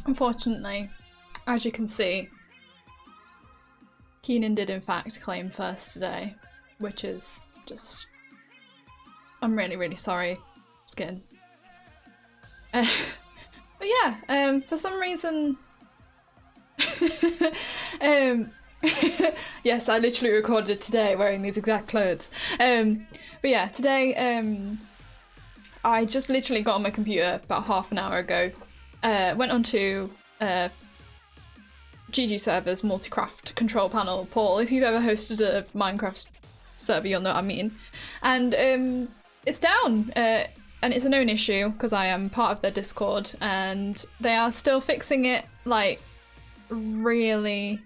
Unfortunately, as you can see, Keenan did in fact claim first today, which is just... I'm really, really sorry. Just kidding. But yeah, for some reason... yes, I literally recorded today wearing these exact clothes. But yeah, today I just literally got on my computer about half an hour ago. Went onto GG servers multi-craft control panel. Paul, if you've ever hosted a Minecraft server, you'll know what I mean. And it's down, and it's a known issue because I am part of their Discord, and they are still fixing it, like, really,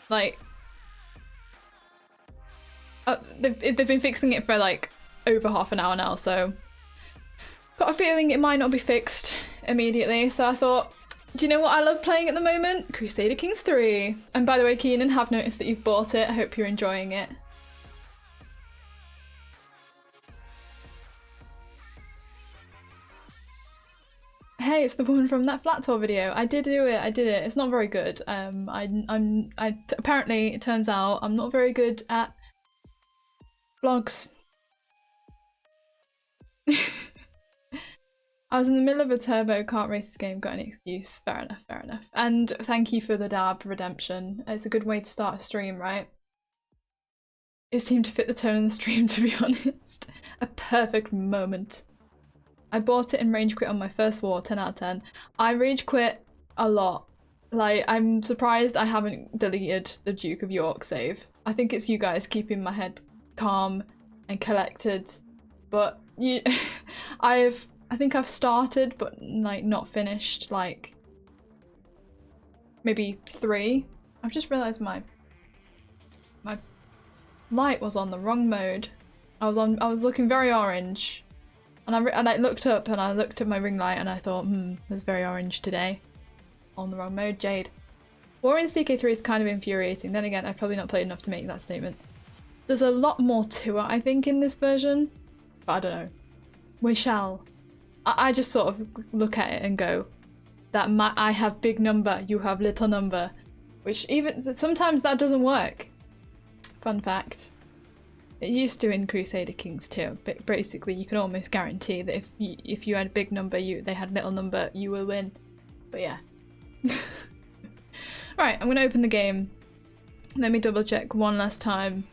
like, they've been fixing it for like over half an hour now, so got a feeling it might not be fixed immediately. So I thought, do you know what I love playing at the moment? Crusader Kings 3. And by the way, Keenan, have noticed that you've bought it. I hope you're enjoying it. Hey, it's the woman from that flat tour video. I did do it. I did it. It's not very good. Apparently, it turns out I'm not very good at vlogs. I was in the middle of a turbo kart races game. Got any excuse? Fair enough. Fair enough. And thank you for the dab redemption. It's a good way to start a stream, right? It seemed to fit the tone of the stream, to be honest. A perfect moment. I bought it and rage quit on my first war, 10 out of 10. I rage quit a lot. Like, I'm surprised I haven't deleted the Duke of York save. I think it's you guys keeping my head calm and collected. But you, I think I've started, but like not finished, like maybe 3. I've just realised my light was on the wrong mode. I was looking very orange. And I looked up and I looked at my ring light and I thought, it's very orange today. On the wrong mode, Jade. War in CK3 is kind of infuriating. Then again, I've probably not played enough to make that statement. There's a lot more to it, I think, in this version. But I don't know. We shall. I just sort of look at it and go, I have big number, you have little number. Which even, sometimes that doesn't work. Fun fact. It used to in Crusader Kings 2, but basically you can almost guarantee that if you had a big number, they had little number, you will win. But yeah. Right, I'm gonna open the game. Let me double check one last time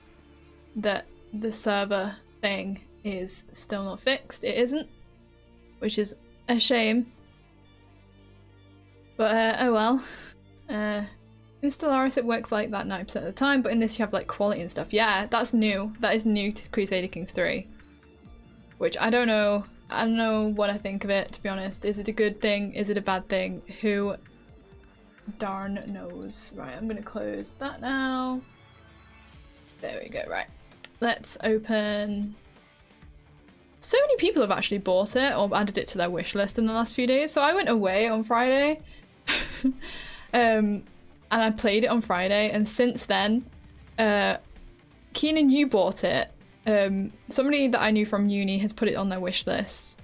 that the server thing is still not fixed. It isn't, which is a shame. But oh well. In Stellaris it works like that 90% of the time, but in this you have like quality and stuff. Yeah, that's new. That is new to Crusader Kings 3. Which I don't know. I don't know what I think of it, to be honest. Is it a good thing? Is it a bad thing? Who darn knows? Right, I'm gonna close that now. There we go, right. Let's open... So many people have actually bought it or added it to their wish list in the last few days. So I went away on Friday. And I played it on Friday, and since then, Keenan, you bought it. Somebody that I knew from uni has put it on their wish list.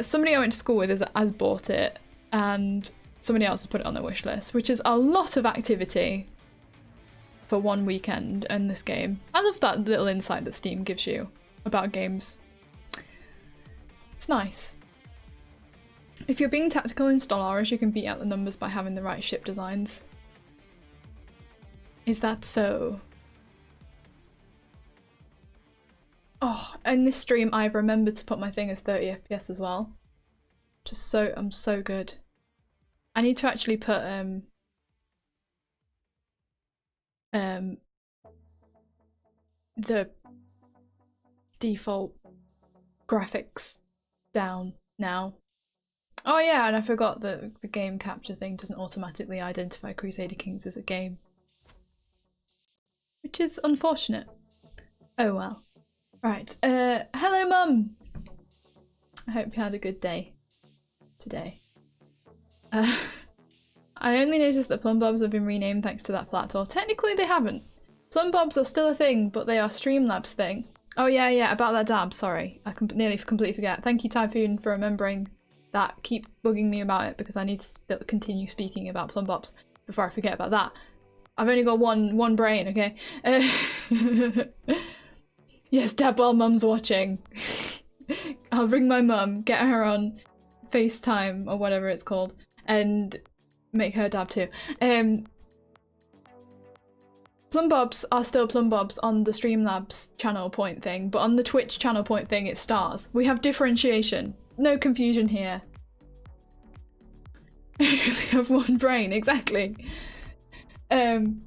Somebody I went to school with has bought it, and somebody else has put it on their wish list, which is a lot of activity for one weekend in this game. I love that little insight that Steam gives you about games. It's nice. If you're being tactical in Stellaris, you can beat out the numbers by having the right ship designs. Is that so? Oh, in this stream I've remembered to put my thing as 30 FPS as well. Just so, I'm so good. I need to actually put the default graphics down now. Oh yeah, and I forgot that the game capture thing doesn't automatically identify Crusader Kings as a game. Which is unfortunate. Oh well. Right, hello Mum! I hope you had a good day today. I only noticed that plum bobs have been renamed thanks to that flat tour. Technically they haven't. Plum bobs are still a thing, but they are Streamlabs thing. Oh yeah, about that dab, sorry. I nearly completely forget. Thank you Typhoon for remembering that keep bugging me about it because I need to still continue speaking about plum bobs before I forget about that. I've only got one brain, okay? Yes, dab while mum's watching. I'll ring my mum, get her on FaceTime or whatever it's called, and make her dab too. Plum bobs are still plum bobs on the Streamlabs channel point thing, but on the Twitch channel point thing it's stars. We have differentiation. No confusion here. We have one brain, exactly. I'm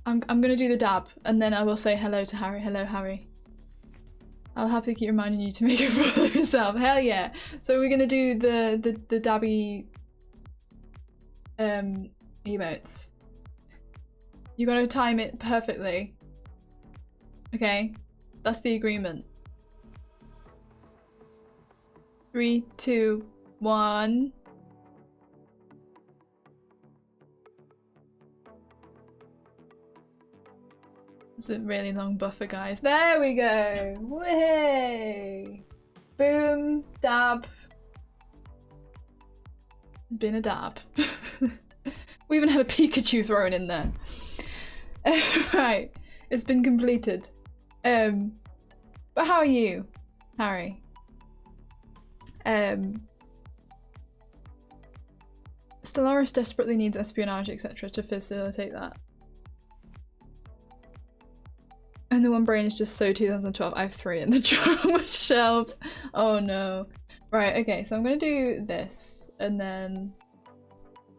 gonna do the dab and then I will say hello to Harry. Hello, Harry. I'll happily keep reminding you to make it for yourself. Hell yeah. So we're gonna do the dabby emotes. You gotta time it perfectly. Okay? That's the agreement. 3, 2, 1. It's a really long buffer, guys. There we go! Way! Boom! Dab. It's been a dab. We even had a Pikachu thrown in there. Right, it's been completed. But how are you, Harry? Stellaris desperately needs espionage, etc. to facilitate that. And the one brain is just so 2012. I have 3 in the drama shelf. Oh no. Right, okay, so I'm gonna do this, and then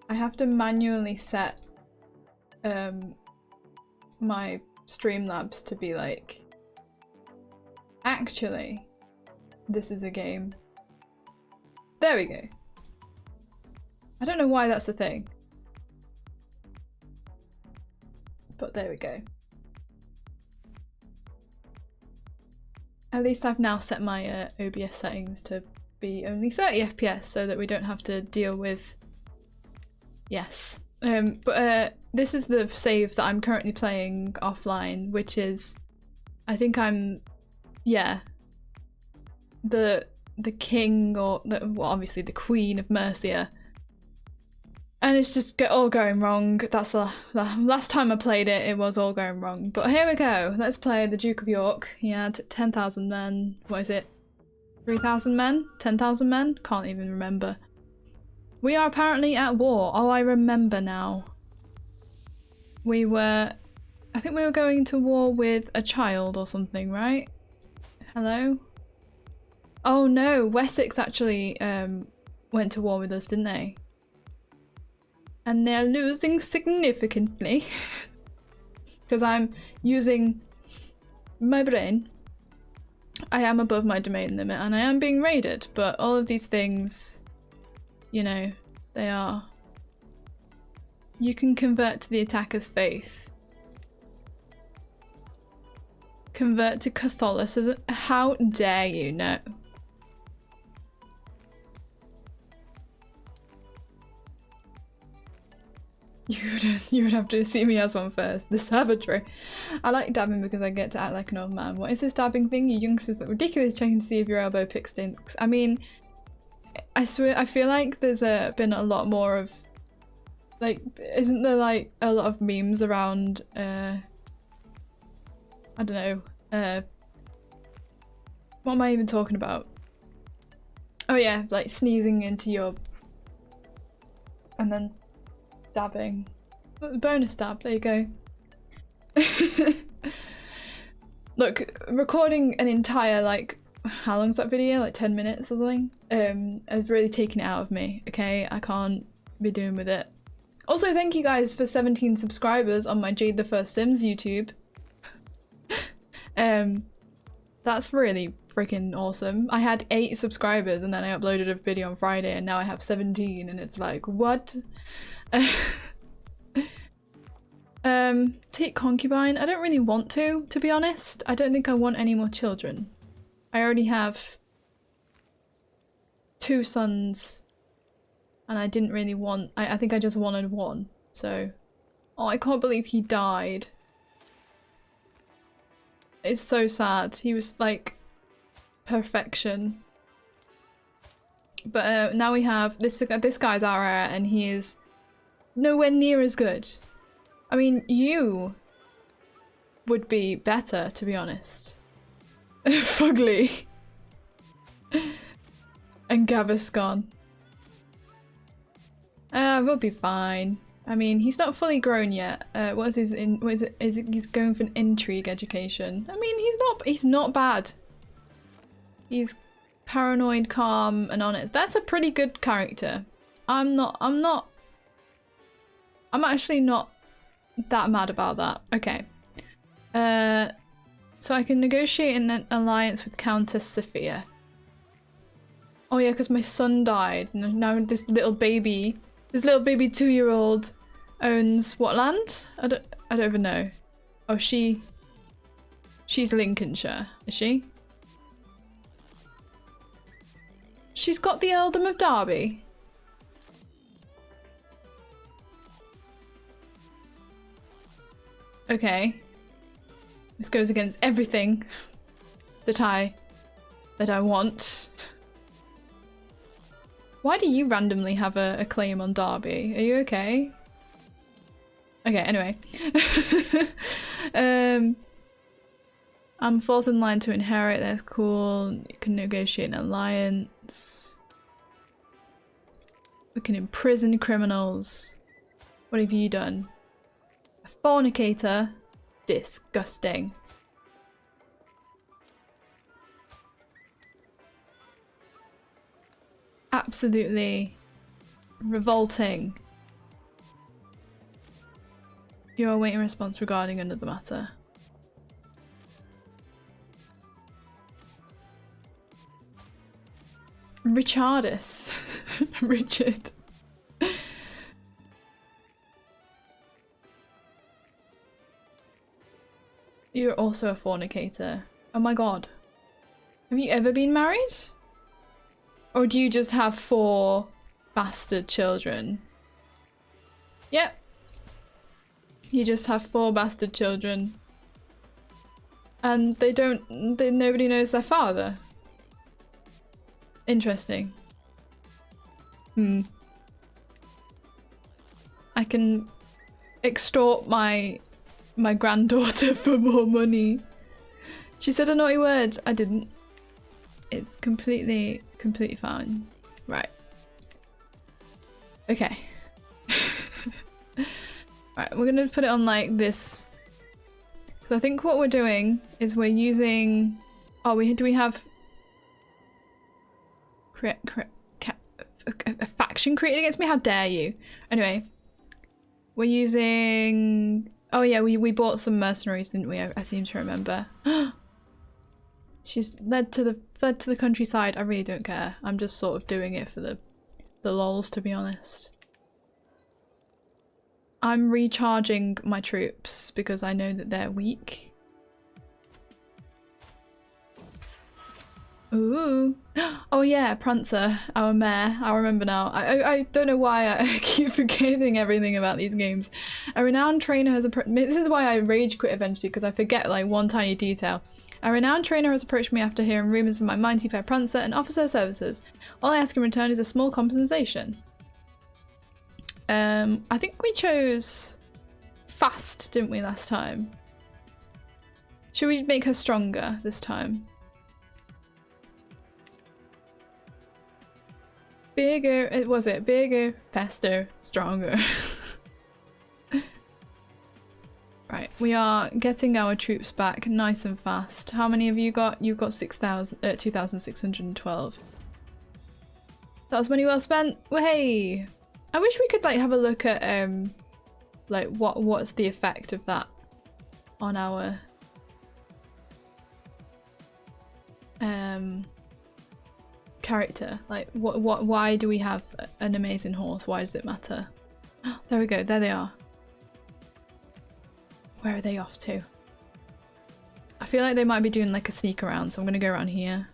I have to manually set my Streamlabs to be like, actually, this is a game. There we go. I don't know why that's a thing, but there we go. At least I've now set my OBS settings to be only 30 FPS so that we don't have to deal with... Yes. But this is the save that I'm currently playing offline, which is... I think I'm... yeah. The king, or... well, obviously the queen of Mercia. And it's just all going wrong. That's the last time I played it, it was all going wrong. But here we go. Let's play the Duke of York. He had 10,000 men. What is it? 3,000 men? 10,000 men? Can't even remember. We are apparently at war. Oh, I remember now. We were... I think we were going to war with a child or something, right? Hello? Oh no, Wessex actually went to war with us, didn't they? And they're losing significantly because I'm using my brain. I am above my domain limit and I am being raided, but all of these things, you know, they are... You can convert to the attacker's faith. Convert to Catholicism? How dare you? No. You would have to see me as one first. The savagery. I like dabbing because I get to act like an old man. What is this dabbing thing? You youngsters look ridiculous checking to see if your elbow pick stinks. I mean, I swear, I feel like there's been a lot more of, like, isn't there like a lot of memes around, I don't know, what am I even talking about? Oh yeah, like sneezing into your, and then dabbing. Bonus dab, there you go. Look, recording an entire, like, how long's that video? Like 10 minutes or something? Has really taken it out of me, okay? I can't be doing with it. Also, thank you guys for 17 subscribers on my Jade the First Sims YouTube. That's really freaking awesome. I had 8 subscribers and then I uploaded a video on Friday and now I have 17 and it's like, what? Take concubine? I don't really want to be honest. I don't think I want any more children. I already have 2 sons and I didn't really want, I think I just wanted 1, so. Oh, I can't believe he died. It's so sad. He was like perfection. But now we have this guy's our heir, and he is nowhere near as good. I mean, you would be better, to be honest. Fugly. And Gaviscon. We'll be fine. I mean, he's not fully grown yet. What is his he's going for an intrigue education. I mean, he's not bad. He's paranoid, calm, and honest. That's a pretty good character. I'm actually not that mad about that. Okay. So I can negotiate an alliance with Countess Sophia. Oh yeah, because my son died. Now this little baby 2-year-old owns what land? I don't even know. Oh, she's Lincolnshire, is she? She's got the Earldom of Derby. Okay. This goes against everything that I want. Why do you randomly have a claim on Derby? Are you okay? Okay, anyway. I'm fourth in line to inherit, that's cool. You can negotiate an alliance. We can imprison criminals. What have you done? A fornicator? Disgusting. Absolutely revolting. You are awaiting response regarding another matter. Richardus. Richard. You're also a fornicator. Oh my god. Have you ever been married? Or do you just have 4 bastard children? Yep. You just have 4 bastard children. And nobody knows their father. Interesting. I can extort my granddaughter for more money. She said a naughty word. I didn't. It's completely fine. Right. Okay. Right, we're gonna put it on like this. Because I think what we're doing is we're using... Oh, do we have... a faction created against me? How dare you? Anyway. We're using... Oh yeah, we bought some mercenaries, didn't we? I seem to remember. She's led to the countryside. I really don't care. I'm just sort of doing it for the lols, to be honest. I'm recharging my troops because I know that they're weak. Ooh. Oh yeah, Prancer, our mare. I remember now. I don't know why I keep forgetting everything about these games. A renowned trainer has approached me. This is why I rage quit eventually, because I forget like one tiny detail. A renowned trainer has approached me after hearing rumours of my mighty pet Prancer and offers her services. All I ask in return is a small compensation. I think we chose fast, didn't we, last time? Should we make her stronger this time? Bigger, was it? Bigger, faster, stronger. Right, we are getting our troops back nice and fast. How many have you got? You've got 2,612. That was money well spent. Well, hey! I wish we could like have a look at like what's the effect of that on our character. Like why do we have an amazing horse? Why does it matter? There we go, there they are. Where are they off to? I feel like they might be doing like a sneak around, so I'm gonna go around here.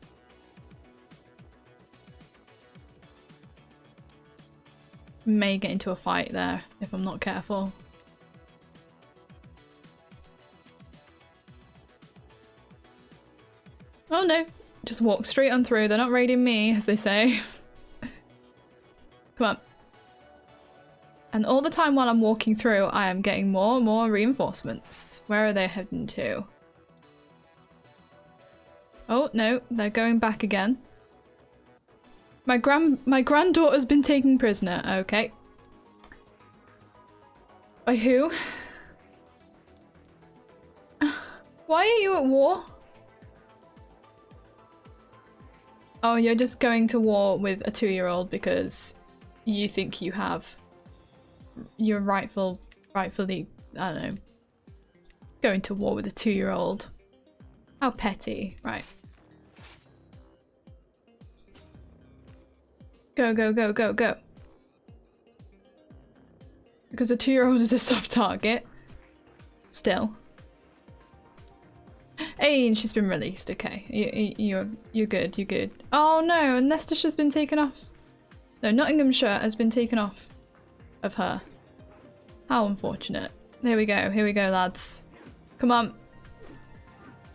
May get into a fight there if I'm not careful. Oh no, just walk straight on through. They're not raiding me, as they say. And all the time while I'm walking through, I am getting more and more reinforcements. Where are they heading to? Oh, no, they're going back again. My granddaughter's been taken prisoner. Okay. By who? Why are you at war? Oh, you're just going to war with a 2-year-old because you think you have your rightfully, I don't know, going to war with a 2-year-old. How petty. Right. Go, go, go, go, go. Because a 2-year-old is a soft target. Still. Hey, and she's been released. Okay, you're good. You're good. Oh no, and Leicestershire's been taken off. No, Nottinghamshire has been taken off of her. How unfortunate. Here we go. Here we go, lads. Come on.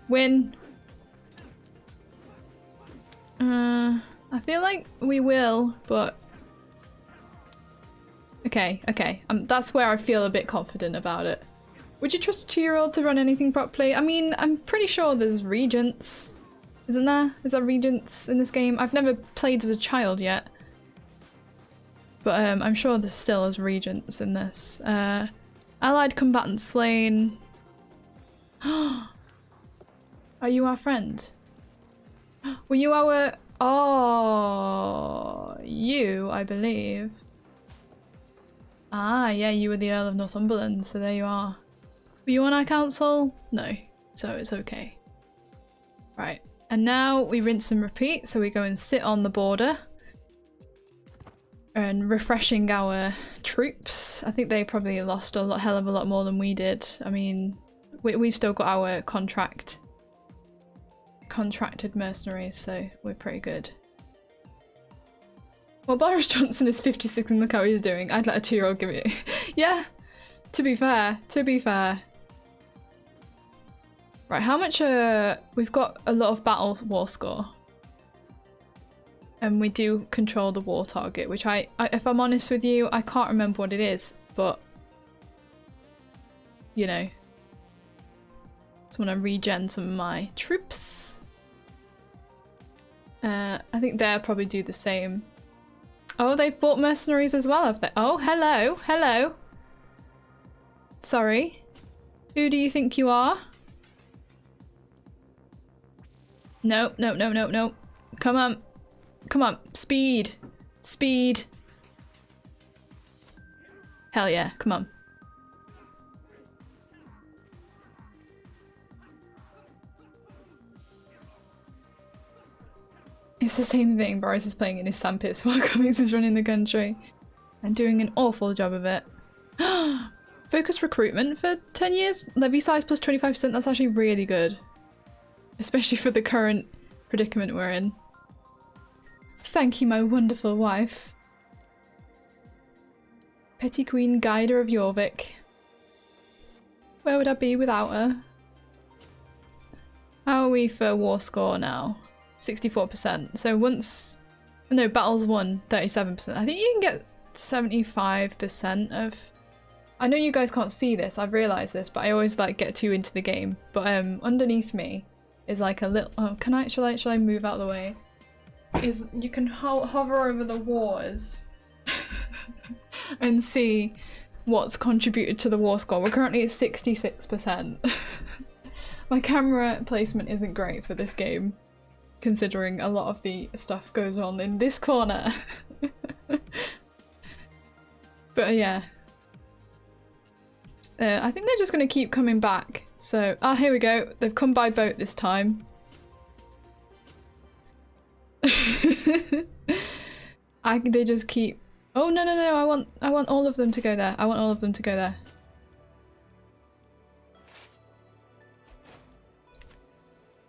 Win. I feel like we will, but okay. That's where I feel a bit confident about it. Would you trust a 2-year-old to run anything properly? I mean, I'm pretty sure there's regents. Isn't there? Is there regents in this game? I've never played as a child yet. But I'm sure there still is regents in this. Allied combatant slain. Are you our friend? Were you our... Oh, you, I believe. Ah, yeah, you were the Earl of Northumberland, so there you are. Were you on our council? No, so it's okay. Right, and now we rinse and repeat, so we go and sit on the border. And refreshing our troops. I think they probably lost a hell of a lot more than we did. I mean, we've still got our contracted mercenaries, so we're pretty good. Well, Boris Johnson is 56 and look how he's doing. I'd let a 2-year-old give it. Yeah, to be fair. Right, how much we've got a lot of battle war score. And we do control the war target, which I if I'm honest with you, I can't remember what it is, but you know. Just want to regen some of my troops. I think they'll probably do the same. Oh, they've bought mercenaries as well, have they? Oh, hello, hello. Sorry. Who do you think you are? No. Come on. Come on, speed. Speed. Hell yeah, come on. It's the same thing. Boris is playing in his sandpits while Cummings is running the country. And doing an awful job of it. Focus recruitment for 10 years? Levy size plus 25%, that's actually really good. Especially for the current predicament we're in. Thank you, my wonderful wife. Petty Queen Guider of Jorvik. Where would I be without her? How are we for war score now? 64%. So once... No, battles won, 37%. I think you can get 75% of... I know you guys can't see this, I've realised this, but I always like get too into the game. But underneath me is like a little... Oh, can I... Shall I move out of the way? Is you can hover over the wars and see what's contributed to the war score. We're currently at 66%. My camera placement isn't great for this game, considering a lot of the stuff goes on in this corner. But yeah. I think they're just going to keep coming back. So, here we go. They've come by boat this time. They just keep... Oh, no, I want all of them to go there. I want all of them to go there.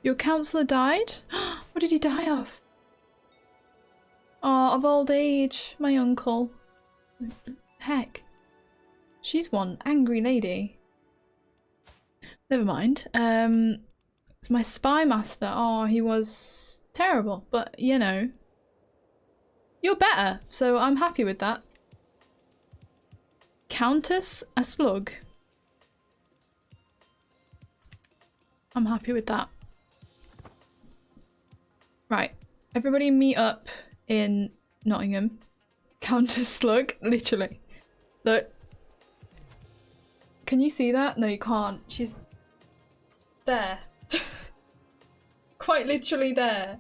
Your counsellor died? What did he die of? Oh, of old age. My uncle. Heck. She's one angry lady. Never mind. It's my spy master. Oh, he was terrible, but you know. You're better, so I'm happy with that. Countess a slug. I'm happy with that. Right. Everybody meet up in Nottingham. Countess slug. Literally. Look. Can you see that? No, you can't. She's there. Quite literally there.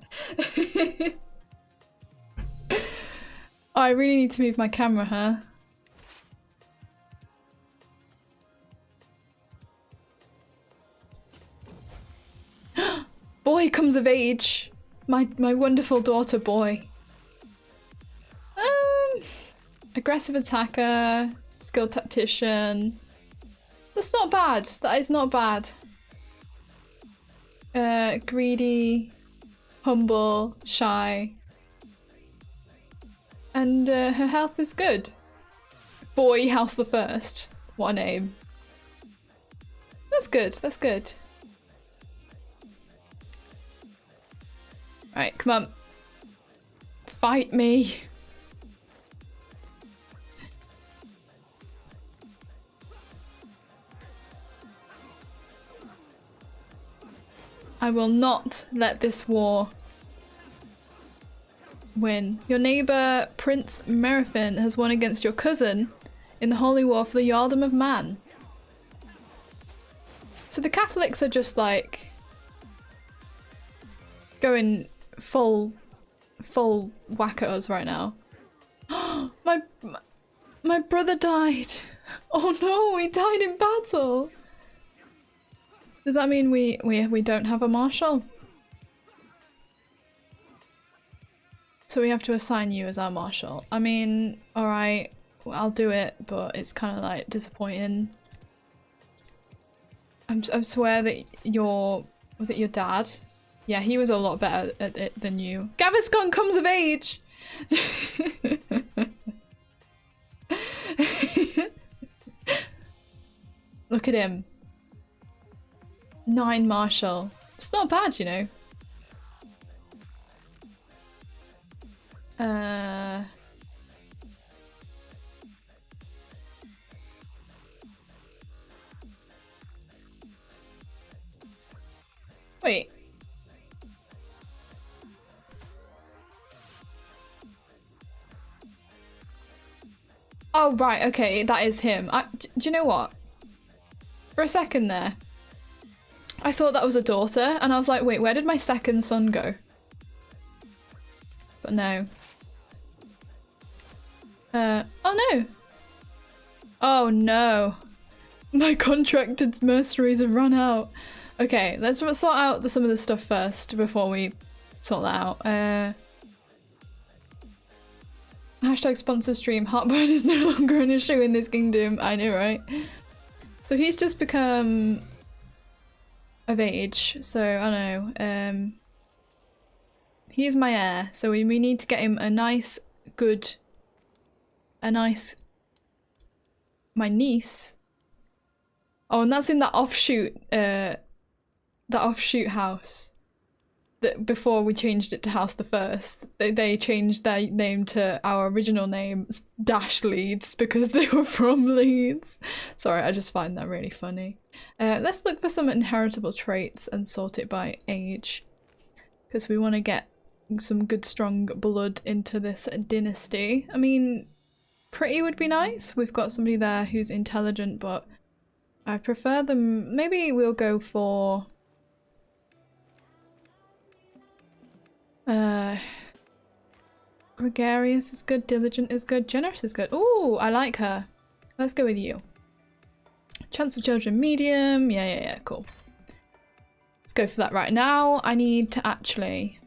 Oh, I really need to move my camera, huh? Boy comes of age. My wonderful daughter boy. Aggressive attacker, skilled tactician. That's not bad. That is not bad. Greedy, humble, shy. And her health is good. Boy House the First. What a name. That's good, that's good. Alright, come on. Fight me. I will not let this war win. Your neighbour, Prince Merifin, has won against your cousin in the holy war for the Yaldom of Man. So the Catholics are just like going full whack at us right now. my brother died. Oh no, he died in battle. Does that mean we don't have a marshal? So we have to assign you as our marshal. I mean, alright, well, I'll do it, but it's kind of like disappointing. I swear that was it your dad? Yeah, he was a lot better at it than you. Gaviscon comes of age! Look at him. 9 marshal. It's not bad, you know. Wait. Oh, right, okay, that is him. Do you know what? For a second there, I thought that was a daughter, and I was like, wait, where did my second son go? But no. Oh no! Oh no! My contracted mercenaries have run out. Okay, let's sort out some of the stuff first before we sort that out. Hashtag sponsor stream. Heartburn is no longer an issue in this kingdom. I know, right? So he's just become of age, so I know. He's my heir, so we need to get him a nice, my niece. Oh, and that's in that offshoot house. That before we changed it to House the First, they changed their name to our original name, Dash Leeds, because they were from Leeds. Sorry, I just find that really funny. Let's look for some inheritable traits and sort it by age, because we want to get some good strong blood into this dynasty. I mean, pretty would be nice. We've got somebody there who's intelligent, but I prefer them. Maybe we'll go for gregarious is good, diligent is good, generous is good. Ooh, I like her. Let's go with you. Chance of children medium. Yeah, cool. Let's go for that right now. I need to actually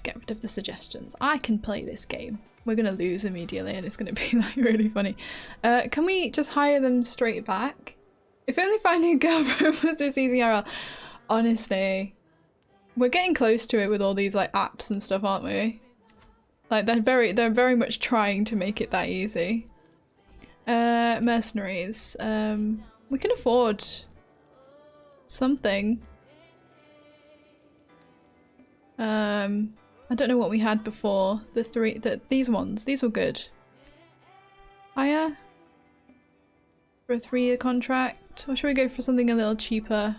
get rid of the suggestions. I can play this game. We're gonna lose immediately and it's gonna be like really funny. Can we just hire them straight back? If only finding a girlfriend was this easy RL. Honestly, we're getting close to it with all these like apps and stuff, aren't we? Like they're very much trying to make it that easy. Mercenaries. We can afford something. I don't know what we had before. These ones. These were good. higher for a 3-year contract, or should we go for something a little cheaper?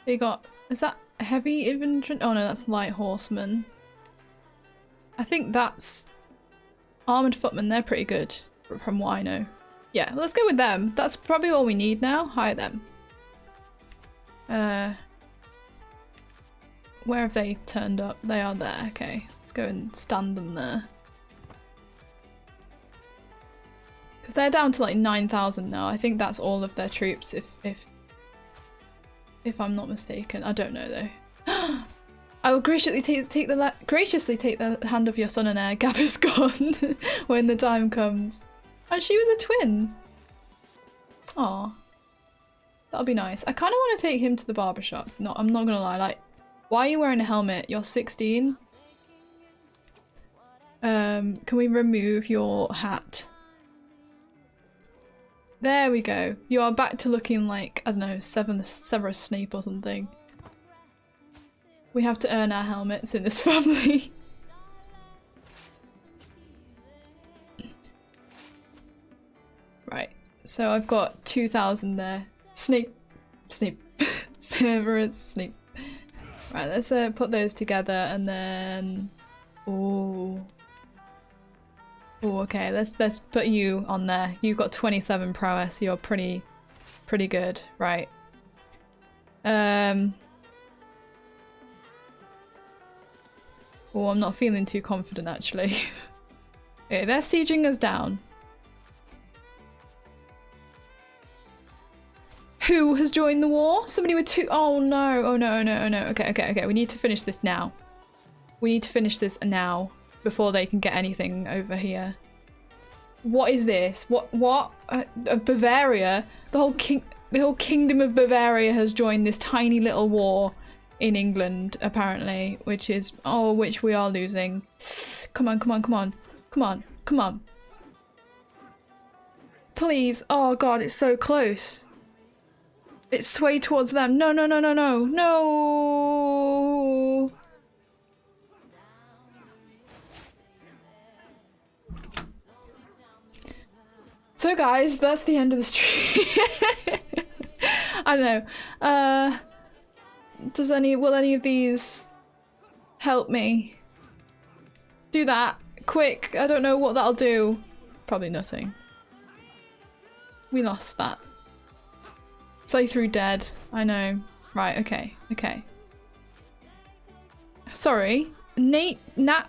They got, is that heavy infantry? Oh no, that's light horsemen. I think that's armored footmen. They're pretty good from what I know. Yeah, let's go with them. That's probably all we need now. Hire them. Where have they turned up? They are there. Okay, let's go and stand them there. Because they're down to like 9,000 now. I think that's all of their troops, if I'm not mistaken. I don't know though. I will graciously take the hand of your son and heir, Gaviscon, when the time comes. And she was a twin. Aw. That'll be nice. I kind of want to take him to the barbershop. No, I'm not gonna lie. Like, why are you wearing a helmet? You're 16. Can we remove your hat? There we go. You are back to looking like, I don't know, Severus Snape or something. We have to earn our helmets in this family. Right, so I've got 2,000 there. Snape. Severus Snape. Right, let's put those together and then... Ooh. Oh, okay. Let's put you on there. You've got 27 prowess. You're pretty good, right? Oh, I'm not feeling too confident actually. Okay, they're sieging us down. Who has joined the war? Somebody with 2. Oh no! Oh no! Oh no! Oh no! Okay. We need to finish this now. We need to finish this now. Before they can get anything over here. What is this? What? Bavaria? The whole kingdom of Bavaria has joined this tiny little war in England, apparently, which we are losing. Come on. Please. Oh god, it's so close. It's swayed towards them. No. So guys, that's the end of the stream. I don't know. Will any of these help me? Do that. Quick. I don't know what that'll do. Probably nothing. We lost that. Playthrough dead. I know. Right, okay. Sorry. Nat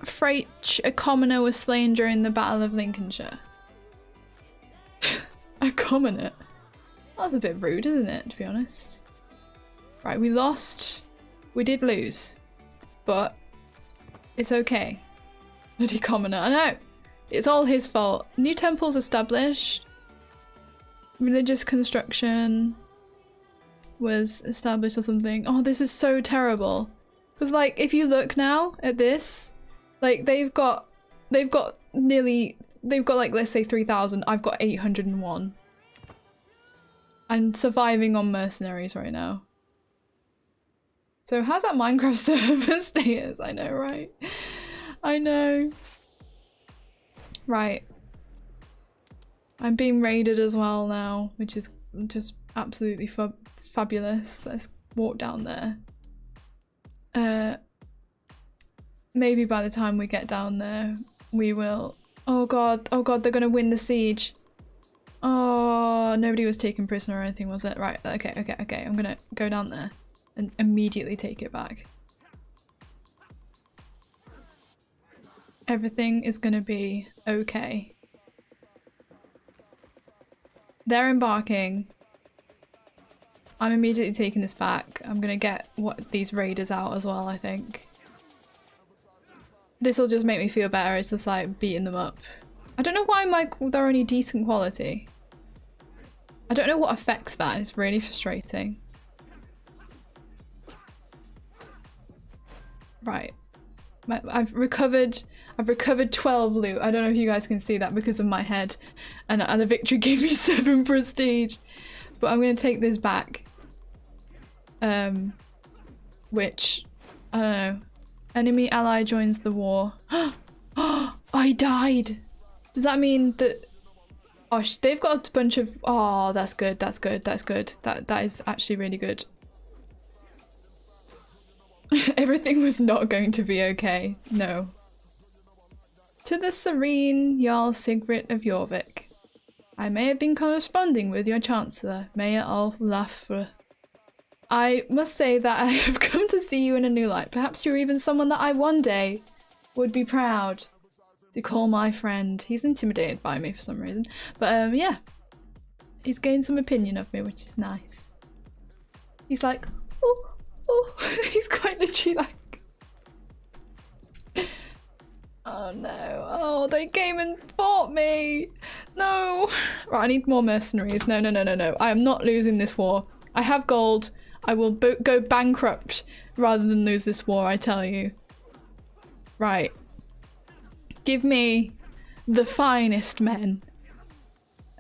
Freich, a commoner, was slain during the Battle of Lincolnshire. A commoner? That's a bit rude, isn't it, to be honest? Right, we lost. We did lose. But it's okay. Bloody commoner. I know! It's all his fault. New temples established. Religious construction was established or something. Oh, this is so terrible. Because, like, if you look now at this, like, they've got like, let's say 3,000. I've got 801. I'm surviving on mercenaries right now. So how's that Minecraft server status? I know, right? I know. Right. I'm being raided as well now, which is just absolutely fabulous. Let's walk down there. Maybe by the time we get down there, we will... Oh god, they're gonna win the siege. Oh, nobody was taken prisoner or anything, was it? Right, okay. I'm gonna go down there and immediately take it back. Everything is gonna be okay. They're embarking. I'm immediately taking this back. I'm gonna get these raiders out as well, I think. This will just make me feel better. It's just like beating them up. I don't know why they're only decent quality. I don't know what affects that. It's really frustrating. Right. I've recovered 12 loot. I don't know if you guys can see that because of my head. And the victory gave me 7 prestige. But I'm going to take this back. Which, I don't know. Enemy ally joins the war. I died. Does that mean that... Oh, they've got a bunch of... Oh, that's good. That's good. That's good. That is actually really good. Everything was not going to be okay. No. To the serene Jarl Sigrid of Jorvik. I may have been corresponding with your Chancellor, Mayor Olaf. I must say that I have come to see you in a new light. Perhaps you're even someone that I one day would be proud to call my friend. He's intimidated by me for some reason. But yeah. He's gained some opinion of me, which is nice. He's like, oh, oh. He's quite literally like... Oh no. Oh, they came and fought me. No. Right, I need more mercenaries. No, no, no, no, no. I am not losing this war. I have gold. I will go bankrupt rather than lose this war, I tell you. Right. Give me the finest men.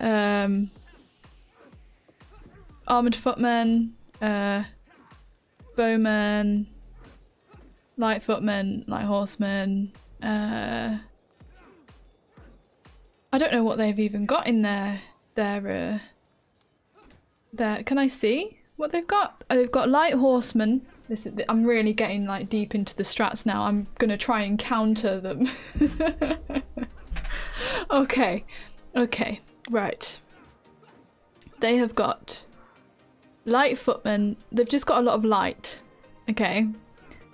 Armored footmen, bowmen, light footmen, light horsemen. I don't know what they've even got in their can I see what they've got? Oh, they've got light horsemen. I'm really getting like deep into the strats now. I'm gonna try and counter them. Okay, okay, right. They have got light footmen. They've just got a lot of light. Okay,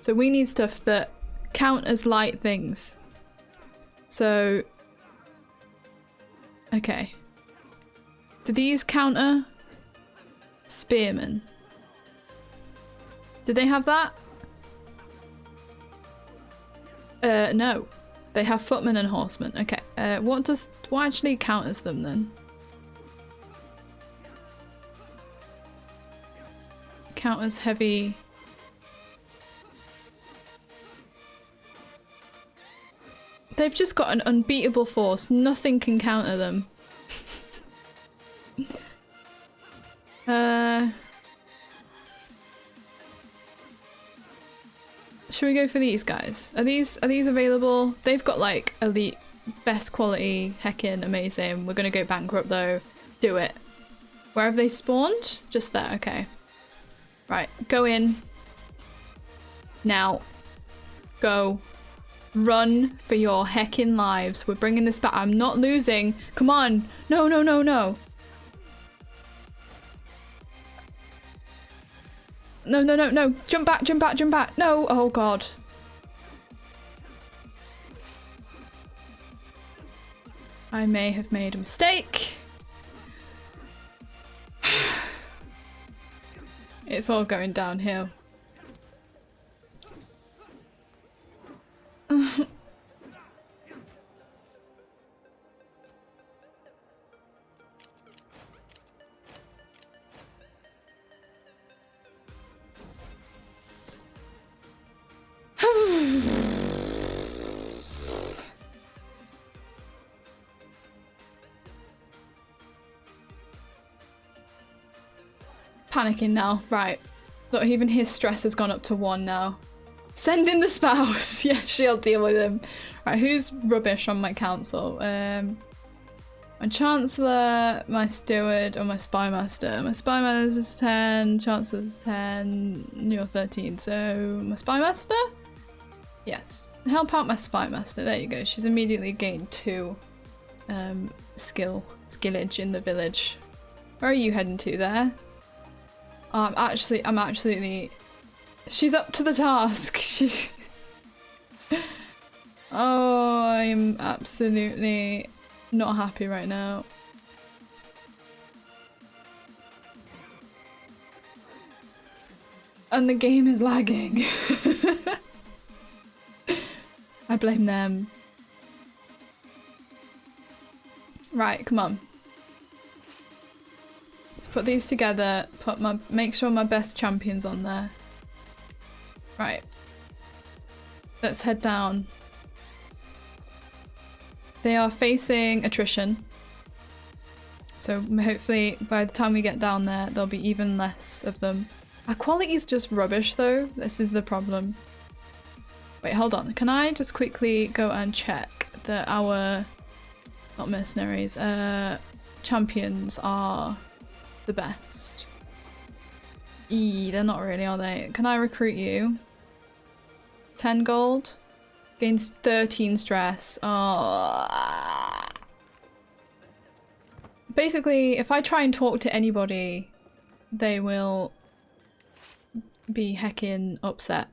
so we need stuff that count as light things. So, okay. Do these counter spearmen? Did they have that? No. They have footmen and horsemen. Okay. What actually counters them then? Counters heavy. They've just got an unbeatable force. Nothing can counter them. Should we go for these guys? Are these available? They've got like elite, best quality, heckin' amazing. We're gonna go bankrupt though. Do it. Where have they spawned? Just there, okay. Right, go in. Now. Go. Run for your heckin' lives. We're bringing this back. I'm not losing. Come on. No, no, no, no. No, no, no, no. Jump back, jump back, jump back. No. Oh, God. I may have made a mistake. It's all going downhill. Panicking now. Right. Look, even his stress has gone up to 1 now. Send in the spouse. Yeah, she'll deal with him. Right, who's rubbish on my council? My chancellor, my steward, or my spymaster. My spymaster is 10, chancellor's 10, you're 13. So my spymaster? Yes. Help out my spymaster. There you go. She's immediately gained 2 skillage in the village. Where are you heading to there? I'm absolutely... She's up to the task. She's... Oh, I'm absolutely not happy right now. And the game is lagging. I blame them. Right, come on. Let's put these together, make sure my best champion's on there. Right. Let's head down. They are facing attrition. So hopefully by the time we get down there, there'll be even less of them. Our quality is just rubbish though. This is the problem. Wait, hold on. Can I just quickly go and check that our, not mercenaries, champions are the best? They're not really, are they? Can I recruit you? 10 gold? Gains 13 stress. Oh. Basically, if I try and talk to anybody, they will be heckin' upset.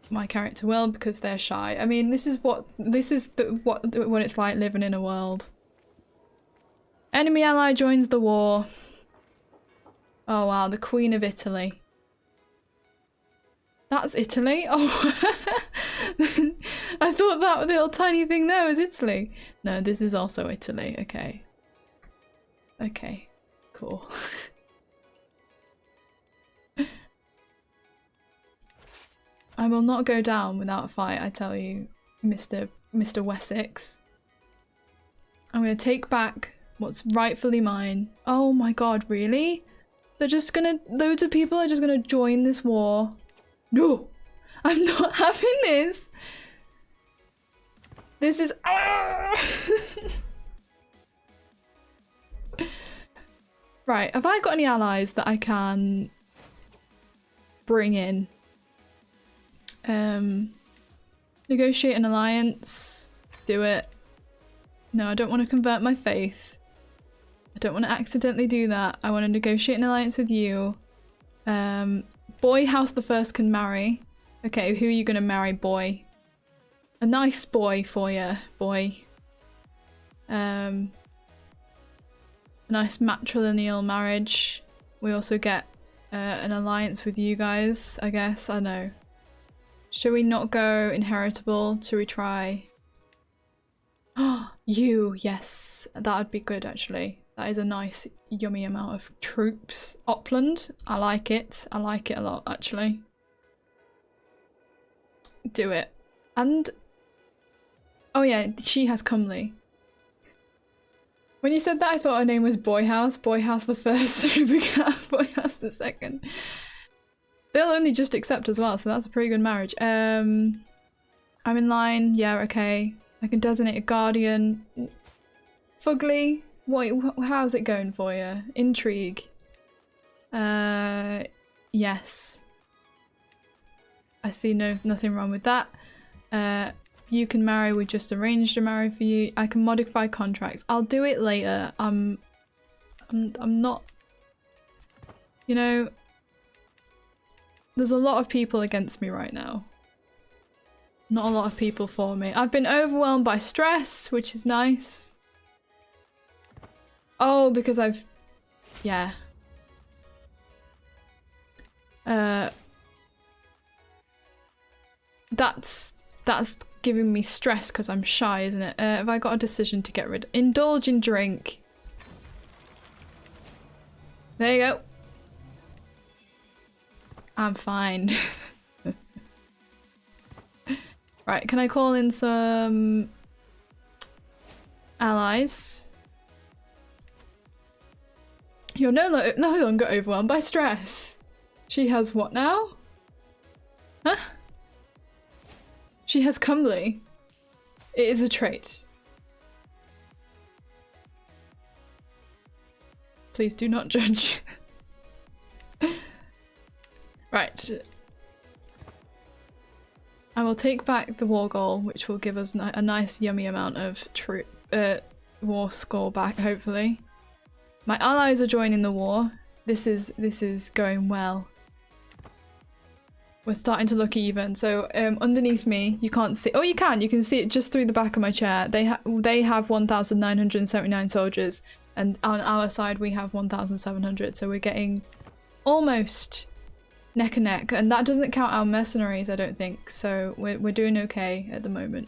My character will, because they're shy. I mean, this is what it's like living in a world. Enemy ally joins the war. Oh wow, the Queen of Italy. That's Italy? Oh, I thought that little tiny thing there was Italy. No, this is also Italy. Okay. Okay, cool. I will not go down without a fight, I tell you, Mr. Wessex. I'm gonna take back what's rightfully mine. Oh my god, really? They're just gonna- loads of people are just gonna join this war. No! I'm not having this! This is- Right, have I got any allies that I can bring in? Negotiate an alliance. Do it. No, I don't want to convert my faith. I don't want to accidentally do that. I want to negotiate an alliance with you. Boy House the First can marry. Okay, who are you going to marry, boy? A nice boy for you, boy. A nice matrilineal marriage. We also get an alliance with you guys, I guess. I know. Should we not go inheritable? Should we try? Oh, you, yes. That would be good, actually. That is a nice, yummy amount of troops. Opland, I like it. I like it a lot, actually. Do it. And... oh yeah, she has comely. When you said that, I thought her name was Boy House the First, who began Boy House the Second. They'll only just accept as well, so that's a pretty good marriage. I'm in line. Yeah, okay. I can designate a guardian. Fugly, how's it going for you? Intrigue. Yes. I see nothing wrong with that. You can marry. We just arranged a marriage for you. I can modify contracts. I'll do it later. I'm not. You know. There's a lot of people against me right now. Not a lot of people for me. I've been overwhelmed by stress, which is nice. Oh, because I've... yeah. That's giving me stress because I'm shy, isn't it? Have I got a decision to get rid of? Indulge in drink. There you go. I'm fine. Right, can I call in some allies? You're no longer overwhelmed by stress. She has what now? Huh? She has comely. It is a trait. Please do not judge. Right. I will take back the war goal, which will give us a nice yummy amount of war score back, hopefully. My allies are joining the war. This is going well. We're starting to look even. So underneath me, you can't see. Oh, you can see it just through the back of my chair. They have 1,979 soldiers, and on our side we have 1,700. So we're getting almost neck and neck, and that doesn't count our mercenaries, I don't think. So we're doing okay at the moment.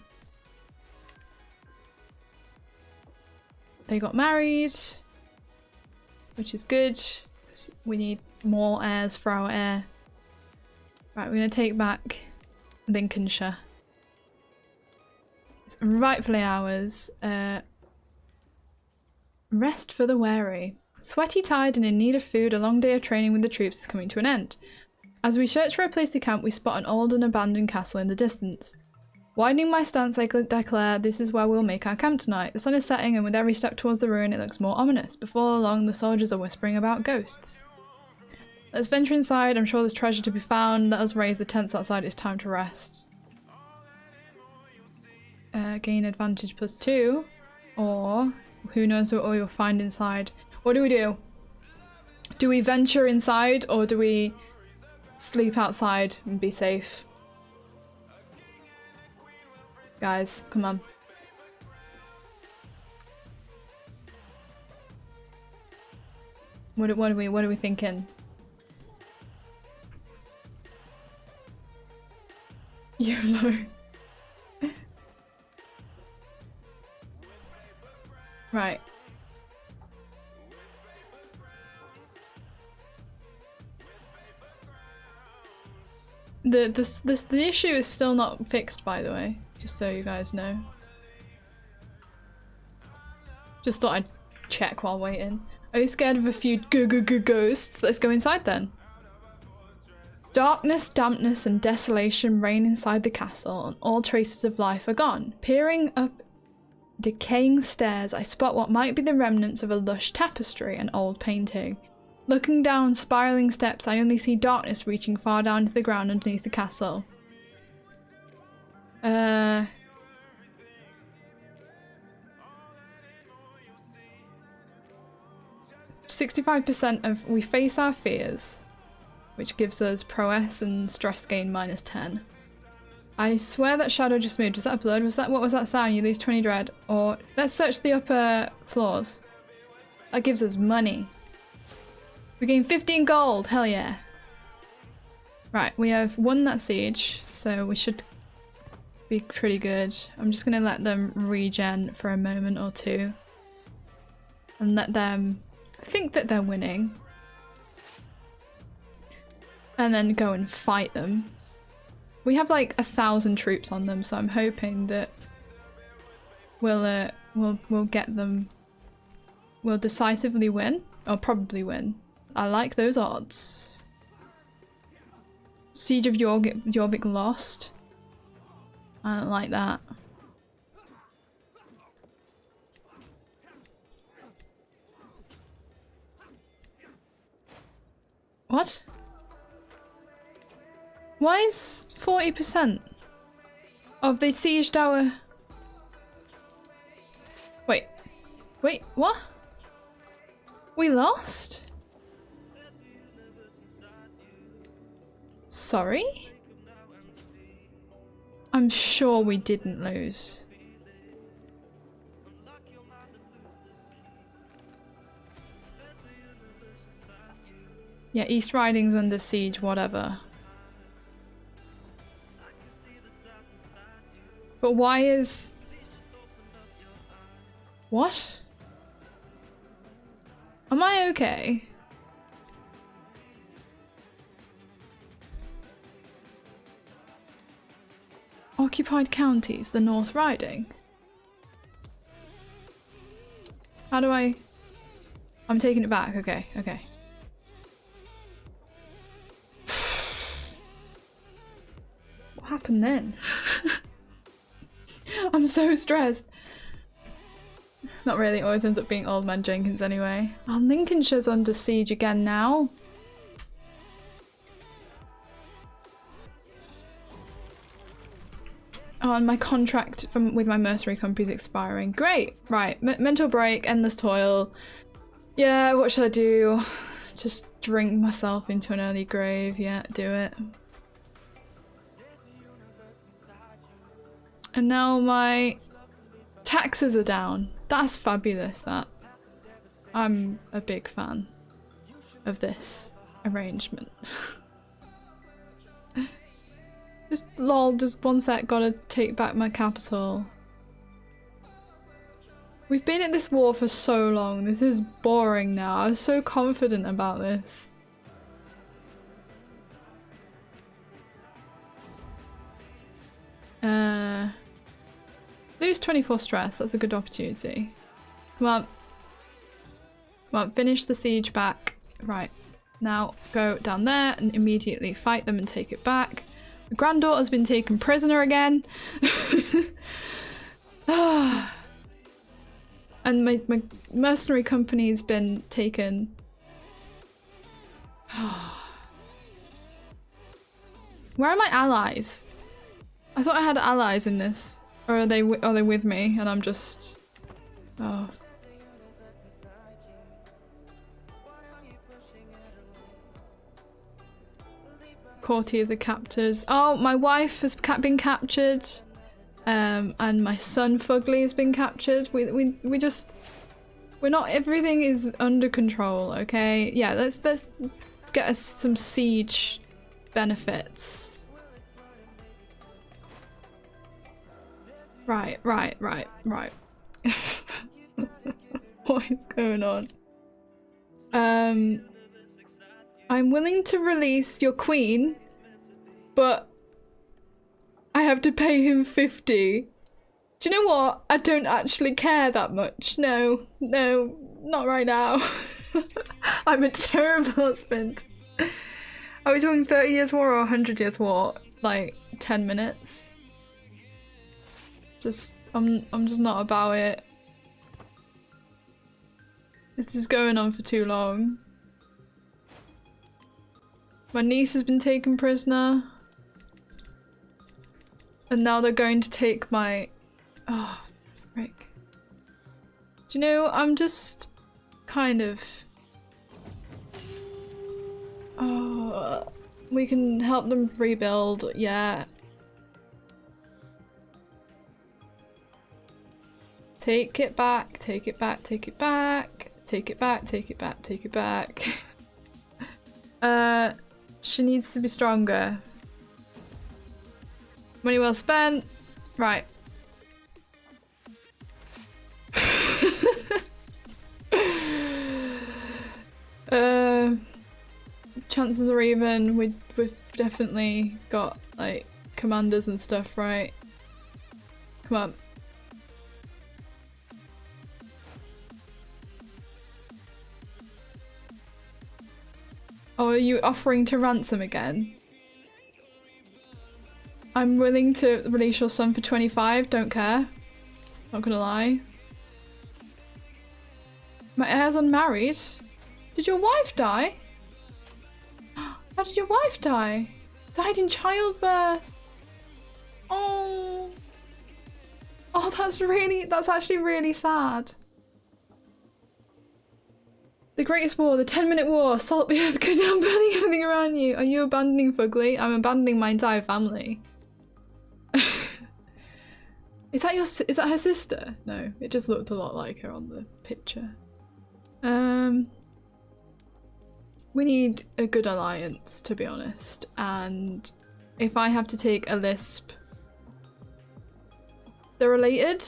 They got married, which is good. We need more heirs for our heir. Right, we're gonna take back Lincolnshire. It's rightfully ours. Rest for the weary. Sweaty, tired, and in need of food, a long day of training with the troops is coming to an end. As we search for a place to camp, we spot an old and abandoned castle in the distance. Widening my stance, I declare this is where we'll make our camp tonight. The sun is setting, and with every step towards the ruin, it looks more ominous. Before long, the soldiers are whispering about ghosts. Let's venture inside. I'm sure there's treasure to be found. Let us raise the tents outside. It's time to rest. Gain advantage +2. Or who knows what you'll find inside. What do? Do we venture inside or do we sleep outside and be safe? Guys, come on. What are we thinking? YOLO. Right. The issue is still not fixed, by the way, just so you guys know. Just thought I'd check while waiting. Are you scared of a few ghosts? Let's go inside then. Darkness, dampness, and desolation reign inside the castle, and all traces of life are gone. Peering up decaying stairs, I spot what might be the remnants of a lush tapestry and old painting. Looking down spiraling steps, I only see darkness reaching far down to the ground underneath the castle. 65% of we face our fears, which gives us prowess and stress gain -10. I swear that shadow just moved. Was that blood? What was that sound? You lose 20 dread. Or let's search the upper floors. That gives us money. We gain 15 gold. Hell yeah. Right, we have won that siege, so we should be pretty good. I'm just gonna let them regen for a moment or two and let them think that they're winning, and then go and fight them. We have like 1,000 troops on them, so I'm hoping that we'll get them. We'll decisively win, or probably win. I like those odds. Siege of Jorvik lost. I don't like that. What? Why is 40% of the siege tower? Wait, what? We lost? Sorry? I'm sure we didn't lose. Yeah, East Riding's under siege, whatever. But why is... What? Am I okay? Occupied counties, the North Riding. How do I... I'm taking it back, okay. What happened then? I'm so stressed. Not really, it always ends up being Old Man Jenkins anyway. Oh, Lincolnshire's under siege again now. Oh, and my contract with my mercenary company is expiring. Great, right. Mental break, endless toil. Yeah, what should I do? Just drink myself into an early grave. Yeah, do it. And now my taxes are down. That's fabulous, that. I'm a big fan of this arrangement. Just lol, just one sec, gotta take back my capital. We've been at this war for so long, this is boring now. I was so confident about this. Lose 24 stress, that's a good opportunity. Come on. Come on, finish the siege back. Right. Now go down there and immediately fight them and take it back. My granddaughter's been taken prisoner again. And my mercenary company's been taken. Where are my allies? I thought I had allies in this. Or are they with me and I'm just... Oh. Courtiers are captors. Oh, my wife has been captured. And my son Fugly has been captured. We're not, everything is under control, okay? Yeah, let's get us some siege benefits. Right. What is going on? I'm willing to release your queen, but I have to pay him 50. Do you know what? I don't actually care that much. No, not right now. I'm a terrible husband. Are we talking 30 years war or 100 years war? Like 10 minutes? I'm just not about it. This is going on for too long. My niece has been taken prisoner. And now they're going to take my... Oh, frick. Do you know, I'm just kind of... Oh, we can help them rebuild, yeah. Take it back, take it back, take it back. Take it back, take it back, take it back. She needs to be stronger. Money well spent. Right. Chances are even. We've definitely got like commanders and stuff, right? Come on. Oh, are you offering to ransom again? I'm willing to release your son for 25, don't care. Not gonna lie. My heir's unmarried? Did your wife die? How did your wife die? Died in childbirth. Oh. Oh, that's actually really sad. The Greatest War, the 10-minute war, salt the earth, go down, burning everything around you. Are you abandoning Fugly? I'm abandoning my entire family. Is that her sister? No, it just looked a lot like her on the picture. We need a good alliance, to be honest, and if I have to take a lisp, they're related,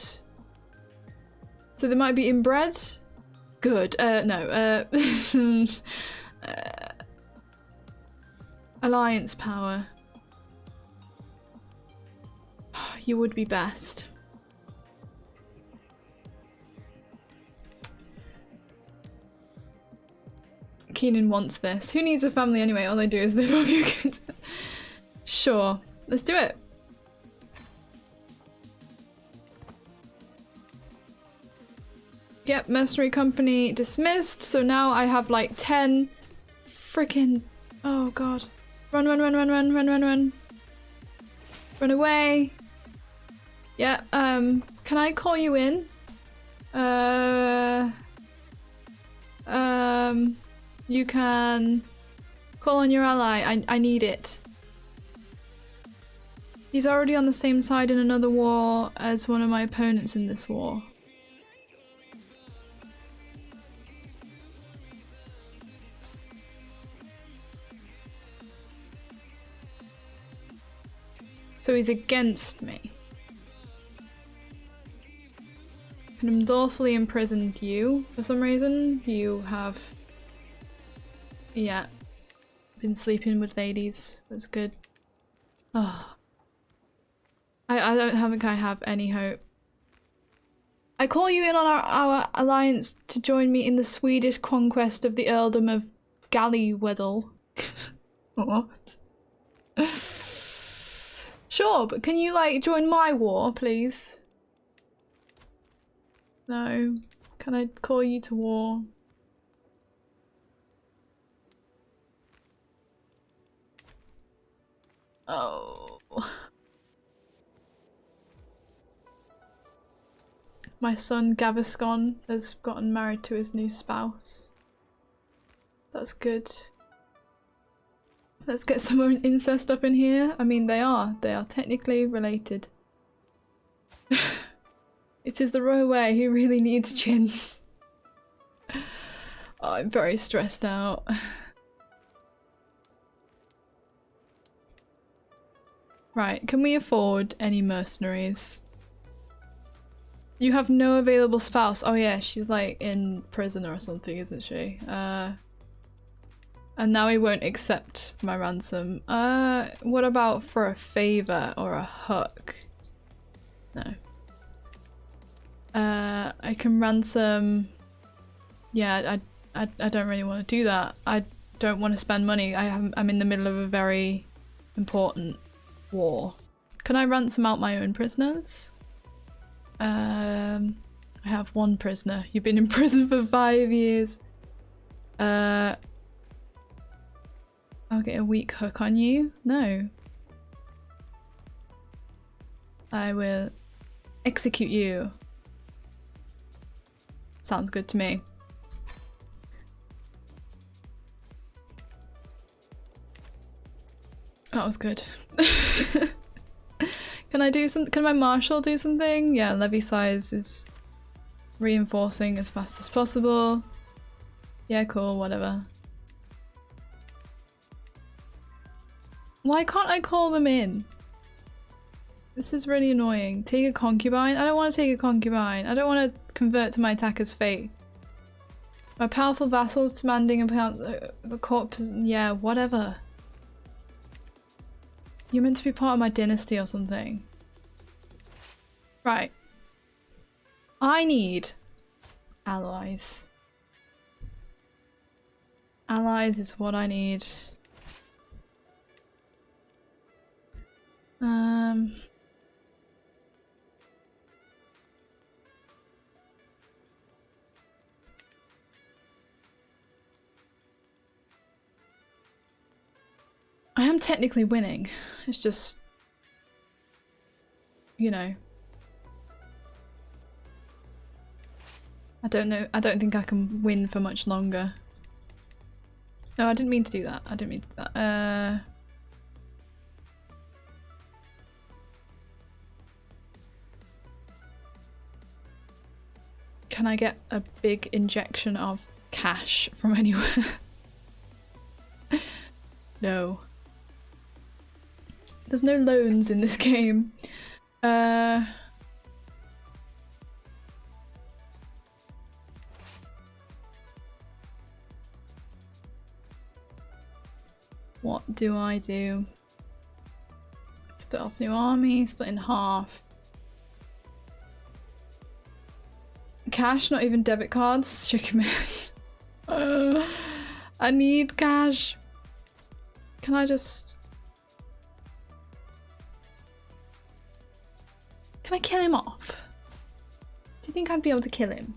so they might be inbred. Good. No. Alliance power. You would be best. Keenan wants this. Who needs a family anyway? All they do is live off your kids. Sure. Let's do it. Yep, mercenary company dismissed. So now I have like 10 freaking... Oh god. Run, run, run, run, run, run, run, run. Run away. Yeah, can I call you in? You can call on your ally. I need it. He's already on the same side in another war as one of my opponents in this war. So he's against me. And I'm lawfully imprisoned you for some reason. You have... Yeah. Been sleeping with ladies. That's good. Oh. I don't think I have any hope. I call you in on our alliance to join me in the Swedish conquest of the earldom of Gallywedel. What? Sure, but can you like join my war, please? No. Can I call you to war? Oh. My son Gaviscon has gotten married to his new spouse. That's good. Let's get some incest up in here. I mean, they are technically related. It is the Roway who really needs chins. Oh, I'm very stressed out. Right, can we afford any mercenaries? You have no available spouse. Oh yeah, she's like in prison or something, isn't she? And now he won't accept my ransom. What about for a favor or a hook? No. I can ransom... Yeah, I don't really want to do that. I don't want to spend money. I'm in the middle of a very important war. Can I ransom out my own prisoners? I have one prisoner. You've been in prison for 5 years. I'll get a weak hook on you. No. I will execute you. Sounds good to me. That was good. Can I do some? Can my marshal do something? Yeah, levy size is reinforcing as fast as possible. Yeah, cool, whatever. Why can't I call them in? This is really annoying. Take a concubine? I don't want to take a concubine. I don't want to convert to my attacker's fate. My powerful vassals demanding a court. Yeah, whatever. You're meant to be part of my dynasty or something. Right. I need allies. Allies is what I need. I am technically winning. It's just, you know. I don't know. I don't think I can win for much longer. No, I didn't mean to do that. I didn't mean to do that. Can I get a big injection of cash from anywhere? No. There's no loans in this game. What do I do? Split off new army, split in half. Cash, not even debit cards. Chicken man. I need cash. Can I just... Can I kill him off? Do you think I'd be able to kill him?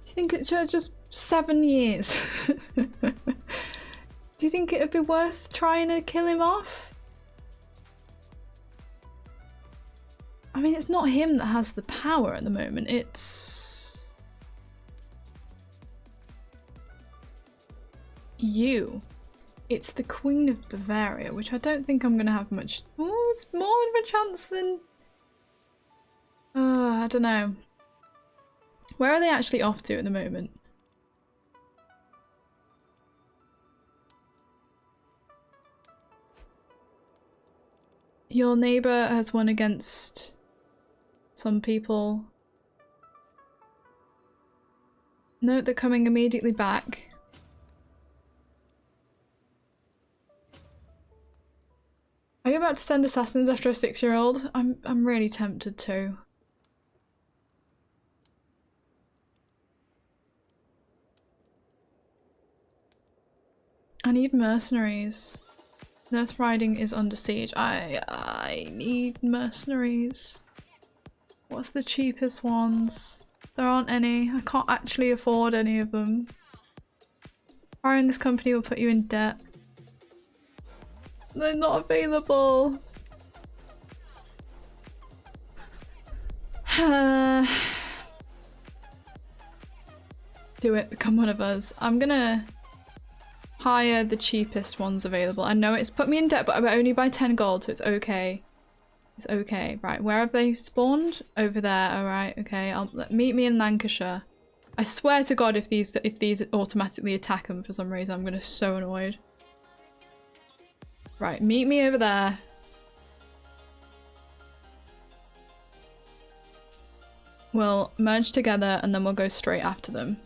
Do you think it's just 7 years? Do you think it would be worth trying to kill him off? I mean, it's not him that has the power at the moment, it's... you. It's the Queen of Bavaria, which I don't think I'm gonna have much... Oh, it's more of a chance than... I don't know. Where are they actually off to at the moment? Your neighbour has won against some people. No, they're coming immediately back. Are you about to send assassins after a 6-year-old? I'm really tempted to. I need mercenaries. North Riding is under siege. I need mercenaries. What's the cheapest ones? There aren't any. I can't actually afford any of them. Hiring this company will put you in debt. They're not available. Do it, become one of us. I'm gonna hire the cheapest ones available. I know it's put me in debt, but only by 10 gold, so it's okay. It's okay. Right, where have they spawned? Over there. Alright, okay. Meet me in Lancashire. I swear to God, if these automatically attack them for some reason, I'm gonna be so annoyed. Right, meet me over there. We'll merge together and then we'll go straight after them.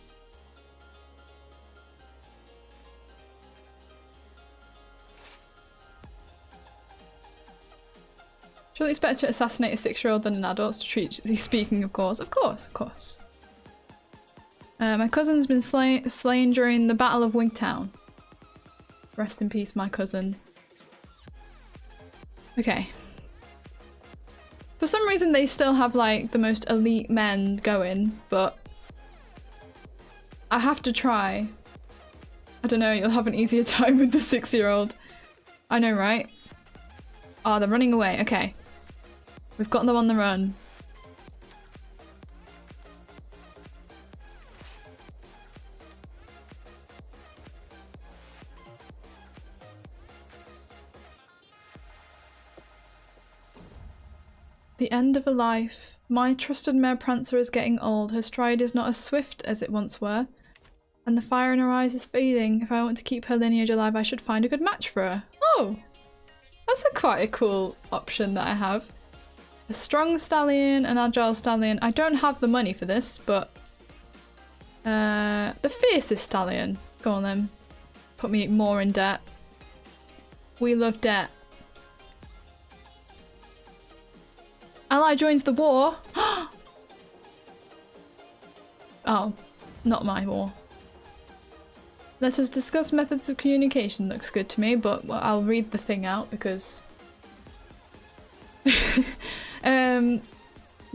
Surely it's better to assassinate a 6-year-old than an adult to treat. Speaking, of course. Of course, of course. My cousin's been slain during the Battle of Wigtown. Rest in peace, my cousin. Okay. For some reason they still have like the most elite men going, but I have to try. I don't know, you'll have an easier time with the 6-year-old. I know, right? Oh, they're running away. Okay. We've got them on the run. The end of a life. My trusted mare Prancer is getting old. Her stride is not as swift as it once were. And the fire in her eyes is fading. If I want to keep her lineage alive, I should find a good match for her. Oh! That's quite a cool option that I have. A strong stallion, an agile stallion. I don't have the money for this, but... the fiercest stallion. Go on then. Put me more in debt. We love debt. Ally joins the war. Oh, not my war. Let us discuss methods of communication. Looks good to me, but well, I'll read the thing out because...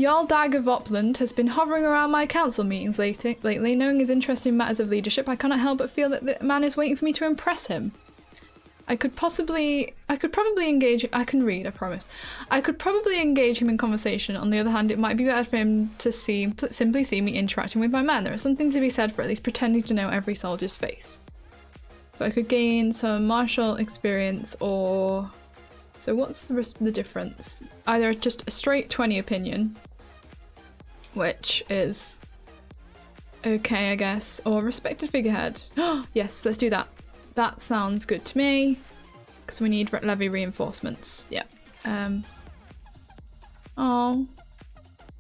Jarl Dag of Opland has been hovering around my council meetings lately. Knowing his interest in matters of leadership, I cannot help but feel that the man is waiting for me to impress him. I could probably engage. I can read, I promise. I could probably engage him in conversation. On the other hand, it might be better for him to simply see me interacting with my man. There is something to be said for at least pretending to know every soldier's face. So I could gain some martial experience or... So what's the difference? Either just a straight 20 opinion, which is okay, I guess, or respected figurehead. Yes, let's do that. That sounds good to me, because we need levy reinforcements. Yeah. Oh,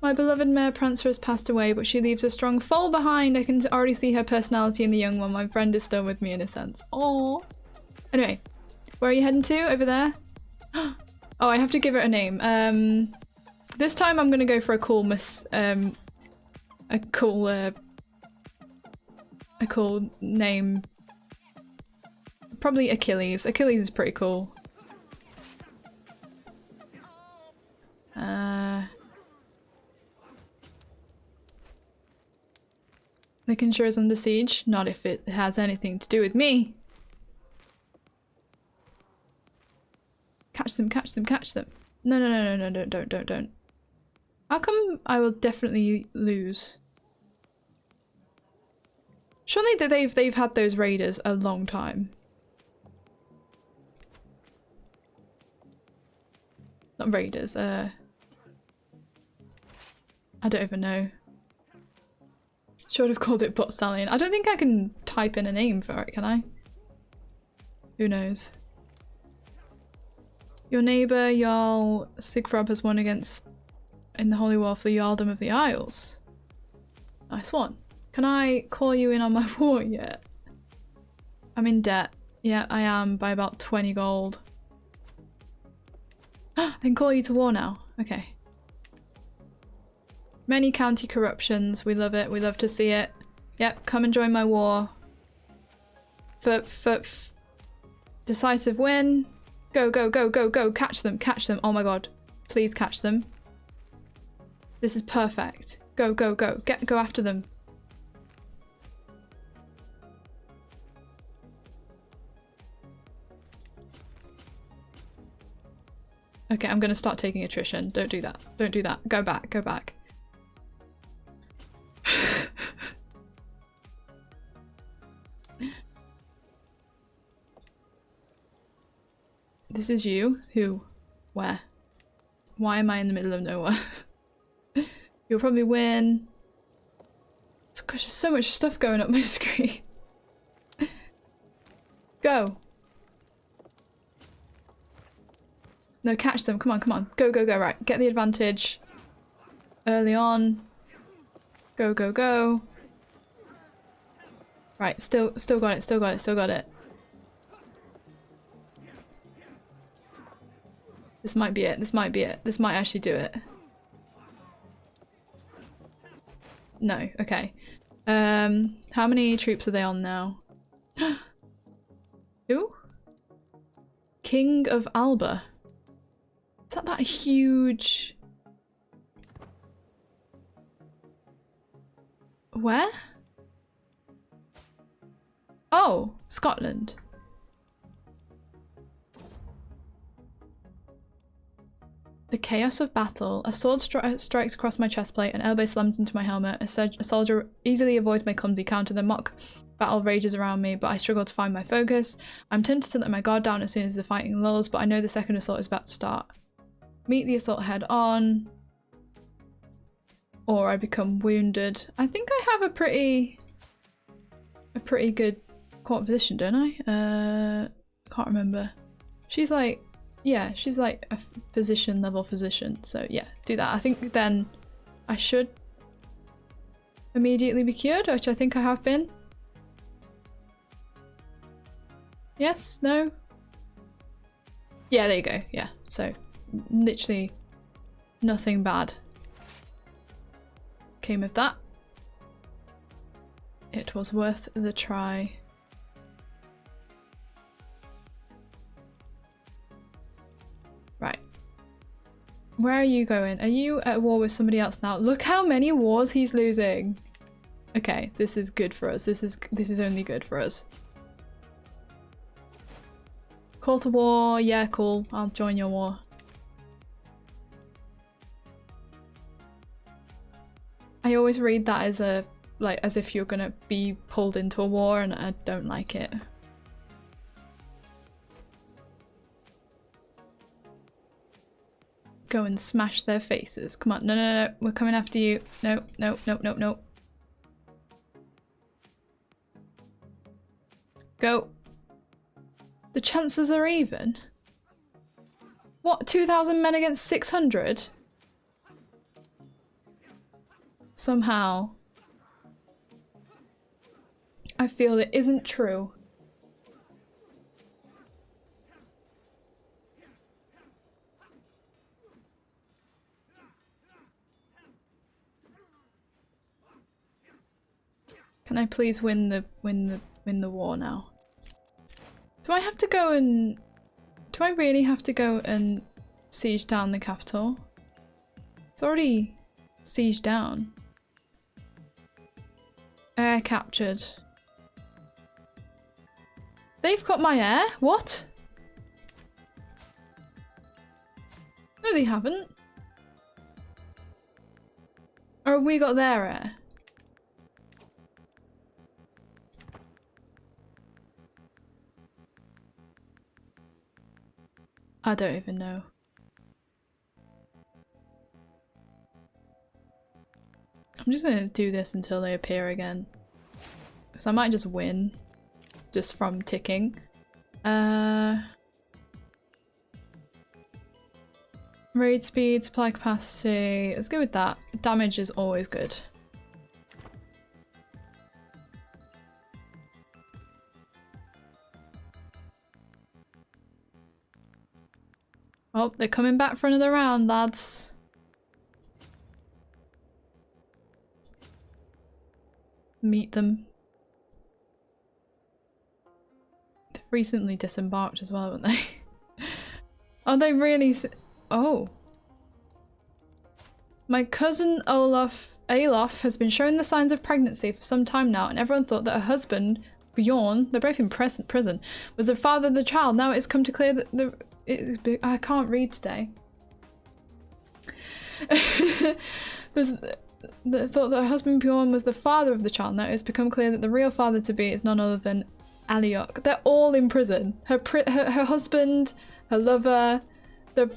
my beloved mare Prancer has passed away, but she leaves a strong foal behind. I can already see her personality in the young one. My friend is still with me in a sense. Oh. Anyway, where are you heading to? Over there? Oh, I have to give it a name. This time I'm gonna go for a cool name. Probably Achilles. Achilles is pretty cool. Lincolnshire is under siege. Not if it has anything to do with me. Catch them, catch them, catch them. No, no, no, no, no, don't. How come I will definitely lose? Surely that they've had those raiders a long time. Not raiders, I don't even know. Should have called it Bot Stallion. I don't think I can type in a name for it, can I? Who knows? Your neighbour, Jarl Sigfrab, has won against in the Holy War for the Jarldom of the Isles. Nice one. Can I call you in on my war yet? I'm in debt. Yeah, I am, by about 20 gold. I can call you to war now. Okay. Many county corruptions. We love it. We love to see it. Yep, come and join my war. Decisive win. Go, go, go, go, go. Catch them, catch them. Oh my god. Please catch them. This is perfect. Go, go, go. Go after them. Okay, I'm gonna start taking attrition. Don't do that. Don't do that. Go back, go back. This is you? Who? Where? Why am I in the middle of nowhere? You'll probably win. Gosh, there's so much stuff going up my screen. Go. No, catch them. Come on, come on. Go, go, go. Right, get the advantage. Early on. Go, go, go. Right, still got it, still got it, still got it. This might be it, this might be it. This might actually do it. No, okay. How many troops are they on now? Who? King of Alba. Is that huge? Where? Oh, Scotland. The chaos of battle. A sword strikes across my chest plate, an elbow slams into my helmet. A soldier easily avoids my clumsy counter. The mock battle rages around me, but I struggle to find my focus. I'm tempted to let my guard down as soon as the fighting lulls, but I know the second assault is about to start. Meet the assault head on, or I become wounded. I think I have a pretty good court position, don't I? Can't remember. She's like, yeah, she's like a physician level physician. So yeah, do that. I think then I should immediately be cured, which I think I have been. Yes? No? Yeah, there you go. Yeah, so literally nothing bad came of that. It was worth the try. Right. Where are you going? Are you at war with somebody else now? Look how many wars he's losing. Okay, this is good for us. This is only good for us. Call to war. Yeah, cool. I'll join your war. I always read that as a as if you're gonna be pulled into a war, and I don't like it. Go and smash their faces. Come on. No, no, no. We're coming after you. No, no, no, no, no. Go. The chances are even. What? 2,000 men against 600? Somehow. I feel it isn't true. Can I please win the war now? Do I have to go and do I really have to go and siege down the capital? It's already sieged down. Air captured. They've got my air? What? No, they haven't. Or have we got their air? I don't even know. I'm just gonna do this until they appear again. Because I might just win. Just from ticking. Raid speed, supply capacity. Let's go with that. Damage is always good. Oh, they're coming back for another round, lads. Meet them. recently disembarked as well, haven't they? Are they really? Oh. My cousin Alof has been showing the signs of pregnancy for some time now, and everyone thought that her husband, Bjorn, they're both in prison, was the father of the child. Now it's come to clear that I can't read today. They thought that her husband Bjorn was the father of the child. Now it's become clear that the real father-to-be is none other than Aliok. They're all in prison. Her husband, her lover, they're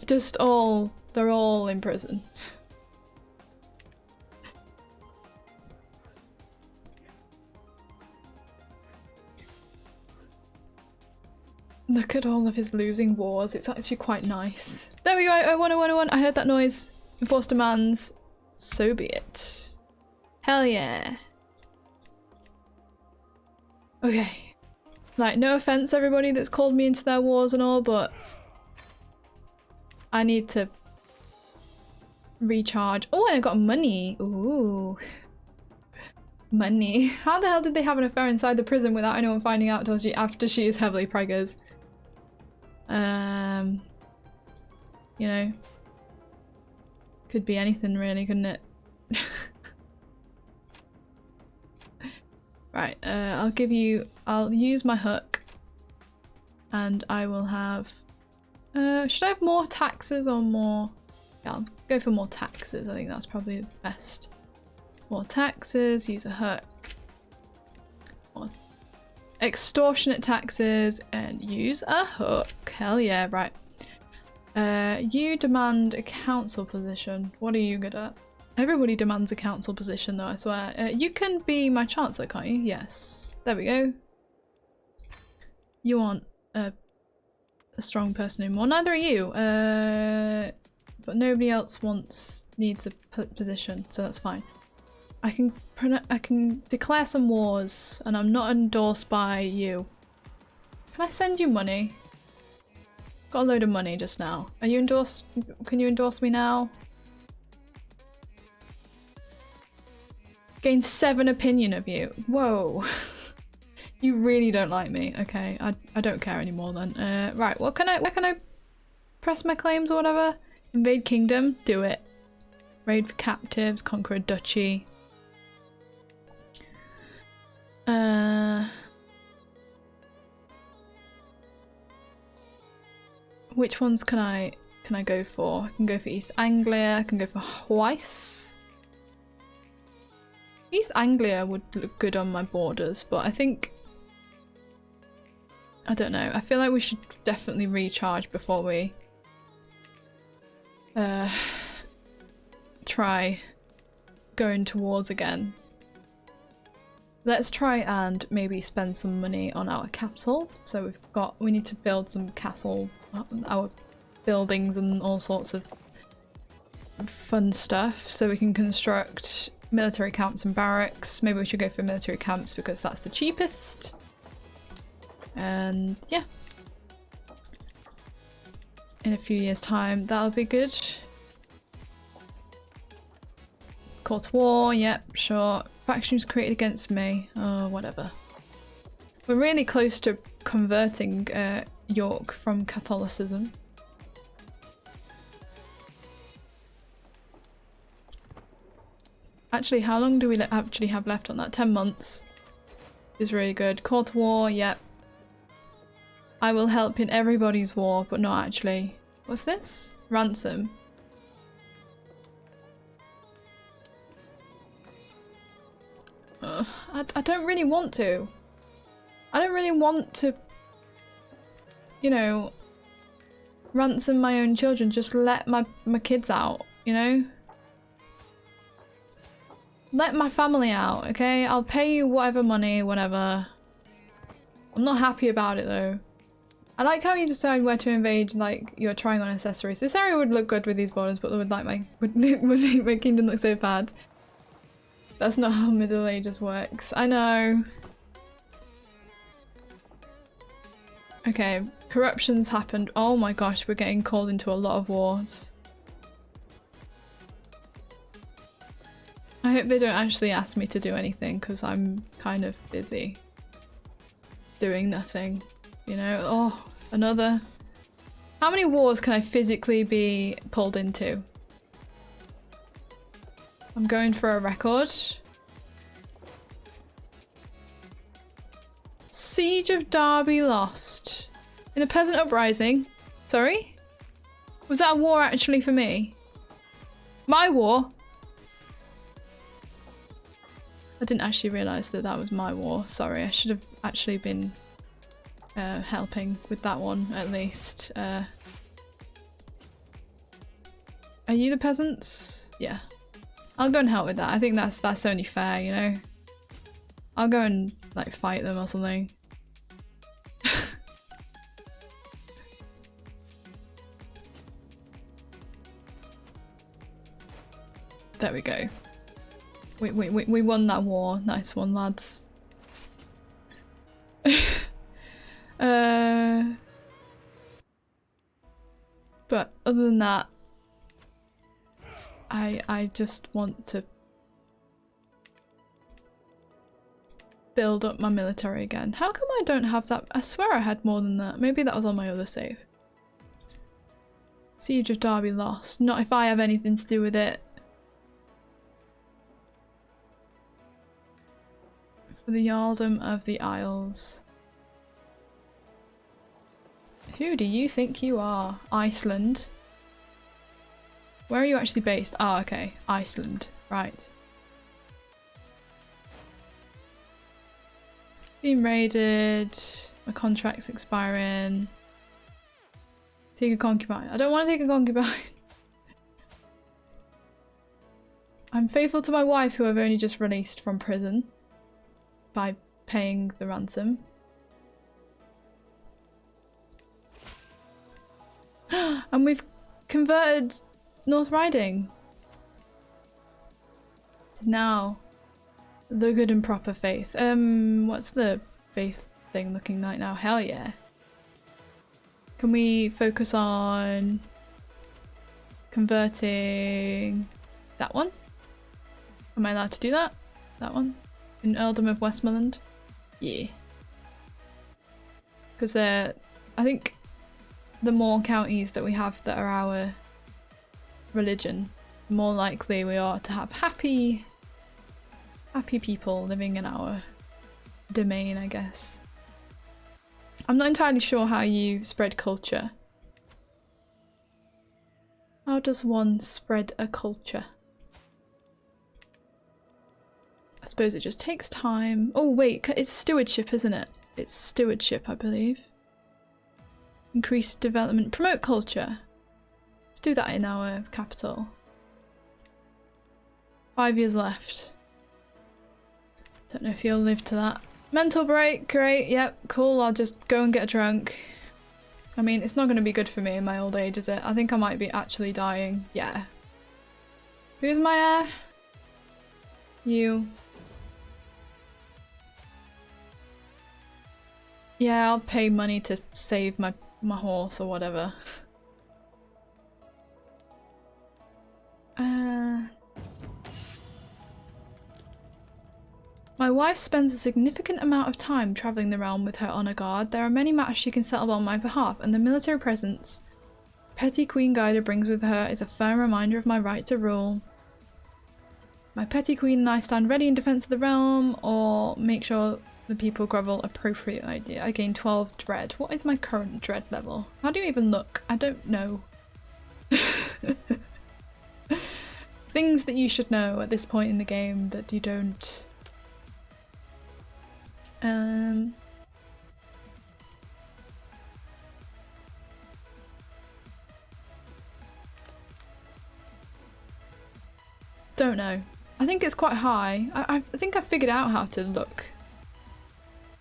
all in prison. Look at all of his losing wars. It's actually quite nice. There we go. 010101. I heard that noise. Enforce demands. So be it. Hell yeah. Okay. Like, no offense everybody that's called me into their wars and all, but I need to recharge. Oh, and I got money. Ooh. Money. How the hell did they have an affair inside the prison without anyone finding out after she is heavily preggers? You know, could be anything really, couldn't it? Right, I'll use my hook and I will have, should I have more taxes or more? Yeah, I'll go for more taxes. I think that's probably the best. More taxes, use a hook. More extortionate taxes and use a hook. Hell yeah, right. You demand a council position. What are you good at? Everybody demands a council position though, I swear. You can be my chancellor, can't you? Yes. There we go. You aren't a strong person anymore. Neither are you. But nobody else needs a position, so that's fine. I can declare some wars, and I'm not endorsed by you. Can I send you money? Got a load of money just now. Are you endorsed? Can you endorse me now? Gain 7 opinion of you. Whoa. You really don't like me. Okay, I don't care anymore then. Right, where can I press my claims or whatever? Invade kingdom? Do it. Raid for captives, conquer a duchy. Which ones can I go for? I can go for East Anglia, I can go for Weiss. East Anglia would look good on my borders, but I think, I don't know, I feel like we should definitely recharge before we try going to wars again. Let's try and maybe spend some money on our capital. So we need to build some castle, our buildings and all sorts of fun stuff so we can construct military camps and barracks. Maybe we should go for military camps because that's the cheapest. And yeah. In a few years' time, that'll be good. Call to war, yep, sure. Factions created against me. Oh, whatever. We're really close to converting York from Catholicism. Actually, how long do we actually have left on that? 10 months is really good. Call to war, yep. I will help in everybody's war, but not actually. What's this? Ransom. I don't really want to. I don't really want to, you know, ransom my own children. Just let my kids out, you know? Let my family out, okay? I'll pay you whatever money, whatever. I'm not happy about it though. I like how you decide where to invade, like you're trying on accessories. This area would look good with these borders, but would make my kingdom look so bad. That's not how Middle Ages works. I know. Okay, corruption's happened. Oh my gosh, we're getting called into a lot of wars. I hope they don't actually ask me to do anything because I'm kind of busy doing nothing. you know? Oh, another. How many wars can I physically be pulled into? I'm going for a record. Siege of Derby lost. In the Peasant Uprising. Sorry? Was that a war actually for me? My war? I didn't actually realise that that was my war. Sorry, I should have actually been helping with that one at least. Are you the peasants? Yeah. I'll go and help with that. I think that's only fair, you know? I'll go and like fight them or something. There we go. We won that war. Nice one, lads. But other than that, I just want to build up my military again. How come I don't have that? I swear I had more than that. Maybe that was on my other save. Siege of Derby lost. Not if I have anything to do with it. For the Jarldom of the Isles. Who do you think you are? Iceland. Where are you actually based? Ah, okay. Iceland. Right. Being raided. My contract's expiring. Take a concubine. I don't want to take a concubine. I'm faithful to my wife, who I've only just released from prison by paying the ransom. And we've converted North Riding. It's now the good and proper faith. What's the faith thing looking like now? Hell yeah. Can we focus on converting that one? Am I allowed to do that? That one? In Earldom of Westmoreland? Yeah. Because they're, I think the more counties that we have that are our religion, the more likely we are to have happy people living in our domain, I guess. I'm not entirely sure how you spread culture. How does one spread a culture? I suppose it just takes time. Oh wait, it's stewardship, isn't it? It's stewardship, I believe. Increase development, promote culture. Let's do that in our capital. 5 years left. Don't know if you'll live to that. Mental break, great, yep, cool, I'll just go and get drunk. I mean, it's not going to be good for me in my old age, is it? I think I might be actually dying. Yeah. Who's my heir? You. Yeah, I'll pay money to save my horse or whatever. My wife spends a significant amount of time travelling the realm with her honour guard. There are many matters she can settle on my behalf, and the military presence Petty Queen Guider brings with her is a firm reminder of my right to rule. My Petty Queen and I stand ready in defence of the realm, or make sure the people grovel appropriate idea. I gain 12 dread. What is my current dread level? How do you even look? I don't know. Things that you should know at this point in the game that you don't. Don't know. I think it's quite high. I think I figured out how to look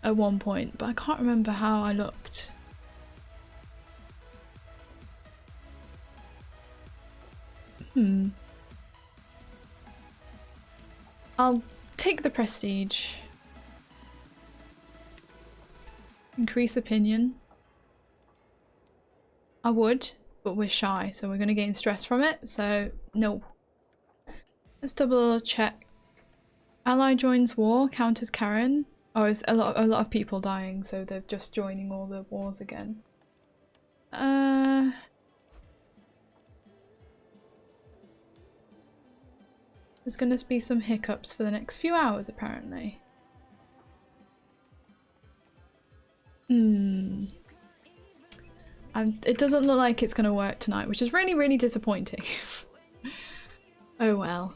at one point, but I can't remember how I looked. I'll take the prestige. Increase opinion. I would, but we're shy, so we're going to gain stress from it, so no. Let's double check. Ally joins war, counters Karen. Oh, it's a lot of people dying, so they're just joining all the wars again. There's gonna be some hiccups for the next few hours, apparently. It doesn't look like it's gonna work tonight, which is really, really disappointing. Oh well.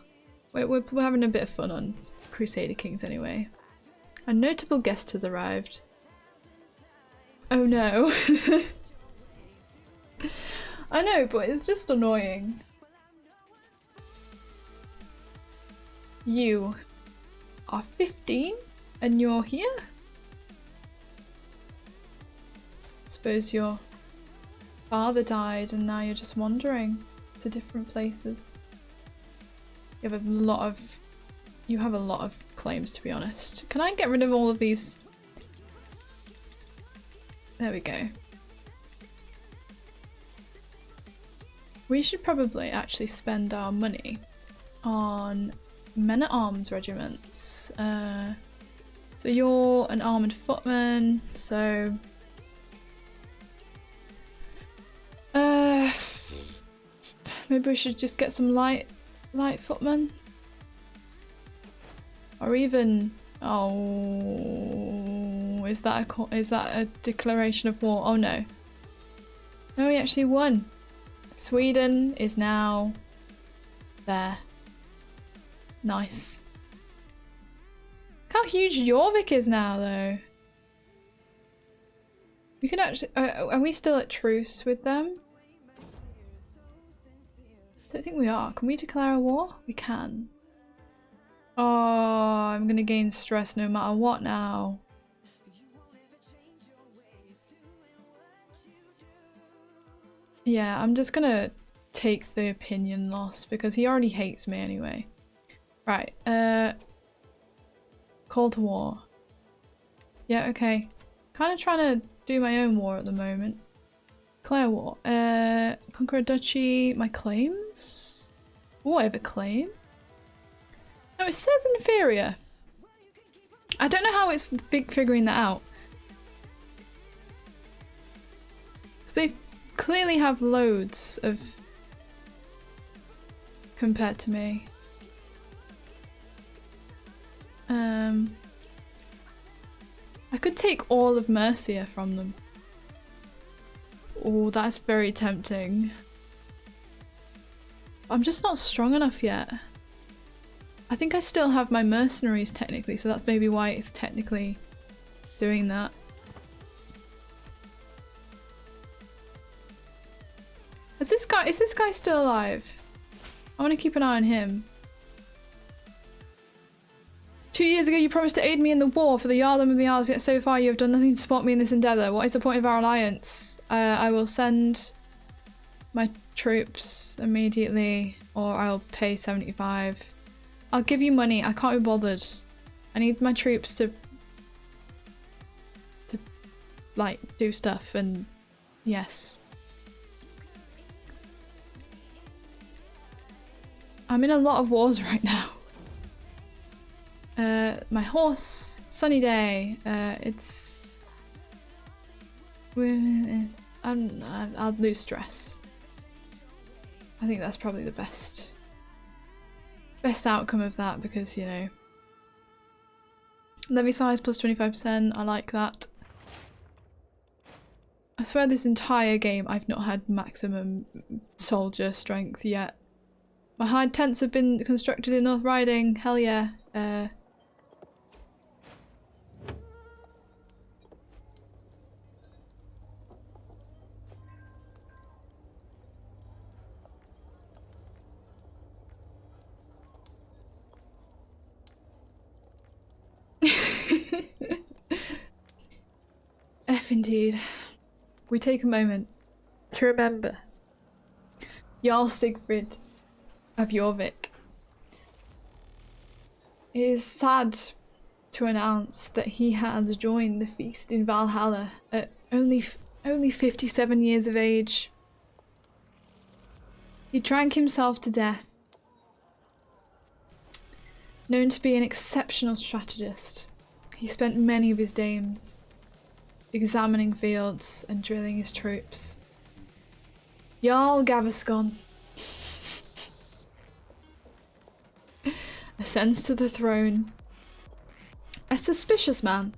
We're having a bit of fun on Crusader Kings anyway. A notable guest has arrived. Oh no. I know, but it's just annoying. You are 15 and you're here? Suppose your father died and now you're just wandering to different places. You have a lot of claims, to be honest. Can I get rid of all of these? There we go. We should probably actually spend our money on men-at-arms regiments. So you're an armoured footman, so... maybe we should just get some light footmen? Or even... oh... is that a declaration of war? Oh no. No, we actually won. Sweden is now there. Nice. Look how huge Jorvik is now, though. We can actually... are we still at truce with them? Don't think we are. Can we declare a war? We can. Oh, I'm gonna gain stress no matter what now. Yeah, I'm just gonna take the opinion loss because he already hates me anyway. Right, call to war. Yeah, okay. Kind of trying to do my own war at the moment. Declare war. Conquer a duchy. My claims? Oh, I have a claim. No, it says inferior. I don't know how it's figuring that out. They clearly have loads of compared to me. I could take all of Mercia from them. Oh, that's very tempting. I'm just not strong enough yet. I think I still have my mercenaries technically, so that's maybe why it's technically doing that. Is this guy still alive? I want to keep an eye on him. 2 years ago you promised to aid me in the war for the Jarldom of the Isles, yet so far you have done nothing to support me in this endeavour. What is the point of our alliance? I will send my troops immediately, or I'll pay 75. I'll give you money, I can't be bothered. I need my troops to like, do stuff, and yes. I'm in a lot of wars right now. My horse, sunny day. I'll lose stress. I think that's probably the best outcome of that because, you know, levy size plus 25%. I like that. I swear this entire game I've not had maximum soldier strength yet. My hide tents have been constructed in North Riding. Hell yeah. F indeed. We take a moment to remember Jarl Sigfrid of Jorvik. It is sad to announce that he has joined the feast in Valhalla at only 57 years of age. He drank himself to death. Known to be an exceptional strategist, He spent many of his days examining fields and drilling his troops. Jarl Gaviscon ascends to the throne. A suspicious man.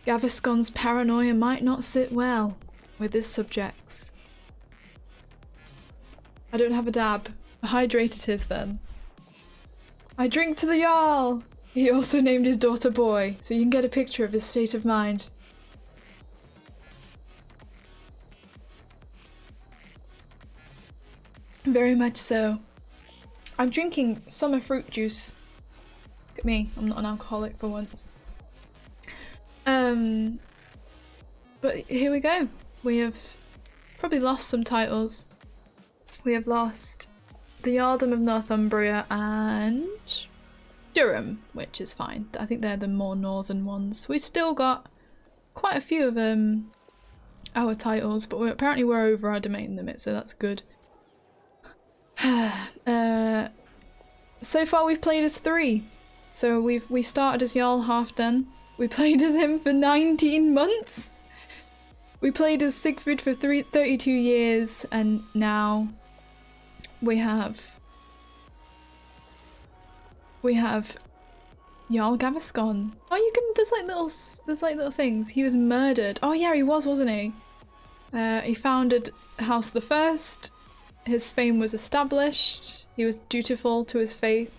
Gaviscon's paranoia might not sit well with his subjects. I don't have a dab. Hydrate it is then. I drink to the Jarl! He also named his daughter Boy, so you can get a picture of his state of mind. Very much so. I'm drinking summer fruit juice. Look at me, I'm not an alcoholic for once. But here we go. We have probably lost some titles. We have lost the Earldom of Northumbria and Durham, which is fine. I think they're the more northern ones. We've still got quite a few of our titles, but apparently we're over our domain limit, so that's good. So far we've played as 3. So we started as Jarl Halfdan. We played as him for 19 months. We played as Sigfrid for 32 years, and now we have Jarl Gaviscon. Oh, you can. There's like little things. He was murdered. Oh yeah, he was, wasn't he? He founded House the First. His fame was established. He was dutiful to his faith.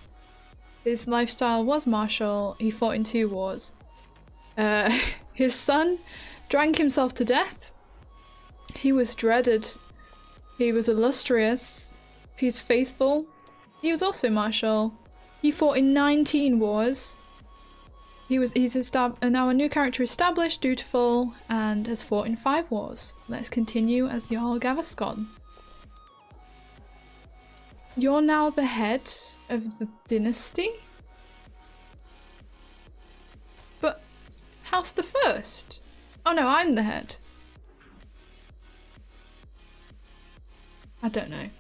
His lifestyle was martial. He fought in 2 wars. His son drank himself to death. He was dreaded. He was illustrious. He's faithful. He was also martial. He fought in 19 wars. And now a new character established, dutiful, and has fought in 5 wars. Let's continue as Jarl Gaviscon. You're now the head of the dynasty? But House the First? Oh no, I'm the head. I don't know.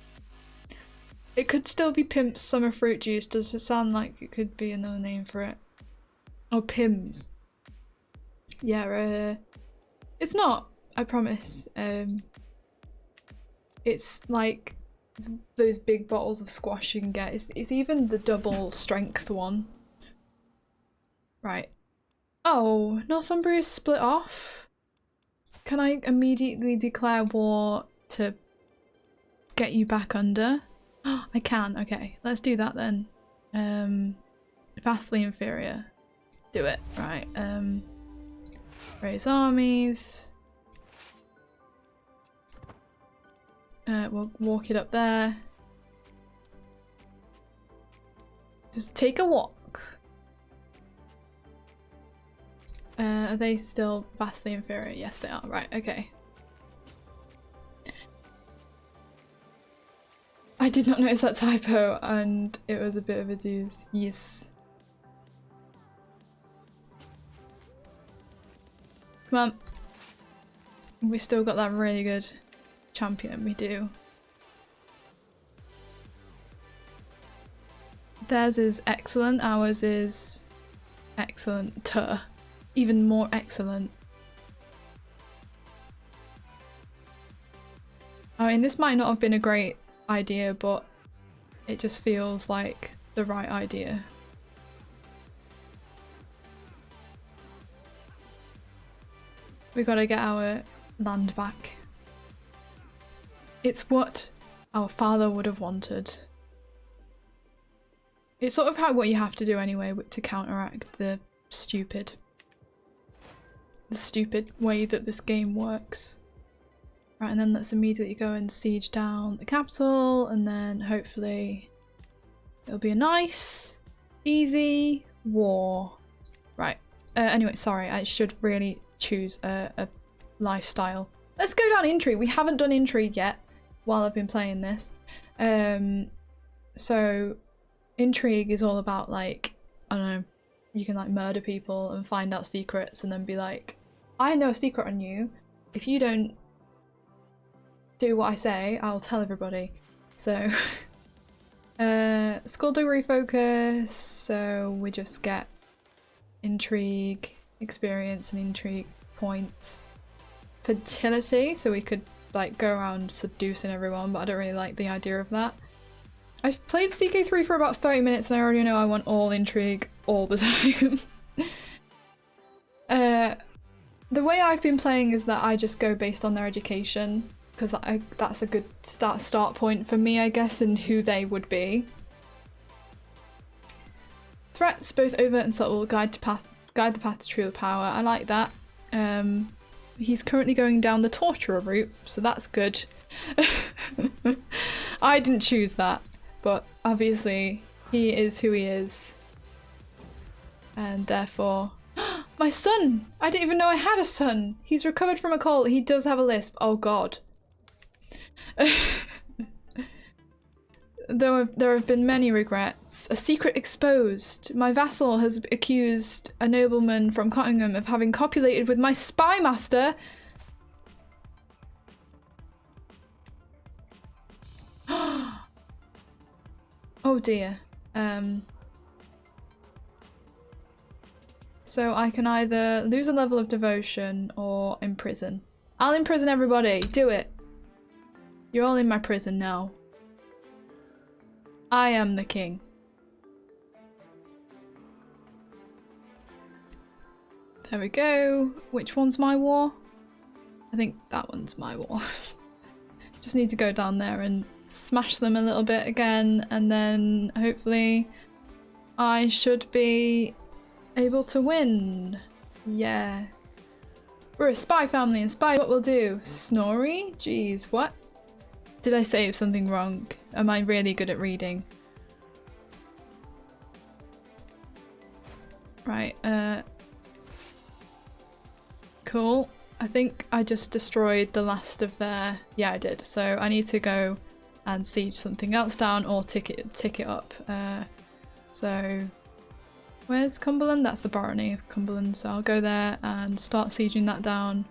It could still be Pimp's Summer Fruit Juice. Does it sound like it could be another name for it? Oh, Pims. Yeah, it's not, I promise. It's like those big bottles of squash you can get. It's even the double strength one. Right. Oh, Northumbria's split off? Can I immediately declare war to get you back under? Oh, I can, okay. Let's do that then. Vastly inferior. Do it, right. Raise armies. We'll walk it up there. Just take a walk. Are they still vastly inferior? Yes, they are. Right, okay. I did not notice that typo, and it was a bit of a doozy. Yes. Come on. We still got that really good champion, we do. Theirs is excellent, ours is excellent. Even more excellent. I mean, this might not have been a great idea, but it just feels like the right idea. We gotta get our land back. It's what our father would have wanted. It's sort of what you have to do anyway to counteract the stupid way that this game works. Right, and then let's immediately go and siege down the capital, and then hopefully it'll be a nice, easy war. Right, anyway, sorry, I should really choose a lifestyle. Let's go down intrigue. We haven't done intrigue yet while I've been playing this. So intrigue is all about, like, I don't know, you can like murder people and find out secrets and then be like, I know a secret on you. If you don't do what I say, I'll tell everybody. So skullduggery focus, so we just get intrigue experience and intrigue points. Fertility, so we could like go around seducing everyone, but I don't really like the idea of that. I've played CK3 for about 30 minutes and I already know I want all intrigue all the time. The way I've been playing is that I just go based on their education, because that's a good start point for me, I guess, in who they would be. Threats, both overt and subtle, guide the path to true power. I like that. He's currently going down the torturer route, so that's good. I didn't choose that, but obviously he is who he is. And therefore... My son! I didn't even know I had a son! He's recovered from a cold. He does have a lisp. Oh god. Though there have been many regrets. A secret exposed. My vassal has accused a nobleman from Cottingham of having copulated with my spy master. Oh dear. So I can either lose a level of devotion or imprison. I'll imprison everybody. Do it. You're all in my prison now. I am the king. There we go. Which one's my war? I think that one's my war. Just need to go down there and smash them a little bit again, and then hopefully I should be able to win. Yeah. We're a spy family, and spy what we'll do. Snorri? Jeez, what? Did I say something wrong? Am I really good at reading? Right, cool. I think I just destroyed the last of their... Yeah, I did. So I need to go and siege something else down or tick it up. So where's Cumberland? That's the barony of Cumberland. So I'll go there and start sieging that down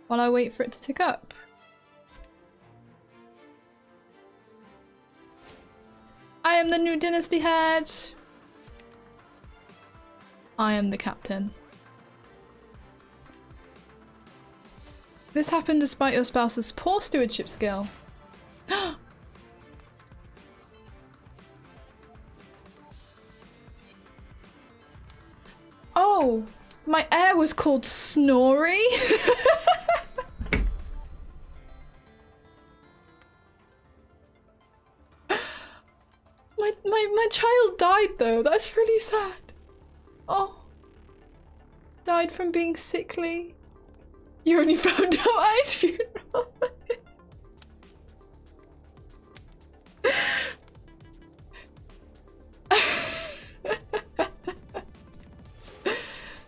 while I wait for it to tick up. I am the new dynasty head. I am the captain. This happened despite your spouse's poor stewardship skill. Oh, my heir was called Snorri? My child died though, that's really sad. Oh. Died from being sickly. You only found out at his funeral.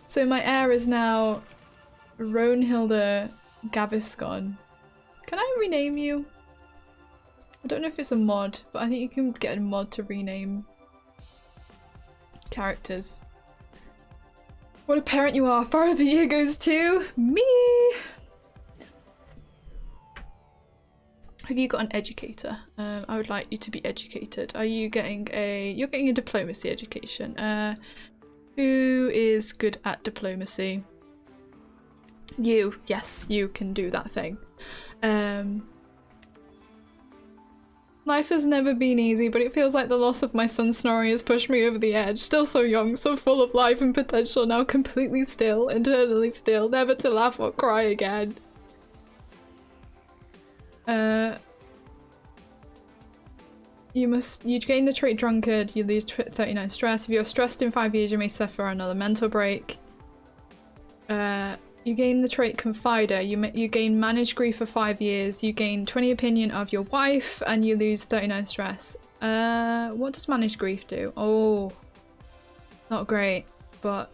So my heir is now Roanhilda Gaviscon. Can I rename you? I don't know if it's a mod, but I think you can get a mod to rename characters. What a parent you are! Far of the year goes to me! Have you got an educator? I would like you to be educated. Are you getting a... You're getting a diplomacy education. Who is good at diplomacy? You. Yes, you can do that thing. Life has never been easy, but it feels like the loss of my son Snorri has pushed me over the edge. Still so young, so full of life and potential, now completely still, eternally still, never to laugh or cry again. You gain the trait drunkard, you lose 39 stress. If you're stressed in 5 years, you may suffer another mental break. You gain the trait confider, you gain manage grief for 5 years, you gain 20 opinion of your wife, and you lose 39 stress. What does manage grief do? Oh, not great, but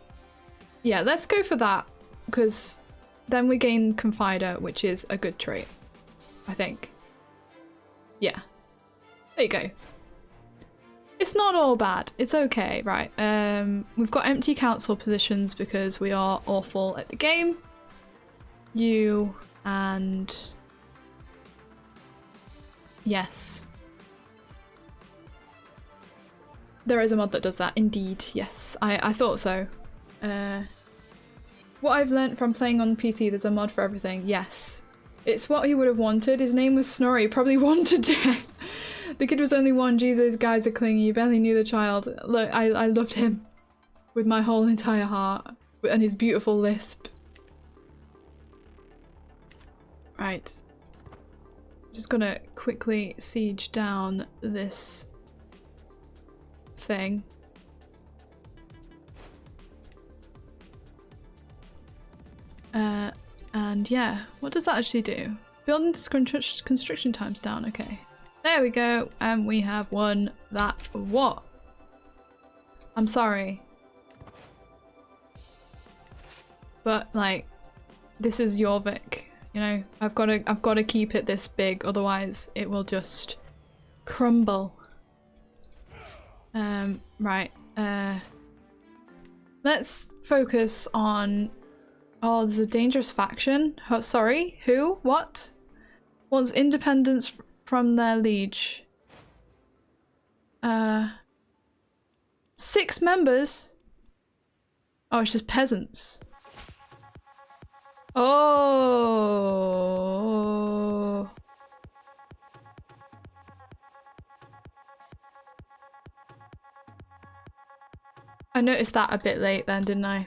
yeah, let's go for that, because then we gain confider, which is a good trait, I think. Yeah, there you go. It's not all bad, it's okay, right. We've got empty council positions because we are awful at the game. You and... Yes. There is a mod that does that, indeed, yes. I thought so. What I've learnt from playing on PC, there's a mod for everything. Yes. It's what he would have wanted. His name was Snorri. He probably wanted death. The kid was only one. Jesus, guys are clingy. You barely knew the child. Look, I loved him with my whole entire heart. And his beautiful lisp. Right. Just gonna quickly siege down this thing. And yeah, what does that actually do? Building construction times down, okay. There we go, and we have won that war. I'm sorry. But like, this is Jorvik, you know? I've gotta keep it this big, otherwise it will just crumble. Right. Let's focus on... Oh, there's a dangerous faction. Oh, sorry, who? What? Wants independence from their liege. 6 members? Oh, it's just peasants. Oh. I noticed that a bit late then, didn't I?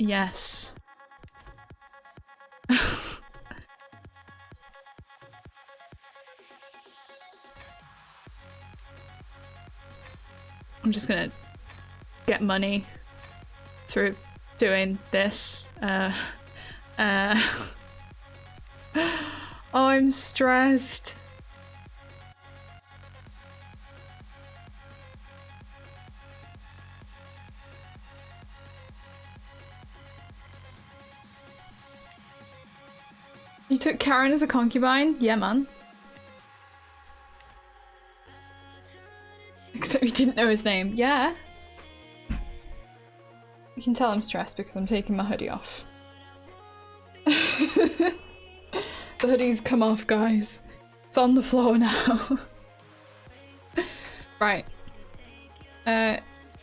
Yes. I'm just gonna get money through doing this. Oh, I'm stressed. You took Karen as a concubine? Yeah, man. Except we didn't know his name. Yeah. You can tell I'm stressed because I'm taking my hoodie off. The hoodie's come off, guys. It's on the floor now. Right.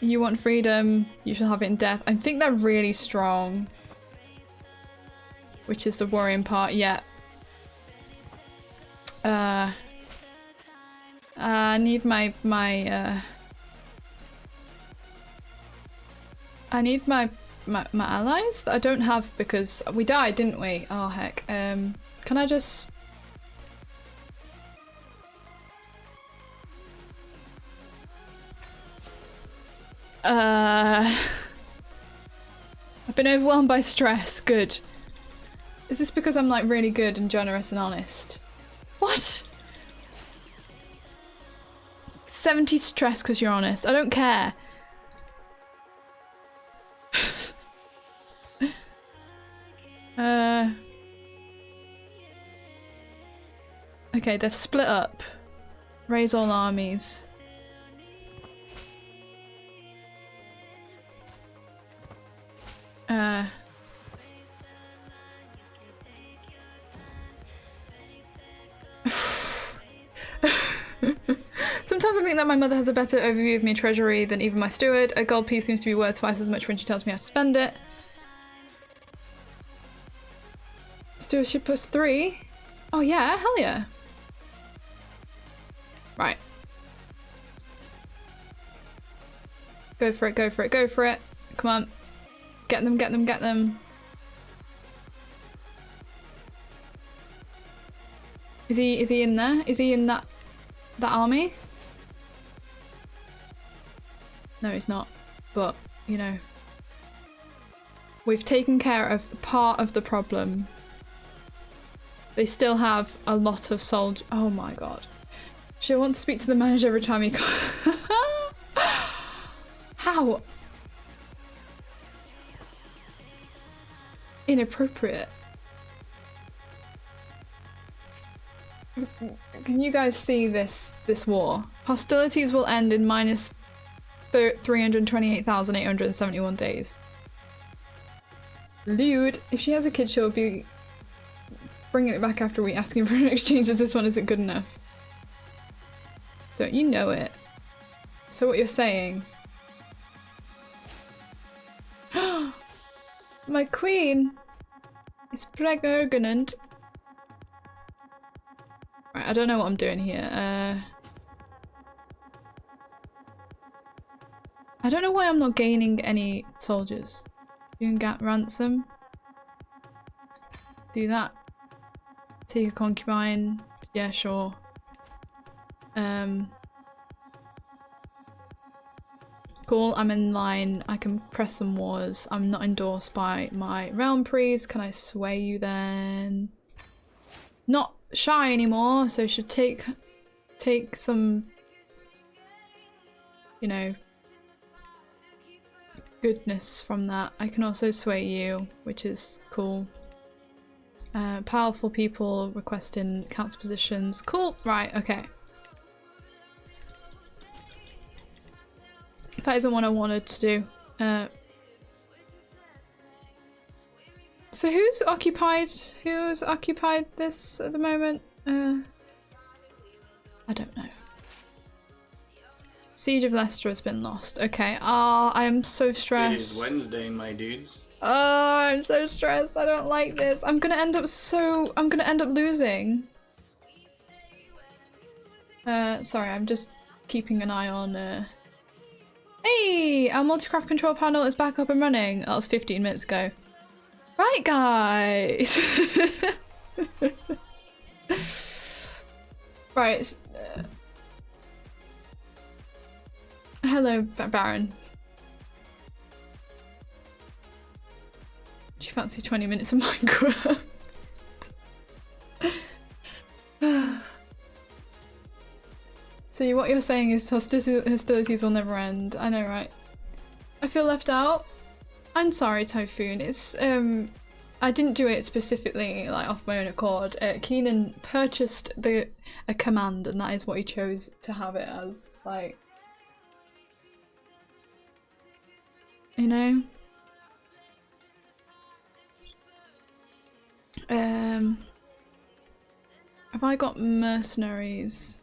You want freedom, you shall have it in death. I think they're really strong. Which is the worrying part, yeah. I need my allies that I don't have because we died, didn't we? Oh heck. Can I just... I've been overwhelmed by stress. Good. Is this because I'm like really good and generous and honest? What? 70 stress because you're honest. I don't care. Okay, they've split up. Raise all armies. Sometimes I think that my mother has a better overview of my treasury than even my steward. A gold piece seems to be worth twice as much when she tells me how to spend it. Stewardship plus 3? Oh yeah, hell yeah. Right. Go for it, go for it, go for it. Come on. Get them, get them, get them. Is he in there? Is he in that army? No, he's not. But, you know. We've taken care of part of the problem. They still have a lot of soldiers. Oh my god. She'll want to speak to the manager every time you come. How? Inappropriate. Can you guys see this war? Hostilities will end in minus 328,871 days. Lewd. If she has a kid, she'll be bringing it back after we asking for an exchange. As this one isn't good enough. Don't you know it? So what you're saying? My queen is pregnant. Right, I don't know what I'm doing here. I don't know why I'm not gaining any soldiers. You can get ransom. Do that. Take a concubine. Yeah, sure. Cool, I'm in line. I can press some wars. I'm not endorsed by my realm priest. Can I sway you then? Not shy anymore, so should take some, you know, goodness from that. I can also sway you, which is cool. Powerful people requesting council positions. Cool, right, okay. That isn't what I wanted to do. So who's occupied this at the moment? I don't know. Siege of Leicester has been lost. Okay. Ah, I am so stressed. It is Wednesday, my dudes. Oh, I'm so stressed. I don't like this. I'm gonna end up losing. Sorry, I'm just keeping an eye on Hey! Our multi-craft control panel is back up and running. That was 15 minutes ago. Right, guys! Right. Hello, Baron. Do you fancy 20 minutes of Minecraft? So what you're saying is hostilities will never end. I know, right? I feel left out. I'm sorry, Typhoon. It's I didn't do it specifically like off my own accord. Keenan purchased a command, and that is what he chose to have it as. Like, you know. Have I got mercenaries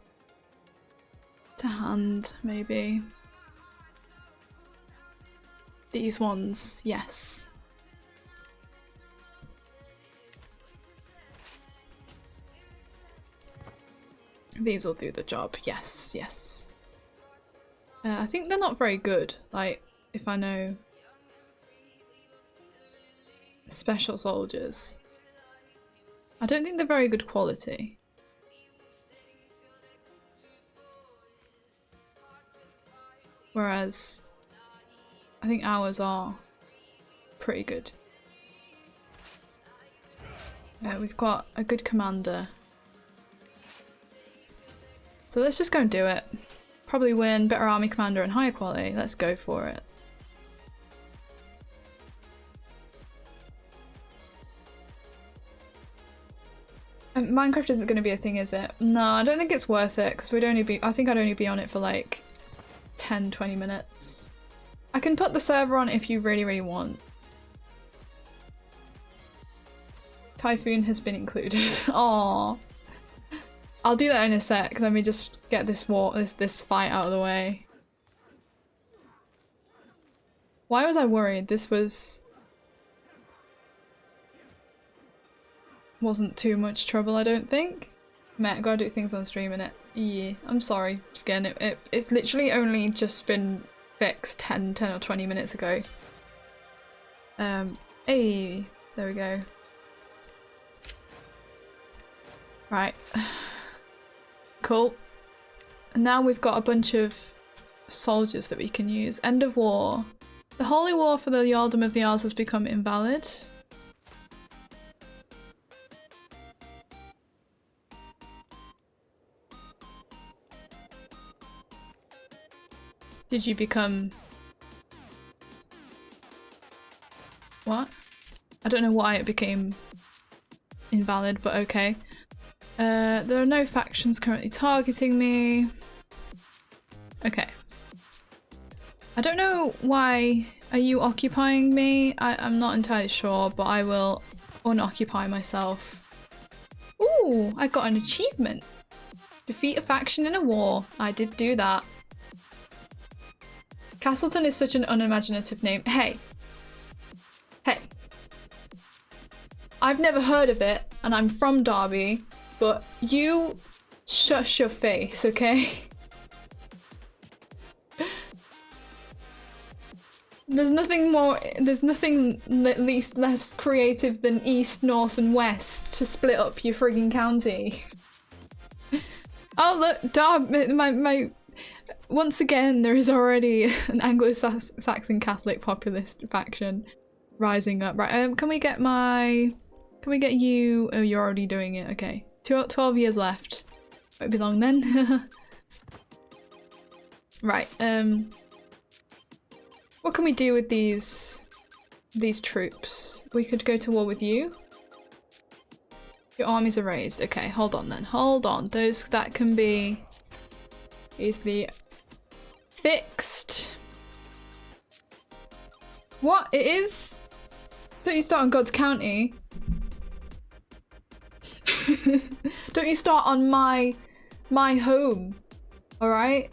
to hand, maybe? These ones, yes. These will do the job, yes, yes. I think they're not very good, like, if I know special soldiers. I don't think they're very good quality. Whereas I think ours are pretty good. We've got a good commander. So let's just go and do it. Probably win, better army commander and higher quality. Let's go for it. Minecraft isn't going to be a thing, is it? No, I don't think it's worth it because I think I'd only be on it for like 10-20 minutes. I can put the server on if you really want. Typhoon has been included. Aww. I'll do that in a sec. Let me just get this fight out of the way. Why was I worried? This wasn't too much trouble, I don't think. Mate, I gotta do things on stream, innit? Yeah, I'm sorry, Skin. It's literally only just been fixed 10 or 20 minutes ago. Hey, there we go. Right. Cool. And now we've got a bunch of soldiers that we can use. End of war. The holy war for the Jarldom of the Isles has become invalid. Did you become... What? I don't know why it became invalid, but okay. There are no factions currently targeting me. Okay. I don't know why are you occupying me? I'm not entirely sure, but I will unoccupy myself. Ooh, I got an achievement. Defeat a faction in a war. I did do that. Castleton is such an unimaginative name. Hey. Hey. I've never heard of it, and I'm from Derby, but you shush your face, okay? There's nothing at least less creative than East, North, and West to split up your frigging county. Oh look, Derby, once again, there is already an Anglo-Saxon Catholic populist faction rising up. Right, can we get you? Oh, you're already doing it. Okay, 12 years left. Won't be long then. Right. What can we do with these troops? We could go to war with you. Your armies are raised. Okay, hold on then. Hold on. That can be easily fixed. What? It is? Don't you start on God's County? Don't you start on my home? Alright?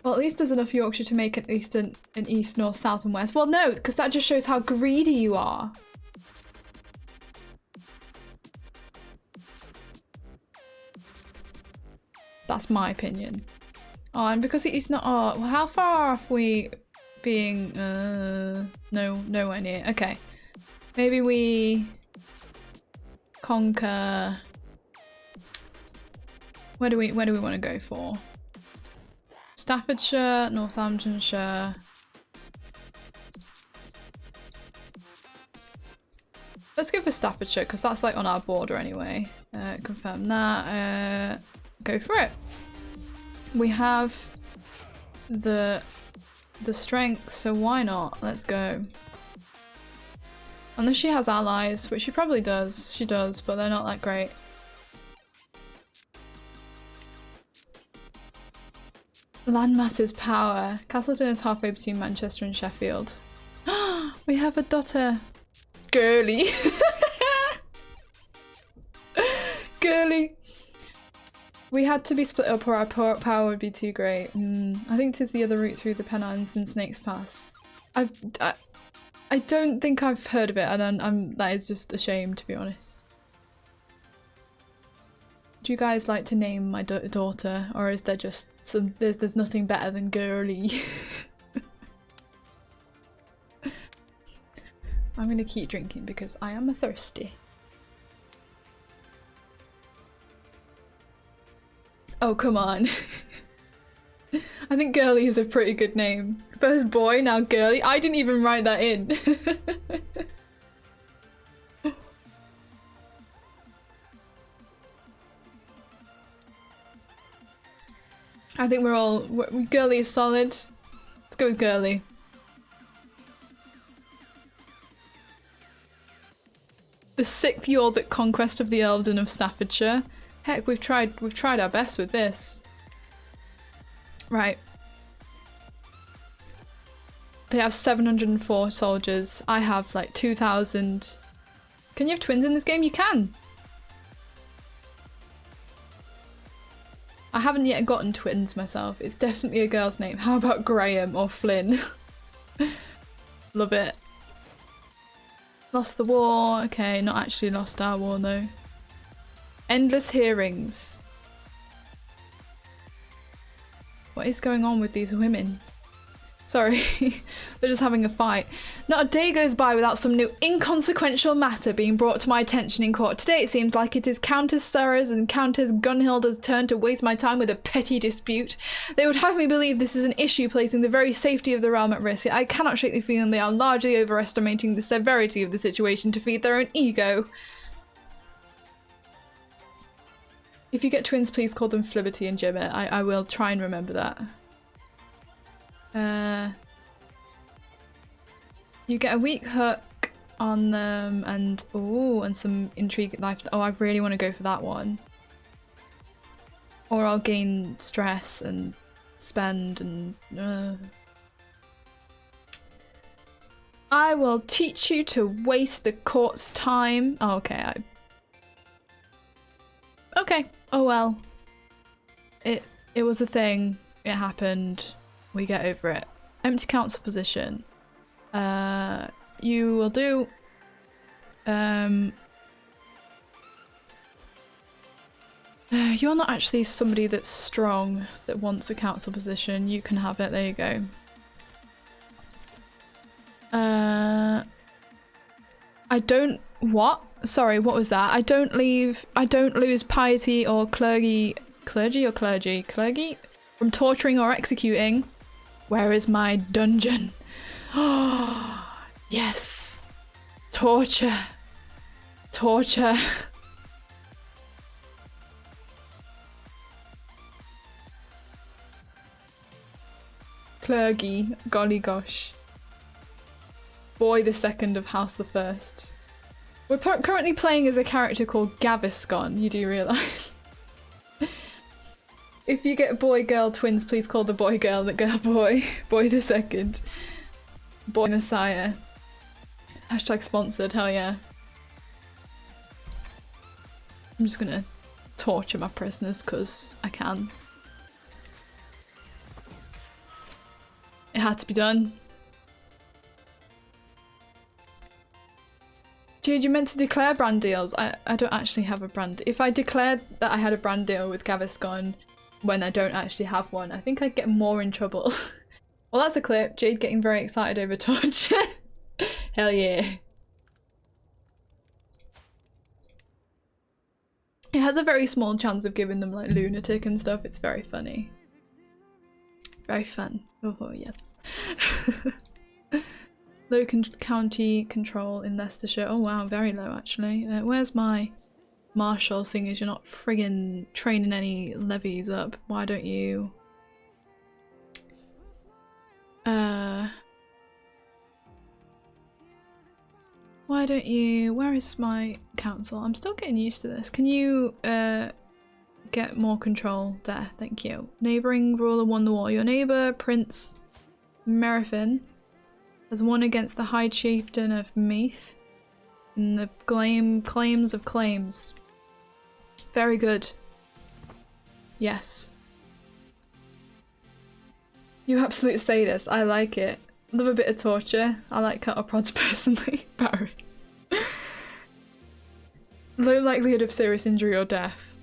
Well, at least there's enough Yorkshire to make at least an east, north, south, and west. Well, no, because that just shows how greedy you are. That's my opinion. Oh, and because it's not. Oh, well, how far off we being? Nowhere near. Okay, maybe we conquer. Where do we want to go for? Staffordshire, Northamptonshire. Let's go for Staffordshire because that's like on our border anyway. Confirm that. Go for it. We have the strength, so why not? Let's go. Unless she has allies, which she probably does. She does, but they're not that great. Landmass is power. Castleton is halfway between Manchester and Sheffield. We have a daughter. Girly. Girly. We had to be split up or our power would be too great. I think 'tis the other route through the Pennines than Snake's Pass. I don't think I've heard of it, and that is just a shame, to be honest. Do you guys like to name my daughter, or is there just some? There's nothing better than girly. I'm gonna keep drinking because I am thirsty. Oh, come on. I think Girly is a pretty good name. First boy, now Girly. I didn't even write that in. I think Girly is solid. Let's go with Girly. The 6th York conquest of the Eldon of Staffordshire. Heck, we've tried our best with this. Right. They have 704 soldiers. I have like 2,000. Can you have twins in this game? You can. I haven't yet gotten twins myself. It's definitely a girl's name. How about Graham or Flynn? Love it. Lost the war. Okay, not actually lost our war though. Endless hearings. What is going on with these women? Sorry, they're just having a fight. Not a day goes by without some new inconsequential matter being brought to my attention in court. Today it seems like it is Countess Sarah's and Countess Gunhilda's turn to waste my time with a petty dispute. They would have me believe this is an issue placing the very safety of the realm at risk, yet I cannot shake the feeling they are largely overestimating the severity of the situation to feed their own ego. If you get twins, please call them Fliberty and Gibbet. I will try and remember that. You get a weak hook on them and some intrigue life. Oh, I really want to go for that one. Or I'll gain stress and spend and I will teach you to waste the court's time. Oh, okay. Okay. Oh well. it was a thing. It happened. We get over it. Empty council position. You will do. You're not actually somebody that's strong that wants a council position. You can have it. There you go. I don't. What? Sorry, what was that? I don't lose piety or clergy from torturing or executing. Where is my dungeon? Oh, yes. Torture. Torture. Clergy. Golly gosh. Boy the second of House the First. We're currently playing as a character called Gaviscon, you do realise? If you get boy-girl twins, please call the boy girl the girl boy. Boy the second. Boy Messiah. Hashtag sponsored, hell yeah. I'm just gonna torture my prisoners because I can. It had to be done. Dude, you meant to declare brand deals. I don't actually have a brand. If I declared that I had a brand deal with Gaviscon when I don't actually have one, I think I'd get more in trouble. Well, that's a clip. Jade getting very excited over torture. Hell yeah. It has a very small chance of giving them like lunatic and stuff. It's very funny. Very fun. Oh yes. Low county control in Leicestershire. Oh wow, very low actually. Where's my marshal, seeing as you're not friggin' training any levies up? Why don't you... Why don't you... Where is my council? I'm still getting used to this. Can you get more control there? Thank you. Neighbouring ruler won the war. Your neighbour, Prince Merifin, has won against the High Chieftain of Meath in the claims of claims. Very good. Yes. You absolute sadist. I like it. Love a bit of torture. I like cattle prods personally. Barry. Low likelihood of serious injury or death.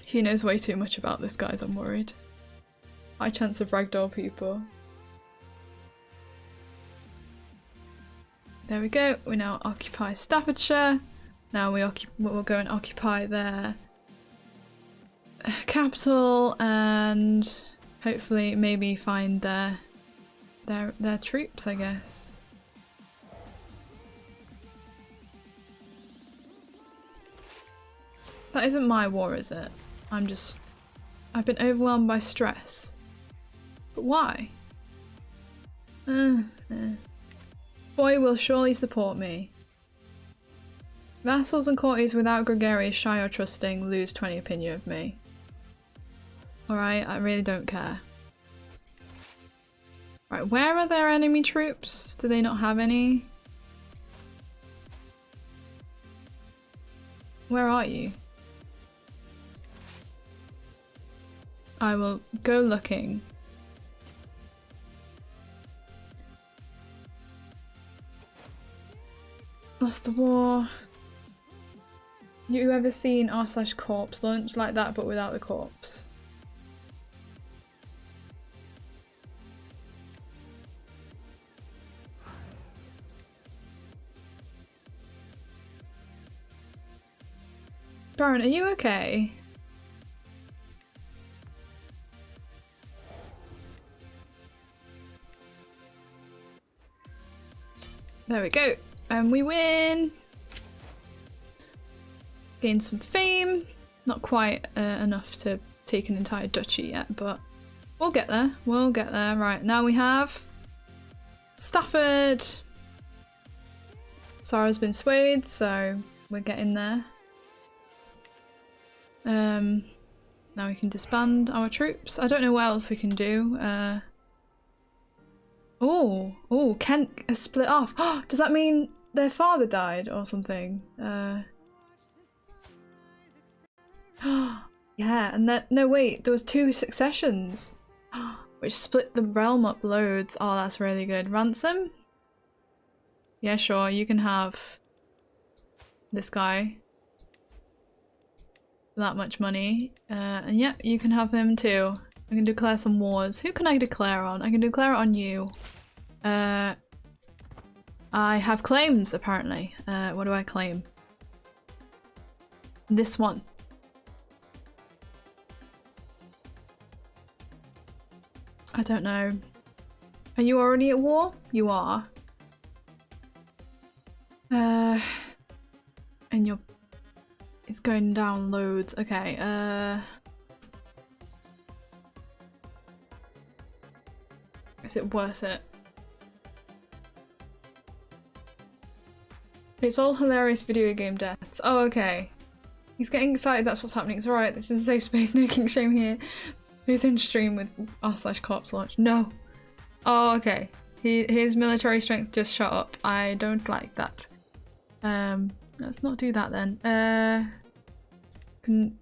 He knows way too much about this, guys. I'm worried. High chance of ragdoll people. There we go. We now occupy Staffordshire. Now we'll go and occupy their capital and hopefully maybe find their troops, I guess. That isn't my war, is it? I've been overwhelmed by stress. But why? Boy will surely support me. Vassals and courtiers without gregarious, shy or trusting lose 20 opinion of me. Alright, I really don't care. Right, where are their enemy troops? Do they not have any? Where are you? I will go looking. Lost the war. You ever seen r/corpse lunch like that but without the corpse? Baron, are you okay? There we go. And we win! Gain some fame. Not quite enough to take an entire duchy yet, but we'll get there. We'll get there. Right, now we have Stafford. Sarah's been swayed, so we're getting there. Now we can disband our troops. I don't know what else we can do. Oh, Kent has split off. Does that mean their father died or something? Yeah, and that no wait, there was 2 successions. Which split the realm up loads. Oh, that's really good. Ransom? Yeah, sure, you can have this guy. That much money. And yeah, you can have him too. I can declare some wars. Who can I declare on? I can declare it on you. I have claims, apparently. What do I claim? This one. I don't know. Are you already at war? You are. And you're... It's going down loads. Okay, is it worth it? It's all hilarious video game deaths. Oh, okay. He's getting excited, that's what's happening. It's alright, this is a safe space, no king shame here. Who's in stream with r/corpse launch? No! Oh, okay. His military strength just shot up. I don't like that. Let's not do that then. Can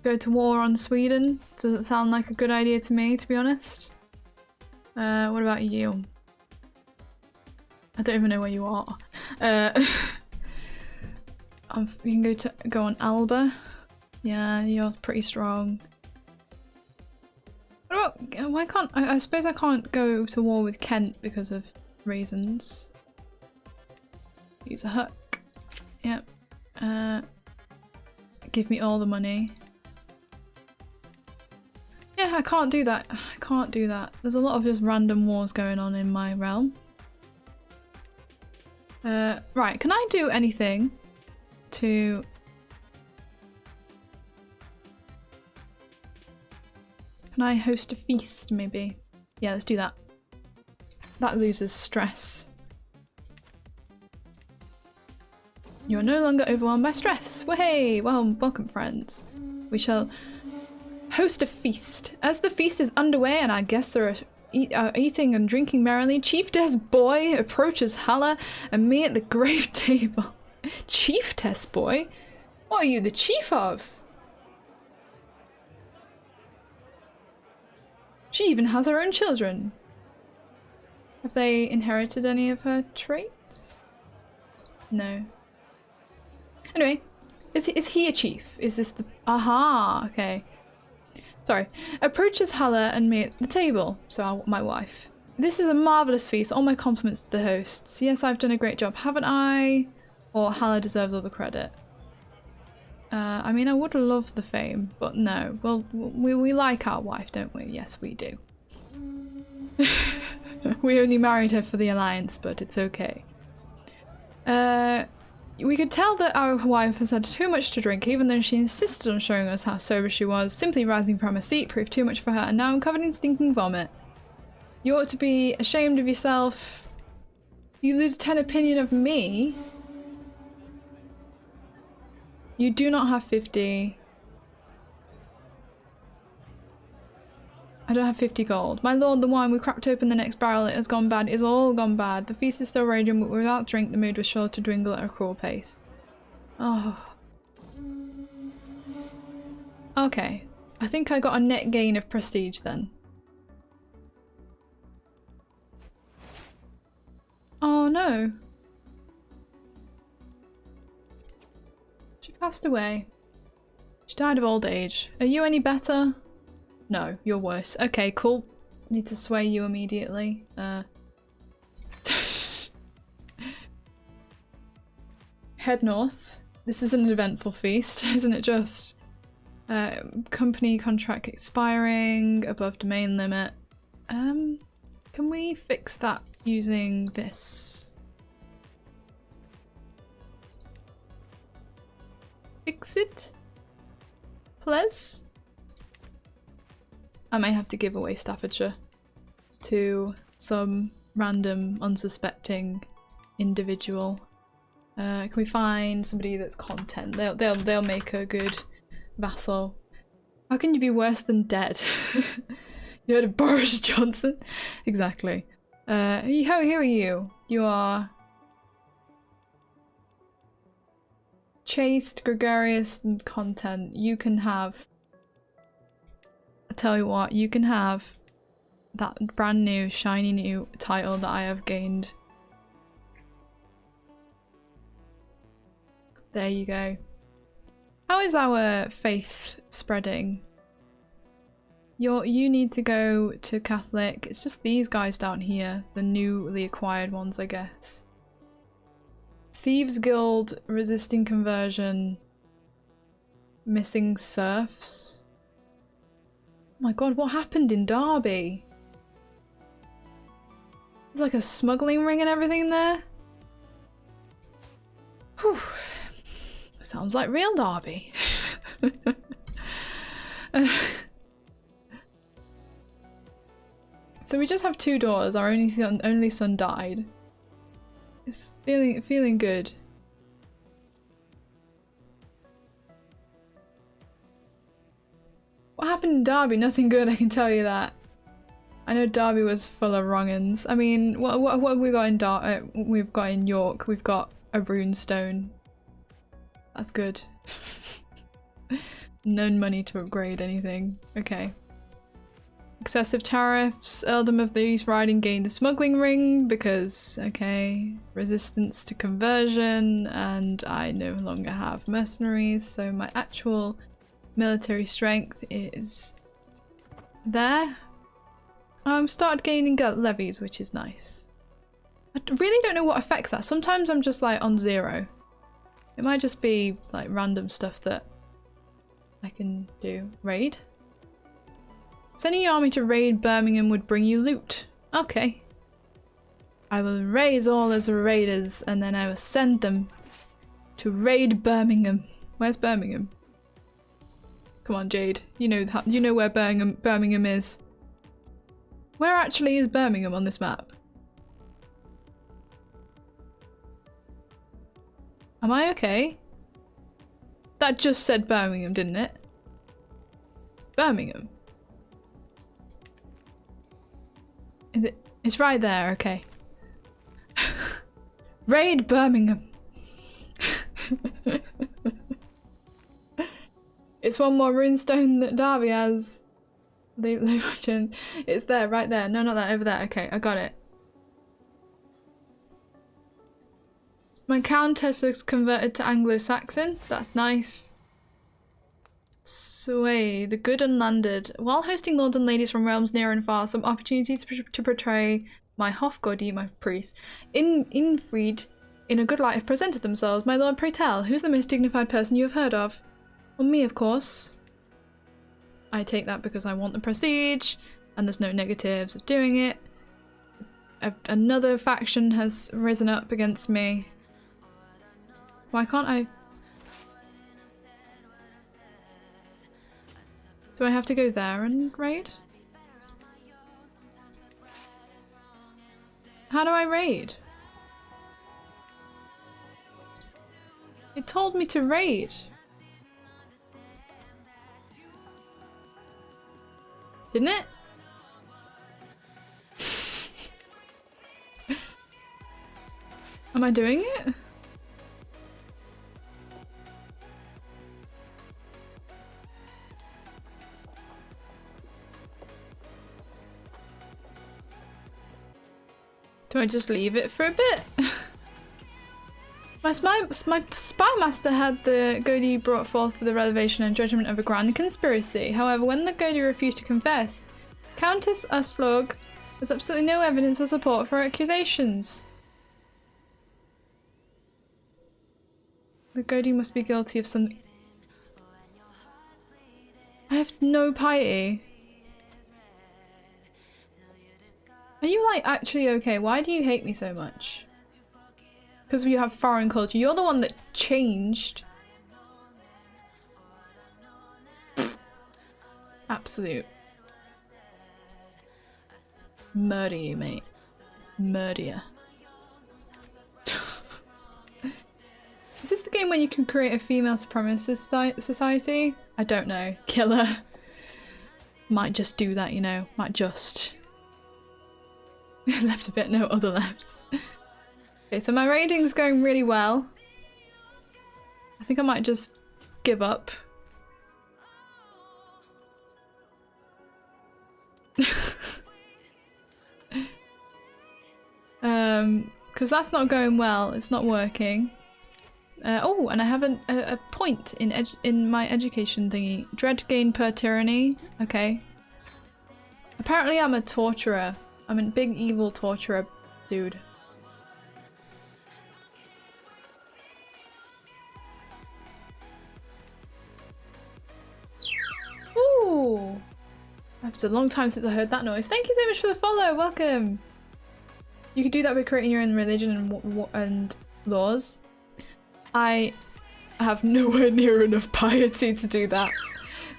go to war on Sweden? Doesn't sound like a good idea to me, to be honest. What about you? I don't even know where you are. You can go on Alba. Yeah, you're pretty strong. What about, why can't I suppose I can't go to war with Kent because of reasons. Use a hook. Yep. Give me all the money. Yeah, I can't do that. I can't do that. There's a lot of just random wars going on in my realm. Right, can I do anything to... Can I host a feast, maybe? Yeah, let's do that. That loses stress. You are no longer overwhelmed by stress. Wahey! Welcome, friends. We shall host a feast. As the feast is underway and our guests are eating and drinking merrily, Chieftess Boy approaches Hala and me at the grave table. Chieftess Boy? What are you the chief of? She even has her own children. Have they inherited any of her traits? No. Anyway, is he a chief? Is this the... Aha, okay. Sorry. Approaches Hala and me at the table, so my wife. This is a marvellous feast. All my compliments to the hosts. Yes, I've done a great job, haven't I? Or Hala deserves all the credit. I mean, I would love the fame, but no. Well, we like our wife, don't we? Yes, we do. We only married her for the alliance, but it's okay. We could tell that our wife has had too much to drink, even though she insisted on showing us how sober she was. Simply rising from her seat proved too much for her, and now I'm covered in stinking vomit. You ought to be ashamed of yourself. You lose 10 opinion of me. You do not have 50. I don't have 50 gold. My lord, the wine we cracked open the next barrel, it has gone bad. It has all gone bad. The feast is still raging, but without drink the mood was sure to dwindle at a cruel pace. Oh. Okay. I think I got a net gain of prestige then. Oh no. She passed away. She died of old age. Are you any better? No, you're worse. Okay, cool. Need to sway you immediately. Head north. This is an eventful feast, isn't it just? Company contract expiring, above domain limit. Can we fix that using this? Fix it? Please? I may have to give away Staffordshire to some random unsuspecting individual. Can we find somebody that's content? They'll make a good vassal. How can you be worse than dead? You heard of Boris Johnson? Exactly. Who are you? You are... chaste, gregarious content. You can have... I tell you what, you can have that brand new, shiny new title that I have gained. There you go. How is our faith spreading? You need to go to Catholic. It's just these guys down here. The newly acquired ones, I guess. Thieves Guild, resisting conversion. Missing serfs. Oh my god, what happened in Derby? There's like a smuggling ring and everything there. Whew. Sounds like real Derby. So we just have 2 daughters. Our only son died. It's feeling good. What happened in Derby? Nothing good, I can tell you that. I know Derby was full of wrong-uns. I mean, what have we got in we've got in York? We've got a rune stone. That's good. No money to upgrade anything. Okay. Excessive tariffs. Earldom of the East Riding gained the smuggling ring because, okay. Resistance to conversion, and I no longer have mercenaries, so my actual military strength is there. Started gaining levies, which is nice. I really don't know what affects that. Sometimes I'm just like on 0. It might just be like random stuff that I can do. Raid? Sending your army to raid Birmingham would bring you loot. Okay. I will raise all as raiders and then I will send them to raid Birmingham. Where's Birmingham? Come on, Jade. You know where Birmingham is. Where actually is Birmingham on this map? Am I okay? That just said Birmingham, didn't it? Birmingham. Is it? It's right there, okay. Raid Birmingham. It's one more runestone that Derby has. It's there, right there. No, not that, over there. Okay, I got it. My countess looks converted to Anglo-Saxon. That's nice. Sway, the good unlanded. While hosting lords and ladies from realms near and far, some opportunities to portray my Hofgodi, my priest, Infried, in a good light have presented themselves. My lord, pray tell, who's the most dignified person you have heard of? Well, me, of course. I take that because I want the prestige, and there's no negatives of doing it. Another faction has risen up against me. Why can't I? Do I have to go there and raid? How do I raid? It told me to raid. Didn't it? Am I doing it? Do I just leave it for a bit? My spy master had the Godi brought forth the revelation and judgment of a grand conspiracy. However, when the Godi refused to confess, Countess Uslug has absolutely no evidence or support for her accusations. The Godi must be guilty of something. I have no piety. Are you like actually okay? Why do you hate me so much? Because we have foreign culture. You're the one that changed. Absolute. Murder you, mate. Murder you. Is this the game where you can create a female supremacist society? I don't know. Killer. Might just do that, you know. Might just. Left a bit, no other left. Okay, so my rating's going really well. I I think I might just give up. Because that's not going well. It's not working. Oh, and I have a point in my education thingy. Dread gain per tyranny. Okay. Apparently I'm a torturer. I'm a big evil torturer dude. Ooh! It's a long time since I heard that noise. Thank you so much for the follow. Welcome. You could do that by creating your own religion and laws. I have nowhere near enough piety to do that.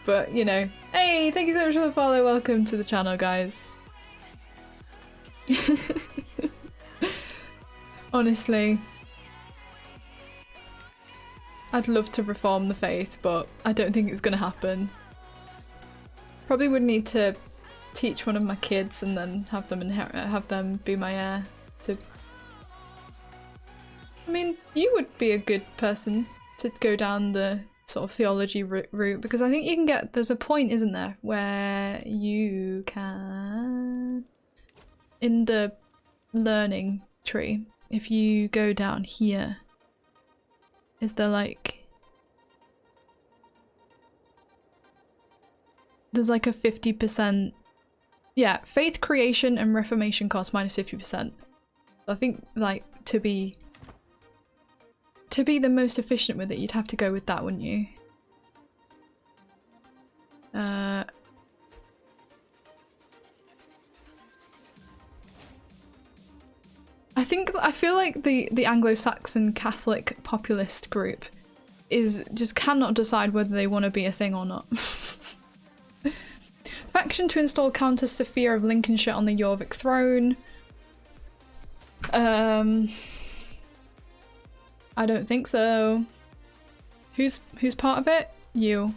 But, you know. Hey, thank you so much for the follow. Welcome to the channel, guys. Honestly. I'd love to reform the faith, but I don't think it's gonna happen. Probably would need to teach one of my kids and then have them be my heir. I mean, you would be a good person to go down the sort of theology route, because I think you can get, there's a point, isn't there, where you can, in the learning tree, if you go down here, is there like, there's like a 50%, yeah, faith creation and reformation cost minus 50%. I think like to be the most efficient with it, you'd have to go with that, wouldn't you? I feel like the Anglo-Saxon Catholic populist group just cannot decide whether they want to be a thing or not. Faction to install Countess Sophia of Lincolnshire on the Jorvik throne. I don't think so. Who's part of it? You.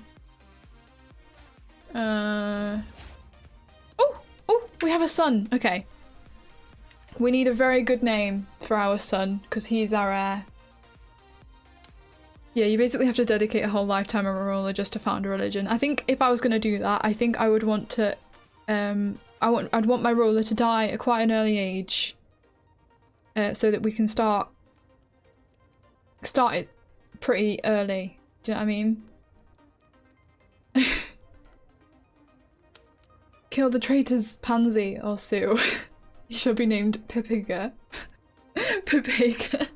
Oh, we have a son. Okay. We need a very good name for our son, because he's our heir. Yeah, you basically have to dedicate a whole lifetime of a ruler just to found a religion. I think if I was going to do that, I think I would want to, I'd want my ruler to die at quite an early age, so that we can start it pretty early. Do you know what I mean? Kill the traitors Pansy or Sue. He shall be named Pipiga. Pipiga.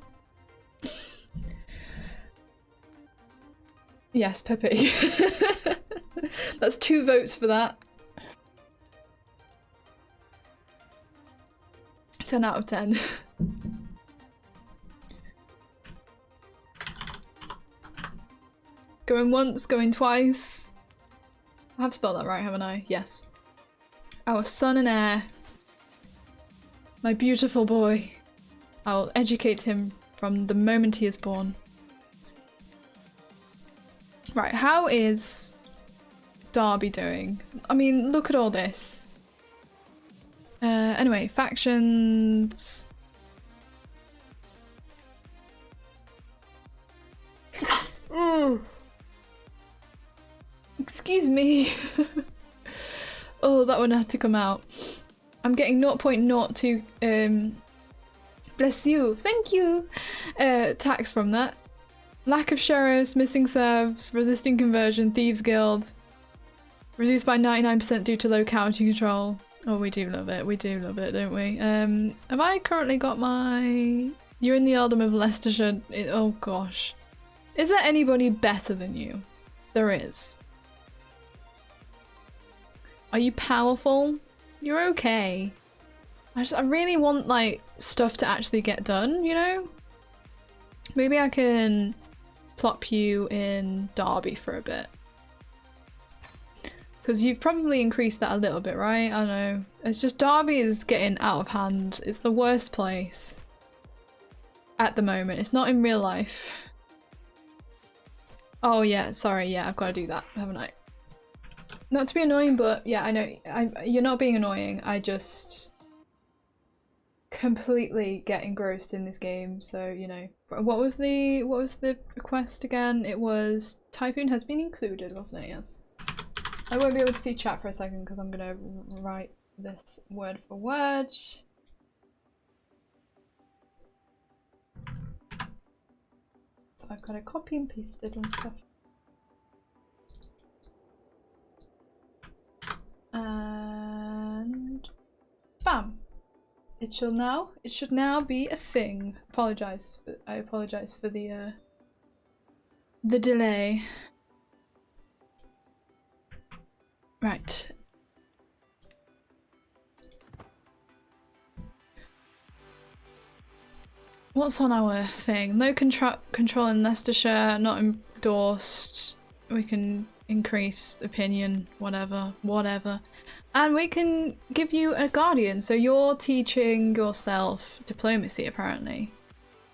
Yes, Pepe. That's 2 votes for that. 10 out of 10. Going once, going twice. I have spelled that right, haven't I? Yes. Our son and heir. My beautiful boy. I will educate him from the moment he is born. Right, how is Derby doing? I mean, look at all this. Anyway, factions. Excuse me. Oh, that one had to come out. I'm getting 0.02 bless you, thank you, tax from that. Lack of sheriffs, missing serfs, resisting conversion, thieves guild. Reduced by 99% due to low county control. Oh, we do love it, don't we? Have I currently got my... You're in the Earldom of Leicestershire. Oh gosh. Is there anybody better than you? There is. Are you powerful? You're okay. I really want like stuff to actually get done, you know? Maybe I can plop you in Derby for a bit. Because you've probably increased that a little bit, right? I don't know. It's just Derby is getting out of hand. It's the worst place at the moment. It's not in real life. Oh yeah, sorry, yeah, I've got to do that, haven't I? Not to be annoying, but yeah, I know. You're not being annoying. I just completely get engrossed in this game, so you know. What was the request again? It was Typhoon has been included, wasn't it? Yes. I won't be able to see chat for a second because I'm gonna write this word for word. So I've got to copy and paste it and stuff. And bam! It should now be a thing. I apologize for the delay. Right. What's on our thing? No control in Leicestershire, not endorsed. We can increase opinion, whatever. And we can give you a guardian, so you're teaching yourself diplomacy, apparently.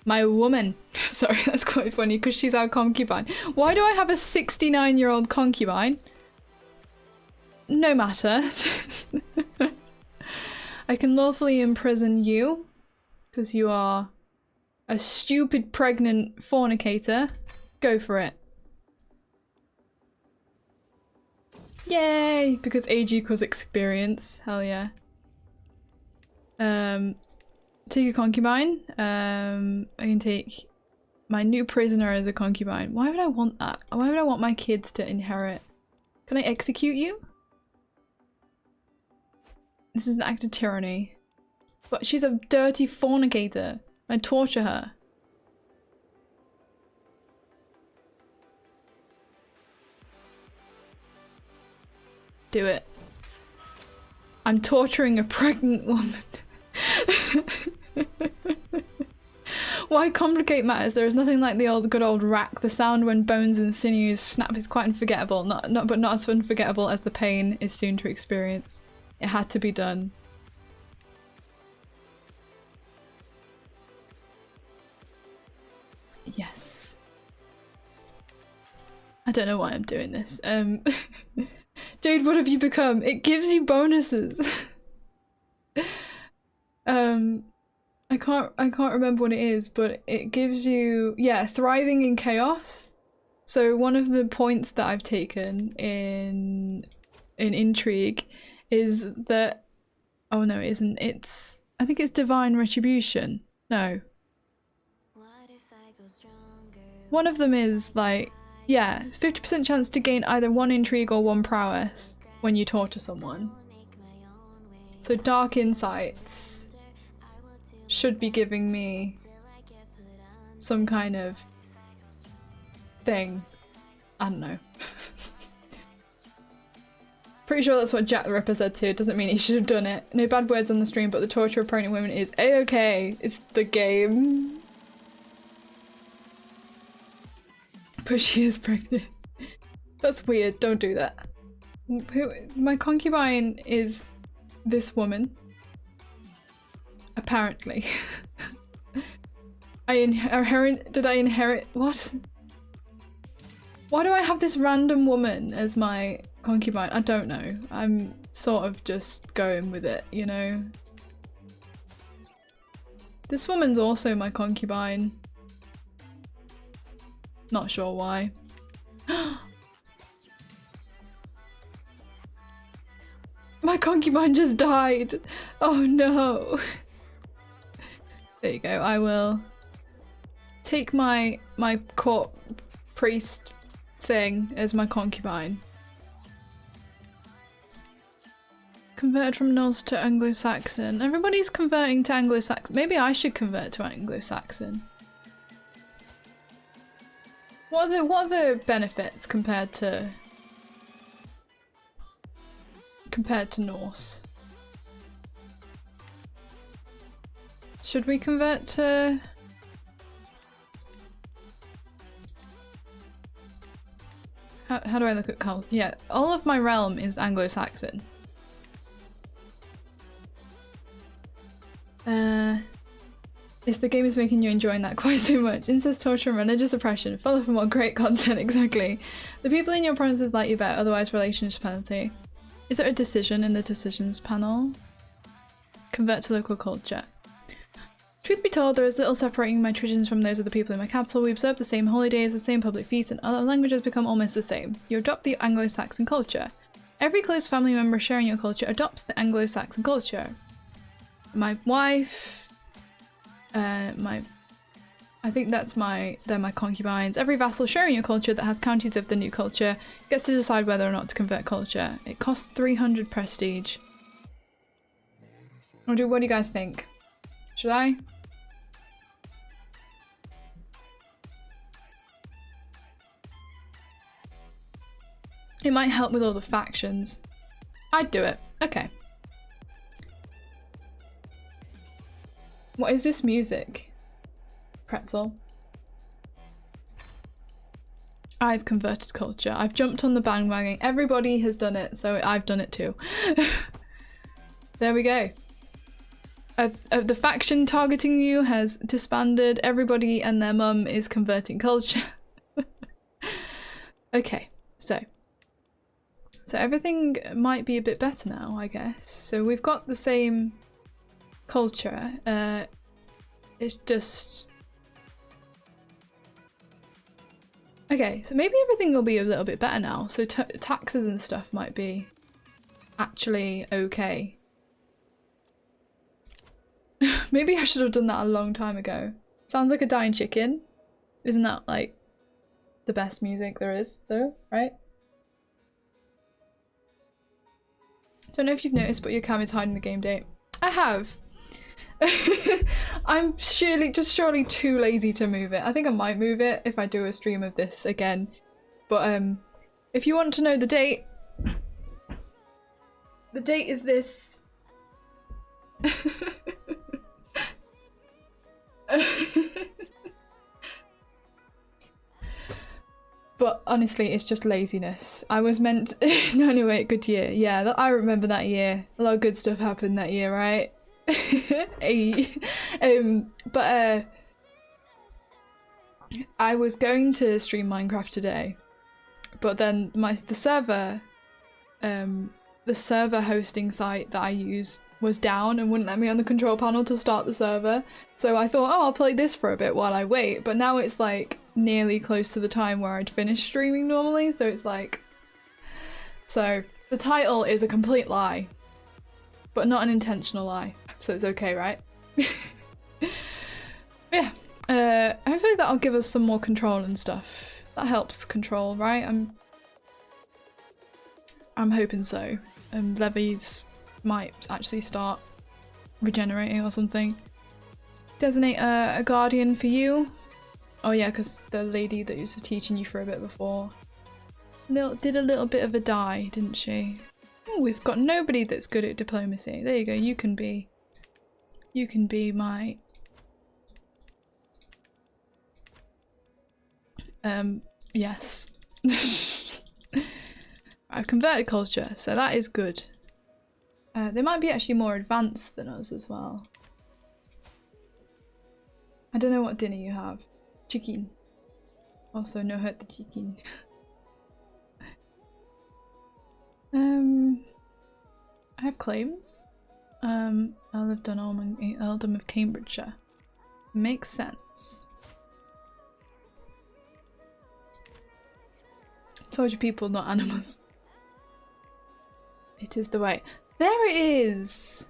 My woman. Sorry, that's quite funny, because she's our concubine. Why do I have a 69-year-old concubine? No matter. I can lawfully imprison you, because you are a stupid pregnant fornicator. Go for it. Yay! Because age equals experience. Hell yeah. Take a concubine. I can take my new prisoner as a concubine. Why would I want that? Why would I want my kids to inherit? Can I execute you? This is an act of tyranny. But she's a dirty fornicator. I torture her. Do it. I'm torturing a pregnant woman. Why complicate matters? There is nothing like the good old rack. The sound when bones and sinews snap is quite unforgettable, but not as unforgettable as the pain is soon to experience. It had to be done. Yes. I don't know why I'm doing this. Jade, what have you become? It gives you bonuses. I can't remember what it is, but it gives you, yeah, thriving in chaos. So one of the points that I've taken in intrigue is that, oh no, it isn't. I think it's divine retribution. No. One of them is like, yeah, 50% chance to gain either 1 intrigue or 1 prowess when you torture someone. So dark insights should be giving me some kind of thing. I don't know. Pretty sure that's what Jack the Ripper said too. It doesn't mean he should have done it. No bad words on the stream, but the torture of pregnant women is a-okay. It's the game. But she is pregnant. That's weird. Don't do that. My concubine is this woman. Apparently. Did I inherit what? Why do I have this random woman as my concubine? I don't know. I'm sort of just going with it, you know? This woman's also my concubine. Not sure why. My concubine just died! Oh no! There you go, I will take my court priest thing as my concubine. Converted from Norse to Anglo-Saxon. Everybody's converting to Anglo-Saxon. Maybe I should convert to Anglo-Saxon. What are the benefits compared to Norse? Should we convert to how do I look at culture? Yeah, all of my realm is Anglo-Saxon. It's the game is making you enjoying that quite so much. Incest, torture, and religious oppression. Follow for more great content, exactly. The people in your provinces like you better, otherwise relationship penalty. Is there a decision in the decisions panel? Convert to local culture. Truth be told, there is little separating my traditions from those of the people in my capital. We observe the same holidays, the same public feasts, and other languages become almost the same. You adopt the Anglo-Saxon culture. Every close family member sharing your culture adopts the Anglo-Saxon culture. My wife, I think they're my concubines. Every vassal sharing your culture that has counties of the new culture gets to decide whether or not to convert culture. It costs 300 prestige. What do you guys think? Should I? It might help with all the factions. I'd do it. Okay. What is this music? Pretzel. I've converted culture. I've jumped on the bandwagon. Everybody has done it, so I've done it too. There we go. The faction targeting you has disbanded. Everybody and their mum is converting culture. Okay, so everything might be a bit better now, I guess. So we've got the same culture. It's just... Okay, so maybe everything will be a little bit better now. So taxes and stuff might be actually okay. Maybe I should have done that a long time ago. Sounds like a dying chicken. Isn't that like the best music there is though, right? Don't know if you've noticed, but your cam is hiding the game date. I have. I'm surely too lazy to move it. I think I might move it if I do a stream of this again. But if you want to know the date is this. But honestly, it's just laziness. I was meant 908 good year. Yeah, I remember that year. A lot of good stuff happened that year, right? Hey. But I was going to stream Minecraft today, but then the server hosting site that I use was down and wouldn't let me on the control panel to start the server. So I thought, oh, I'll play this for a bit while I wait. But now it's like nearly close to the time where I'd finish streaming normally. So it's like, so the title is a complete lie, but not an intentional lie. So it's okay, right? Yeah. Hopefully that'll give us some more control and stuff. That helps control, right? I'm hoping so. Levies might actually start regenerating or something. Designate a guardian for you. Oh yeah, because the lady that was teaching you for a bit before did a little bit of a die, didn't she? Oh, we've got nobody that's good at diplomacy. There you go. You can be my yes. I've converted culture, so that is good. They might be actually more advanced than us as well. I don't know what dinner you have. Chicken. Also, no hurt the chicken. I have claims. Earl of Dunelm, Earldom of Cambridgeshire. Makes sense. Told you people, not animals. It is the way. There it is!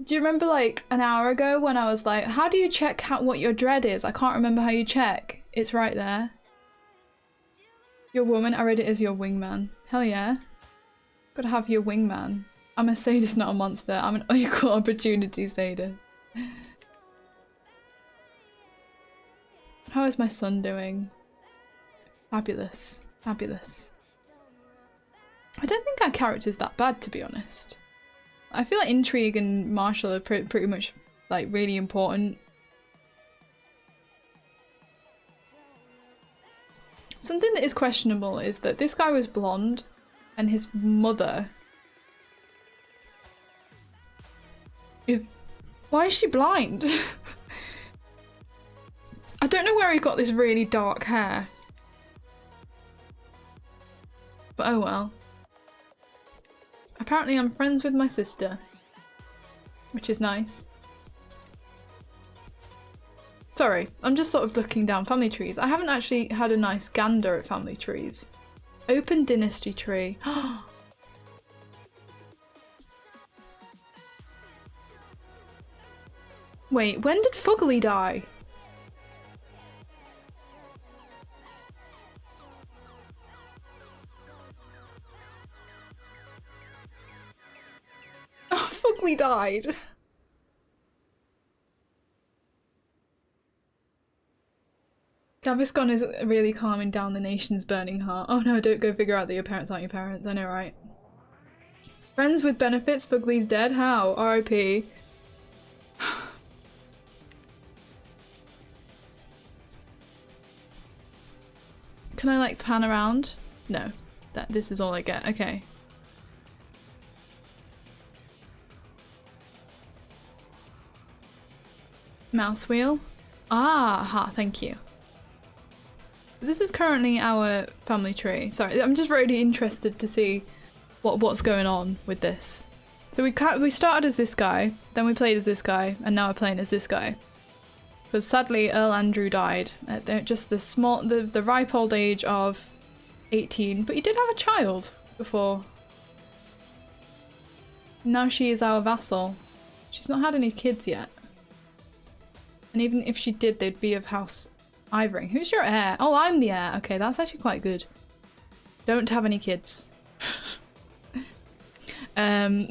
Do you remember like an hour ago when I was like, how do you check what your dread is? I can't remember how you check. It's right there. Your woman, I read it as your wingman. Hell yeah. Gotta have your wingman. I'm a sadist, not a monster. I'm an equal opportunity sadist. How is my son doing? Fabulous. Fabulous. I don't think our character's that bad, to be honest. I feel like intrigue and martial are pretty much like really important. Something that is questionable is that this guy was blonde and his mother is... Why is she blind? I don't know where he got this really dark hair. But oh well. Apparently I'm friends with my sister. which is nice. Sorry, I'm just sort of looking down family trees. I haven't actually had a nice gander at family trees. Open dynasty tree. Wait, when did Fugly die? Oh, Fugly died. Gaviscon is really calming down the nation's burning heart. Oh no, don't go figure out that your parents aren't your parents. I know, right? Friends with benefits, Fugly's dead? How? R.I.P. Can I like pan around? No. This is all I get. Okay. Mouse wheel? Ah, ha, thank you. This is currently our family tree. Sorry, I'm just really interested to see what's going on with this. So we started as this guy, then we played as this guy, and now we're playing as this guy. Because sadly, Earl Andrew died at just the ripe old age of 18, but he did have a child before. Now she is our vassal. She's not had any kids yet. And even if she did, they'd be of House Ivering. Who's your heir? Oh, I'm the heir. Okay, that's actually quite good. Don't have any kids. Then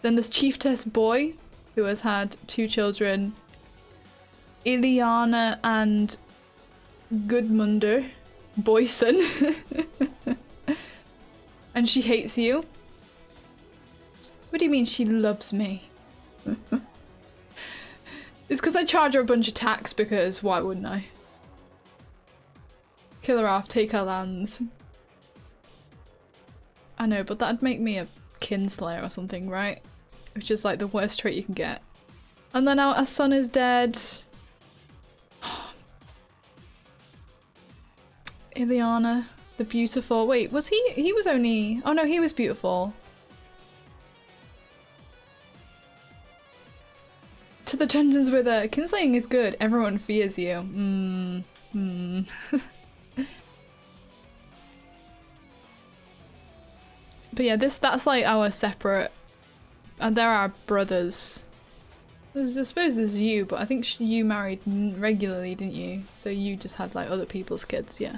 there's Chiefess Boy, who has had 2 children. Ileana and Gudmundur Boyson. And she hates you. What do you mean she loves me? It's because I charge her a bunch of tax, because why wouldn't I? Kill her off, take her lands. I know, but that'd make me a kinslayer or something, right? Which is like the worst trait you can get. And then our son is dead. Ileana, the beautiful. Wait, was he? He was only. Oh no, he was beautiful. To the dungeons with her. Kinslaying is good. Everyone fears you. But yeah, that's like our separate. And there are brothers. I suppose there's you, but I think you married regularly, didn't you? So you just had like other people's kids, yeah.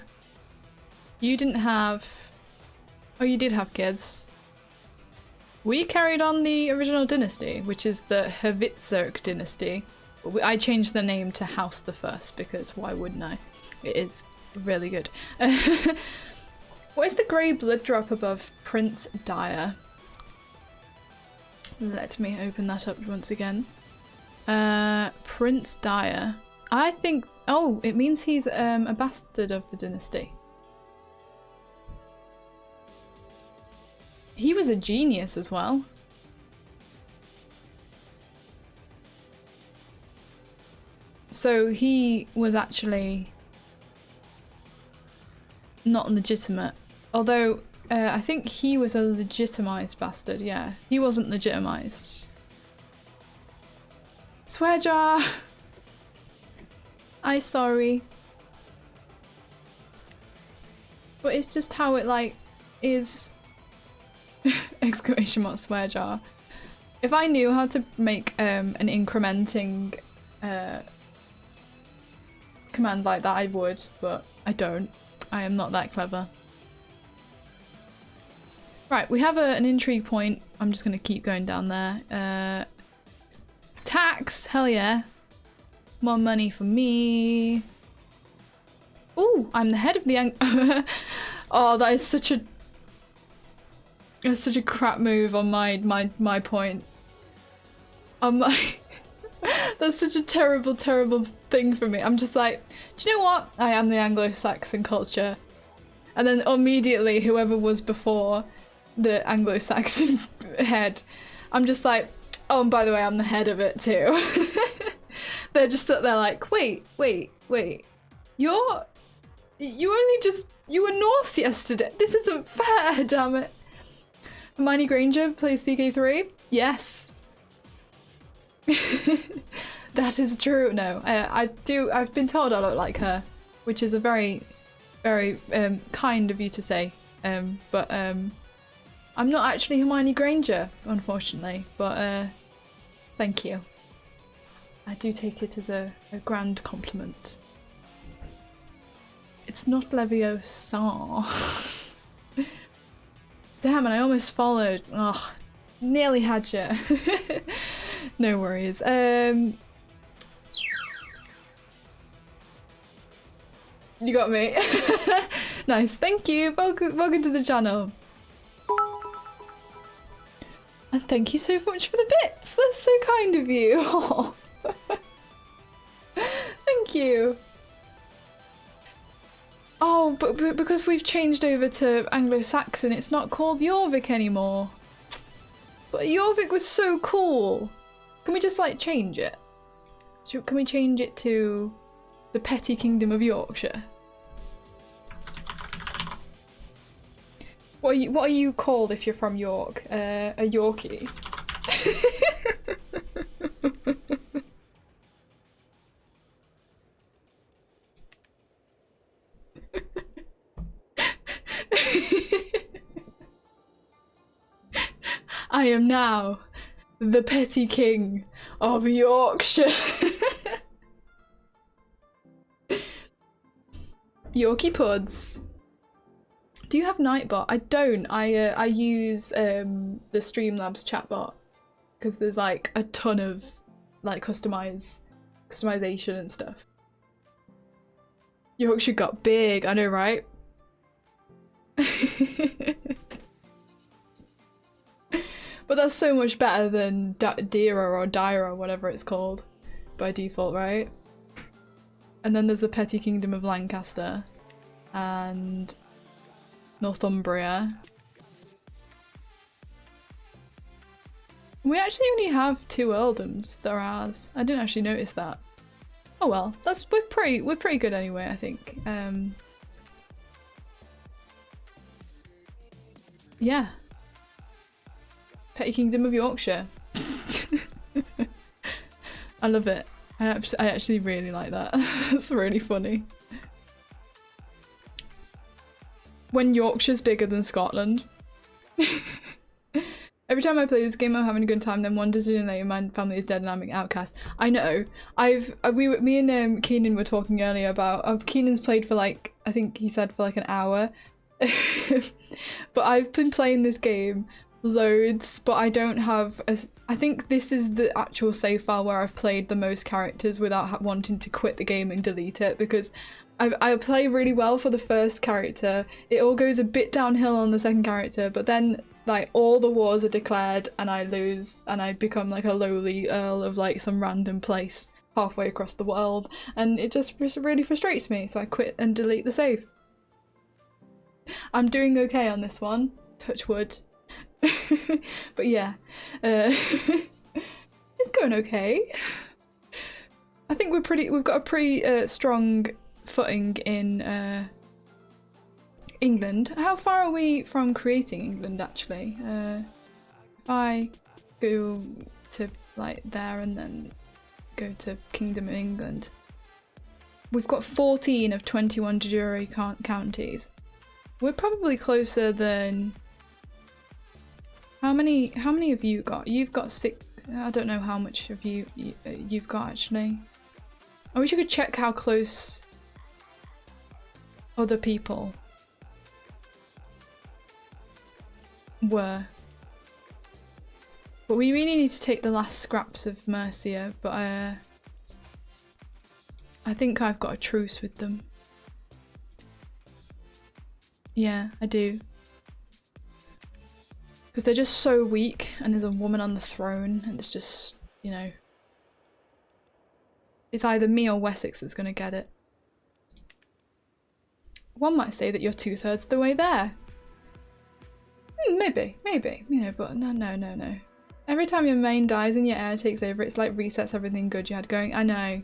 You didn't have. Oh, you did have kids. We carried on the original dynasty, which is the Hvitzerk dynasty. I changed the name to House the First because why wouldn't I? It is really good. What is the grey blood drop above Prince Dyer? Let me open that up once again. Prince Dyer. I think. Oh, it means he's a bastard of the dynasty. He was a genius as well. So he was actually not legitimate. Although I think he was a legitimized bastard, yeah. He wasn't legitimized. Swear jar! I'm sorry. But it's just how it like is. Exclamation mark swear jar. If I knew how to make an incrementing command like that, I would, but I don't. I am not that clever. Right, we have an intrigue point. I'm just going to keep going down there. Tax! Hell yeah. More money for me. Ooh, I'm the head of the Oh, that is such a... That's such a crap move on my point. On my... That's such a terrible, terrible thing for me. I'm just like, do you know what? I am the Anglo-Saxon culture. And then immediately whoever was before the Anglo-Saxon head, I'm just like, oh, and by the way, I'm the head of it too. They're just up there like, wait. You were Norse yesterday. This isn't fair, damn it. Hermione Granger plays CK3? Yes. That is true. No, I do. I've been told I look like her, which is a very, very kind of you to say. But I'm not actually Hermione Granger, unfortunately. But thank you. I do take it as a grand compliment. It's not Leviosa. Damn it, I almost followed. Oh, nearly had you. No worries. You got me. Nice, thank you. Welcome to the channel. And thank you so much for the bits. That's so kind of you. Oh. Thank you. Oh, but because we've changed over to Anglo-Saxon, it's not called Jorvik anymore. But Jorvik was so cool. Can we just like change it? Can we change it to the petty kingdom of Yorkshire? What are you called if you're from York? A Yorkie. I am now the petty king of Yorkshire. Yorkie Puds. Do you have Nightbot? I don't. I use the Streamlabs chatbot because there's like a ton of like customization and stuff. Yorkshire got big, I know, right? But that's so much better than Dira or Dyra or whatever it's called by default, right? And then there's the petty kingdom of Lancaster and Northumbria. We actually only have 2 earldoms that are ours. I didn't actually notice that. Oh well, we're pretty good anyway, I think. Yeah. Petty Kingdom of Yorkshire. I love it. I actually really like that. It's really funny. When Yorkshire's bigger than Scotland. Every time I play this game, I'm having a good time. Then one decision later, my family is dead and I'm an outcast. I know. Me and Keenan were talking earlier about. Keenan's played for like, I think he said for like an hour. But I've been playing this game loads, but I don't have I think this is the actual save file where I've played the most characters without wanting to quit the game and delete it, because I play really well for the first character. It all goes a bit downhill on the second character, but then like all the wars are declared and I lose and I become like a lowly earl of like some random place halfway across the world, and it just really frustrates me, so I quit and delete the save. I'm doing okay on this one, touch wood. But yeah, it's going okay. I think we've got a pretty strong footing in England. How far are we from creating England actually? If I go to like there and then go to Kingdom of England, we've got 14 of 21 de jure counties. We're probably closer than... How many have you got? You've got 6. I don't know how much of you've got actually. I wish I could check how close other people were. But we really need to take the last scraps of Mercia, but I think I've got a truce with them. Yeah, I do. Because they're just so weak, and there's a woman on the throne, and it's just, you know... It's either me or Wessex that's gonna get it. One might say that you're 2/3 the way there. Maybe, you know, but no. Every time your main dies and your heir takes over, it's like resets everything good you had going. I know.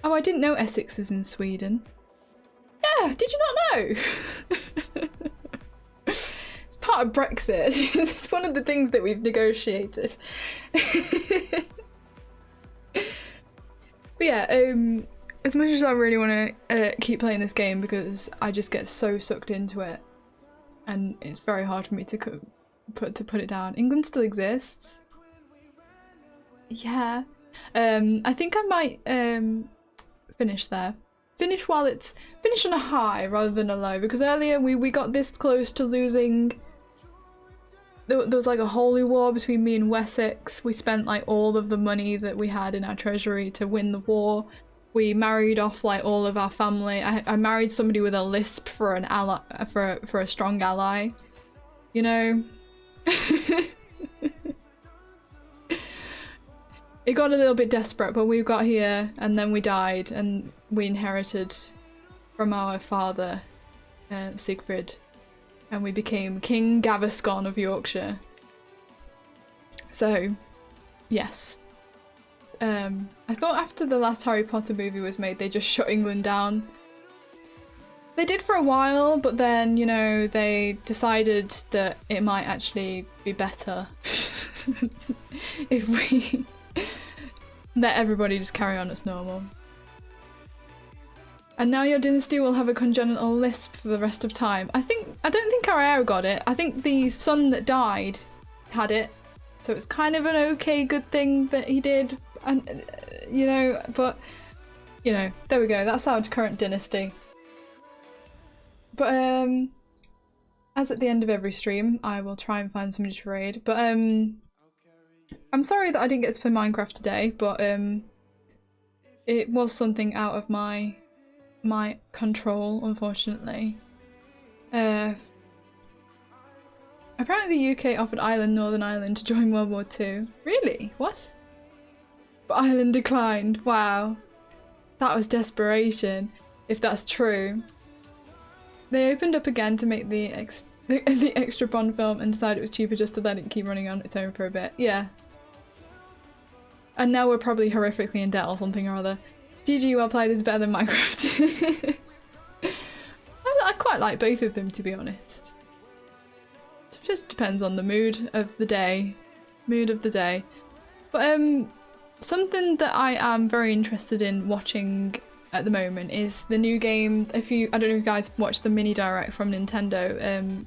Oh, I didn't know Essex is in Sweden. Yeah, did you not know? It's part of Brexit. It's one of the things that we've negotiated. But yeah, as much as I really want to keep playing this game because I just get so sucked into it, and it's very hard for me to put it down. England still exists. Yeah. I think I might finish there. Finish on a high rather than a low, because earlier we got this close to losing. There was like a holy war between me and Wessex. We spent like all of the money that we had in our treasury to win the war. We married off like all of our family. I married somebody with a lisp for an ally, for a strong ally. You know? It got a little bit desperate, but we got here and then we died and we inherited from our father, Siegfried, and we became King Gaviscon of Yorkshire. So, yes. I thought after the last Harry Potter movie was made, they just shut England down. They did for a while, but then, you know, they decided that it might actually be better if we let everybody just carry on as normal. And now your dynasty will have a congenital lisp for the rest of time. I don't think our heir got it. I think the son that died had it. So it's kind of an okay good thing that he did. And you know, but you know, there we go. That's our current dynasty. But as at the end of every stream, I will try and find somebody to raid. But I'm sorry that I didn't get to play Minecraft today, but it was something out of my control, unfortunately. Apparently the UK offered Ireland, Northern Ireland to join World War II. Really? What? But Ireland declined. Wow. That was desperation, if that's true. They opened up again to make the extra Bond film and decided it was cheaper just to let it keep running on its own for a bit. Yeah. And now we're probably horrifically in debt or something or other. GG, well played is better than Minecraft. I quite like both of them, to be honest. It just depends on the mood of the day. But something that I am very interested in watching at the moment is the new game. I don't know if you guys watched the mini direct from Nintendo.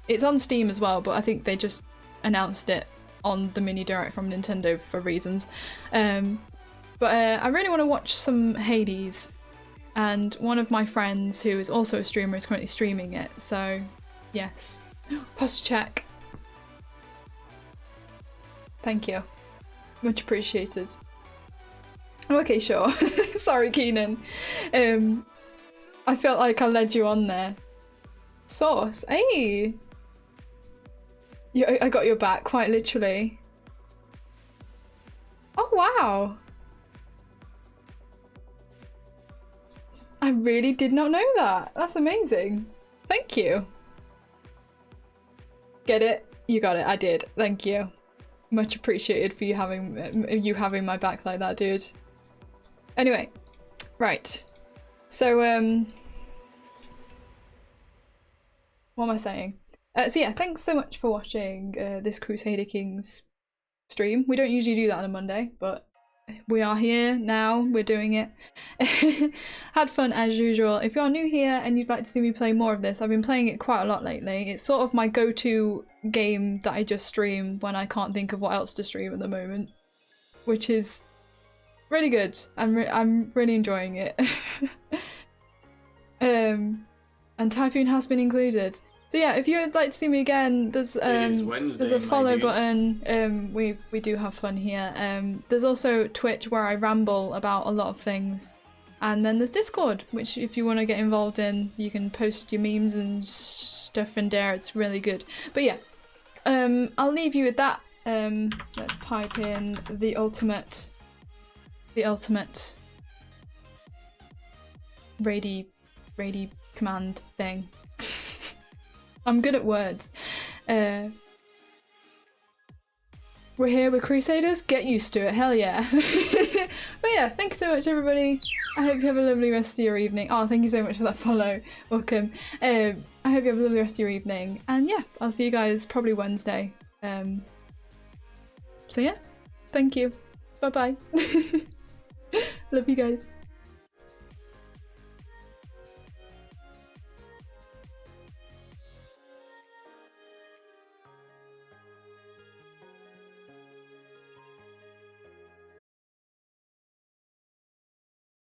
It's on Steam as well, but I think they just announced it on the mini direct from Nintendo for reasons. But I really want to watch some Hades, and one of my friends who is also a streamer is currently streaming it, so yes. Posture check. Thank you. Much appreciated. Okay, sure. Sorry, Keenan. I felt like I led you on there. Sauce. Hey! I got your back, quite literally. Oh, wow! I really did not know that. That's amazing. Thank you. Get it? You got it. I did. Thank you. Much appreciated for you having my back like that, dude. Anyway, right. So what am I saying? So yeah, thanks so much for watching this Crusader Kings stream. We don't usually do that on a Monday, but we are here now. We're doing it. Had fun as usual. If you're new here and you'd like to see me play more of this, I've been playing it quite a lot lately. It's sort of my go-to game that I just stream when I can't think of what else to stream at the moment, which is really good. I'm really enjoying it. And Typhoon has been included. So yeah, if you would like to see me again, there's a follow button. We do have fun here. There's also Twitch where I ramble about a lot of things, and then there's Discord, which if you want to get involved in, you can post your memes and stuff in there. It's really good. But yeah, I'll leave you with that. Let's type in the ultimate raid command thing. I'm good at words. We're here with Crusaders. Get used to it. Hell yeah. But yeah, thank you so much, everybody. I hope you have a lovely rest of your evening. Oh, thank you so much for that follow. Welcome. I hope you have a lovely rest of your evening. And yeah, I'll see you guys probably Wednesday. So yeah, thank you. Bye-bye. Love you guys.